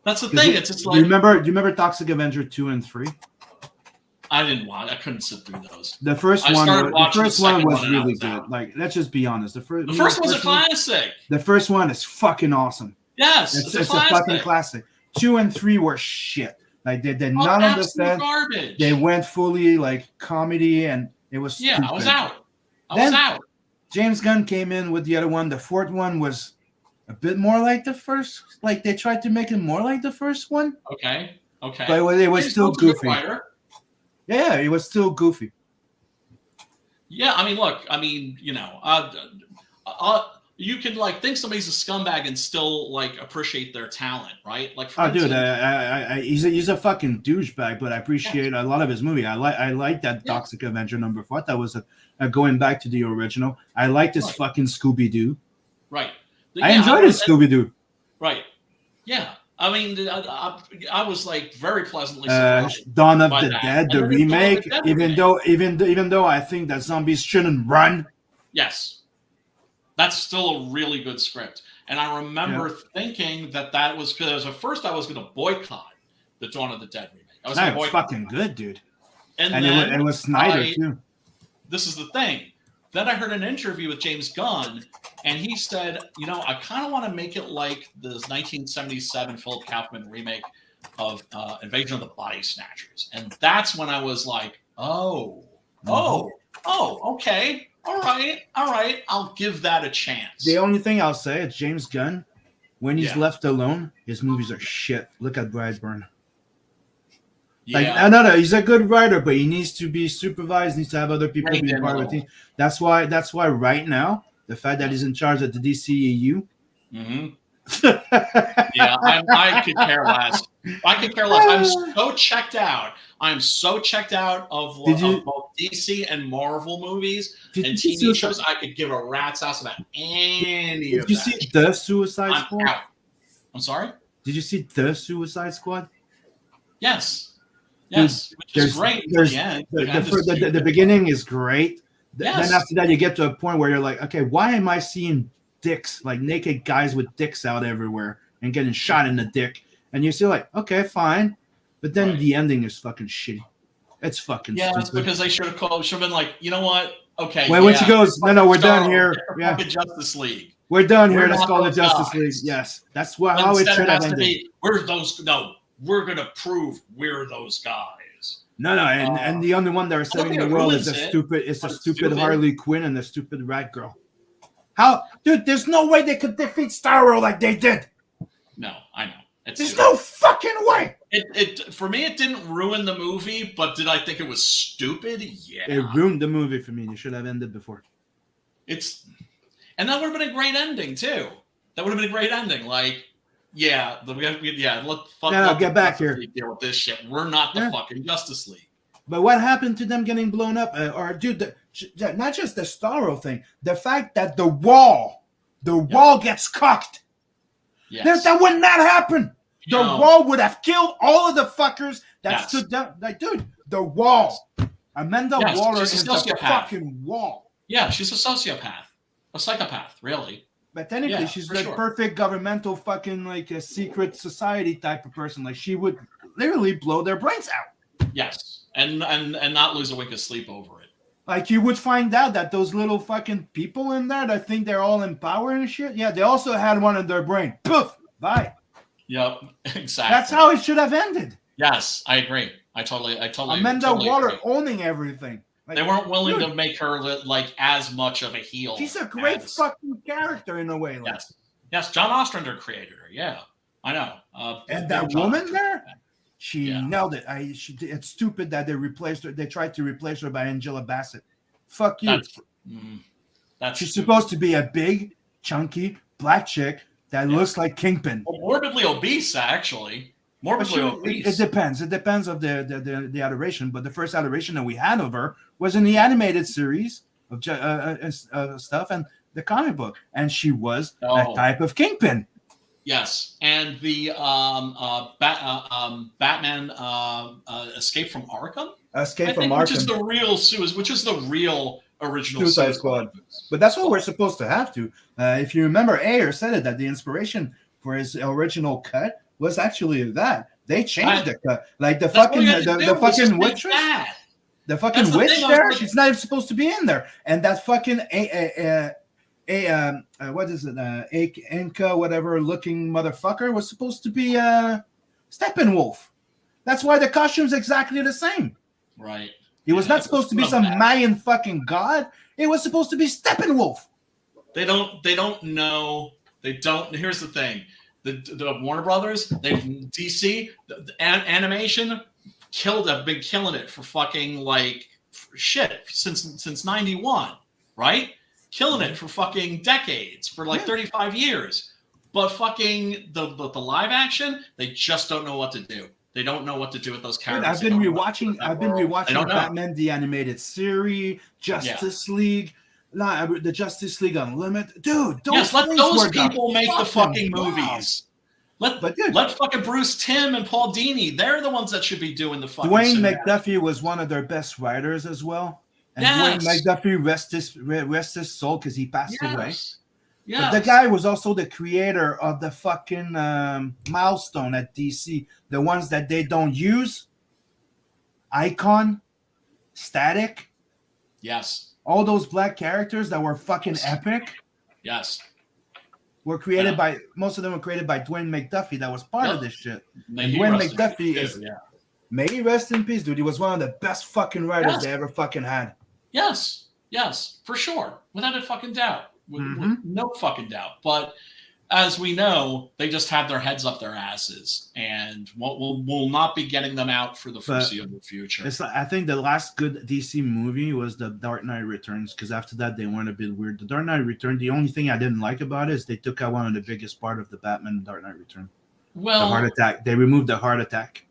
That's the thing. It's just like. Do you remember Toxic Avenger 2 and 3? I couldn't sit through those. The first one was really good. Like, let's just be honest. The first one's a classic. The first one is fucking awesome. Yes, it's a fucking classic. 2 and 3 were shit. Like, they did not understand. Garbage. They went fully like comedy, and it was stupid. I was out. James Gunn came in with the other one. The fourth one was a bit more like the first. Like, they tried to make it more like the first one. Okay. But it was still goofy. Yeah, it was still goofy. Yeah, I mean, look, you know, you can like think somebody's a scumbag and still like appreciate their talent, right? Like, he's a fucking douchebag, but I appreciate a lot of his movie. I like that Toxic Avenger #4. I thought that was a going back to the original. I liked his fucking Scooby Doo. Right. I enjoyed his Scooby Doo. Right. Yeah. I mean, I was like very pleasantly surprised. Dawn of the Dead, the remake. Even though I think that zombies shouldn't run. Yes, that's still a really good script. And I remember thinking that was because at first I was going to boycott the Dawn of the Dead remake. That was fucking good, dude. And it was Snyder too. This is the thing. then I heard an interview with James Gunn, and he said, you know, I kind of want to make it like the 1977 Philip Kaufman remake of Invasion of the Body Snatchers. And that's when I was like, okay. All right. I'll give that a chance. The only thing I'll say is James Gunn, when he's left alone, his movies are shit. Look at Brightburn. Yeah. No, he's a good writer, but he needs to be supervised, needs to have other people be part of the team. That's why right now, the fact that he's in charge of the DCEU. Yeah, I could care less. I'm so checked out. I'm so checked out of both DC and Marvel movies and TV shows. I could give a rat's ass about any of that. Did you see The Suicide Squad? Out. I'm sorry? Did you see The Suicide Squad? Yes. Yes, which is great. The beginning is great. Yes. Then after that, you get to a point where you're like, okay, why am I seeing dicks, like naked guys with dicks out everywhere and getting shot in the dick? And you're still like, okay, fine. But then the ending is fucking shitty. It's fucking stupid. It's because they should have been like, you know what? Okay. Wait, when she goes, no, we're done here. Yeah. Justice League. We're done here. Let's call it Justice League. Yes. That's how it should have ended. We're going to prove we're those guys. No, and the only one that are saving the world is the stupid Harley Quinn and the stupid Rat Girl. How, dude? There's no way they could defeat Starro like they did. No, I know. There's no fucking way. It for me, it didn't ruin the movie, but did I think it was stupid? Yeah, it ruined the movie for me. You should have ended before. And that would have been a great ending too. That would have been a great ending. Like, get back here. Deal with this shit. We're not the fucking Justice League. But what happened to them getting blown up? Not just the Starro thing. The fact that the wall gets cocked. Yes. That would not happen. The wall would have killed all of the fuckers that stood down. Like, dude, the wall. Amanda Waller is the fucking wall. Yeah, she's a sociopath. A psychopath, really. But technically, she's like perfect governmental fucking like a secret society type of person. Like, she would literally blow their brains out. Yes, and not lose a wink of sleep over it. Like, you would find out that those little fucking people in there that think they're all in power and shit, they also had one in their brain. Poof! Bye. Yep, exactly. That's how it should have ended. Yes, I agree. I totally Amanda Waller owning everything. Like, they weren't willing to make her like as much of a heel. She's a great fucking character in a way. Like. Yes. John Ostrander created her. Yeah, I know. And that woman there, she nailed it. It's stupid that they replaced her. They tried to replace her by Angela Bassett. Fuck you. She's supposed to be a big, chunky black chick that looks like Kingpin. Well, morbidly obese, actually. Obese. It depends. It depends of the adoration. But the first adoration that we had of her was in the animated series of stuff and the comic book, and she was that type of Kingpin. Yes, and the Batman Escape from Arkham. Which is the real original Suicide Squad. But that's what we're supposed to have to. If you remember, Ayer said it that the inspiration for his original cut was actually that they changed the cut. Like the fucking waitress, the fucking witch there. She's not even supposed to be in there. And that fucking what is it? Inca whatever looking motherfucker was supposed to be Steppenwolf. That's why the costume's exactly the same. Right. It was not supposed to be some Mayan fucking god. It was supposed to be Steppenwolf. They don't know. They don't. Here's the thing. The Warner Brothers, DC, animation have been killing it for fucking like shit since 91, right? Killing it for fucking decades, for like 35 years. But fucking the live action, they just don't know what to do. They don't know what to do with those characters. I've been rewatching Batman the Animated Series, Justice League. The Justice League Unlimited, dude. Let those people make the fucking movies. Let fucking Bruce Timm and Paul Dini. They're the ones that should be doing the fucking. Dwayne McDuffie was one of their best writers as well. And Dwayne McDuffie rest his soul because he passed away. But the guy was also the creator of the fucking Milestone at DC, the ones that they don't use. Icon, Static. Yes. all those black characters that were fucking epic. Yes. Were created by, most of them were created by Dwayne McDuffie that was part of this shit. May and Dwayne McDuffie is, may he rest in peace, dude. He was one of the best fucking writers they ever fucking had. Yes, for sure. Without a fucking doubt. With no fucking doubt. But as we know, they just have their heads up their asses, and we'll not be getting them out for the foreseeable future. It's like, I think the last good DC movie was The Dark Knight Returns, because after that they went a bit weird. The Dark Knight Returns, the only thing I didn't like about it is they took out one of the biggest part of the Batman Dark Knight Return. Well, the heart attack. They removed the heart attack.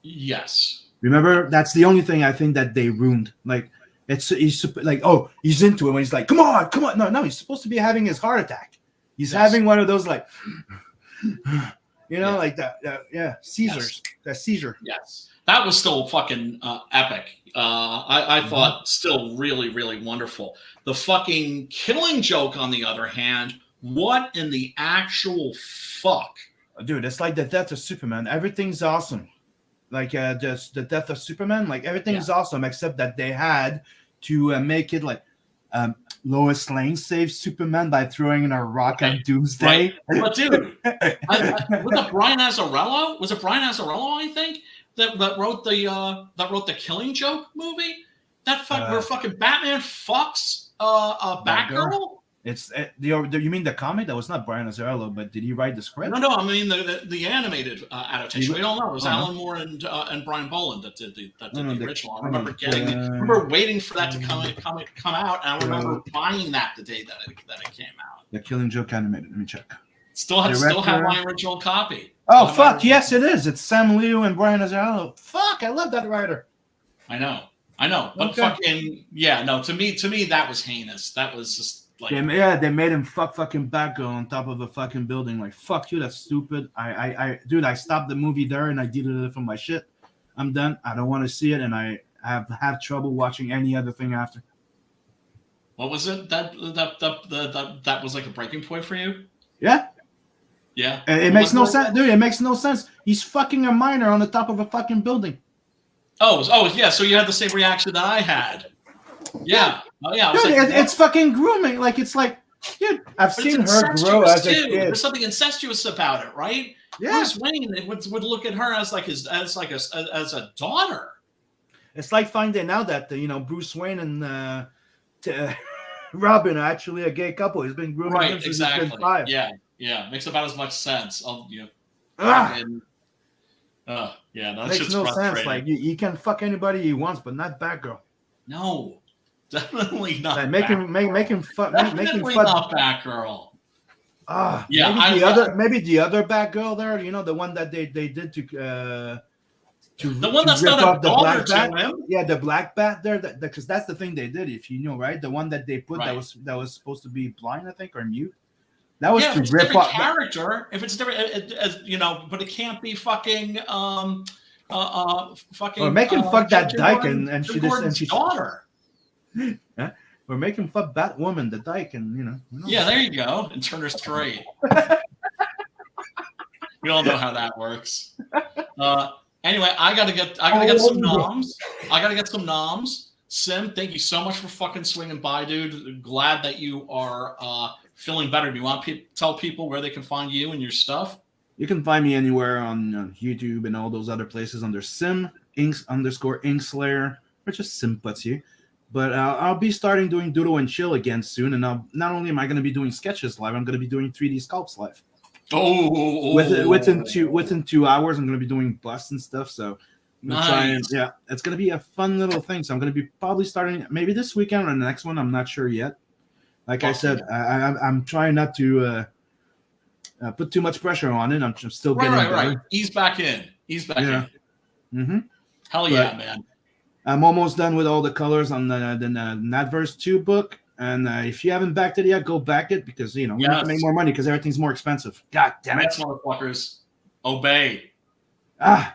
Yes. Remember, that's the only thing I think that they ruined. Like, he's like, oh, he's into it when he's like, come on. No, he's supposed to be having his heart attack. He's having one of those, like, like that. Seizures. Yes. That seizure. Yes. That was still fucking epic. I thought still really, really wonderful. The fucking Killing Joke, on the other hand, what in the actual fuck? Dude, it's like the death of Superman. Everything's awesome. Like, just the death of Superman, like, everything's awesome, except that they had to make it like Lois Lane saves Superman by throwing in a rock on Doomsday. Right. But dude, was it Brian Azzarello? I think that wrote the Killing Joke movie. Where fucking Batman fucks Batgirl. It's you mean the comic? That was not Brian Azzarello, but did he write the script? No. I mean the animated adaptation. We don't know. It was Alan Moore and Brian Boland that did the original. I remember waiting for that to come out, and I remember buying that the day that it came out. The Killing Joke animated. Let me check. Still have my original copy. Oh fuck! Yes, it is. It's Sam Liu and Brian Azzarello. Fuck! I love that writer. I know. But fucking no. To me, that was heinous. That was just. Like, they made him fucking Batgirl on top of a fucking building. Like, fuck you, that's stupid. Dude, I stopped the movie there and I deleted it from my shit. I'm done. I don't want to see it, and I have trouble watching any other thing after. What was it that was like a breaking point for you? Yeah. Yeah. It makes no sense, dude. It makes no sense. He's fucking a miner on the top of a fucking building. Oh yeah. So you had the same reaction that I had. Yeah. Oh yeah. Dude, it's fucking grooming. Like, it's like, dude, I've seen her grow as a kid. There's something incestuous about it, right? Yeah. Bruce Wayne would look at her as a daughter. It's like finding out that Bruce Wayne and Robin are actually a gay couple. He's been grooming him since exactly. he's been 5. Yeah. Makes about as much sense. Makes no sense. Like, he can fuck anybody he wants, but not Batgirl. No. Definitely not. Like, make him fuck. Definitely not Batgirl. Maybe the other Batgirl there. The one that they did to the one that's not a daughter to him. Yeah, the Black Bat there. Because that's the thing they did. If you know, right, the one that they put that was supposed to be blind, I think, or mute. That was to rip off character. If it's different, but it can't be fucking fucking. Or make him fuck that dyke and she's daughter. Yeah. Or make him fuck Batwoman, the dyke, and Yeah, there you go, and turn her straight. We all know how that works. Anyway, I gotta get some noms. I gotta get some noms. Sim, thank you so much for fucking swinging by, dude. Glad that you are feeling better. Do you want to tell people where they can find you and your stuff? You can find me anywhere on YouTube and all those other places under Sim_Inkslayer, or just Sim puts you. But I'll be starting doing Doodle and Chill again soon, and not only am I going to be doing sketches live, I'm going to be doing 3D sculpts live. Within 2 hours, I'm going to be doing busts and stuff. So I'm gonna try and, it's going to be a fun little thing. So I'm going to be probably starting maybe this weekend or the next one. I'm not sure yet. Like I said, I'm trying not to put too much pressure on it. I'm still getting right. Ease back in. in. Mm-hmm. Hell yeah, man. I'm almost done with all the colors on the Nadverse 2 book. And if you haven't backed it yet, go back it because, we need to make more money because everything's more expensive. God damn it. Next motherfuckers. Obey. Yeah.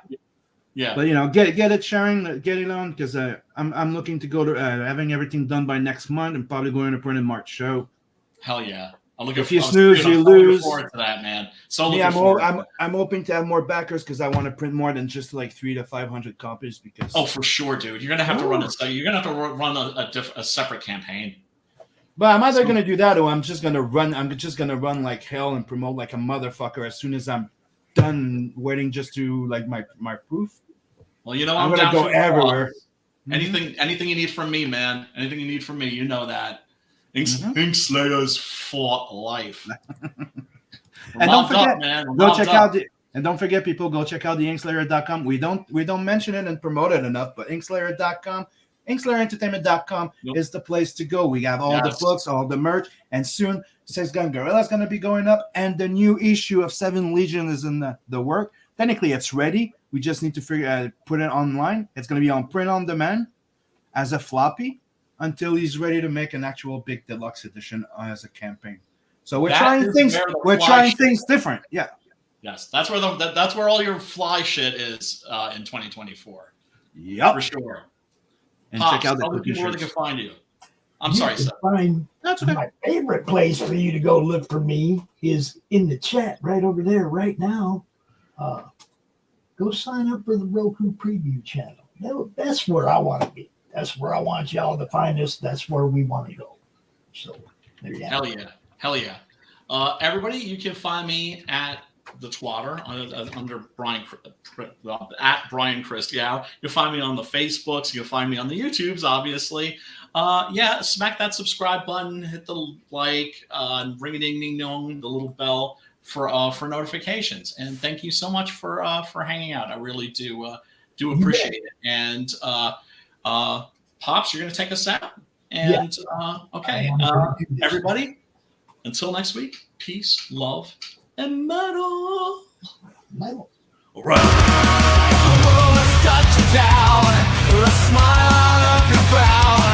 But, get it, sharing, get it on because I'm looking to go to having everything done by next month and probably going to print in March. So, hell yeah. If you snooze, you lose. Forward to that, man. So I'm hoping to have more backers because I want to print more than just like 300 to 500 copies. Because for sure, dude, you're gonna have to run a separate campaign. But I'm either gonna do that or I'm just gonna run like hell and promote like a motherfucker as soon as I'm done waiting just to like my proof. Well, you know, I'm gonna go everywhere. Anything you need from me, man. Anything you need from me, you know that. Ink Slayers for life. And don't forget, don't forget, people, go check out the inkslayer.com. We don't mention it and promote it enough, but inkslayer.com, inkslayerintertainment.com is the place to go. We have all the books, all the merch, and soon Six Gun Gorilla is going to be going up, and the new issue of 7 Legion is in the work. Technically, it's ready. We just need to put it online. It's going to be on print on demand as a floppy until he's ready to make an actual big deluxe edition as a campaign. So we're trying things different. Yeah. Yes, that's where all your fly shit is in 2024. Yep, for sure. And check out the other people where they can find you. That's okay. My favorite place for you to go look for me is in the chat right over there right now. Go sign up for the Roku preview channel. That's where I want to be. That's where I want y'all to find us. That's where we want to go. So there you go. Hell yeah. Everybody, you can find me at the Twatter under at Brian Christgau. You'll find me on the Facebooks. You'll find me on the YouTubes, obviously. Smack that subscribe button, hit the like, ring a ding ding dong, the little bell for notifications. And thank you so much for hanging out. I really do appreciate it. And Pops, you're gonna take us out. And okay, everybody, until next week, peace, love, and metal. All right. The world has touched you down. The smile on your brow.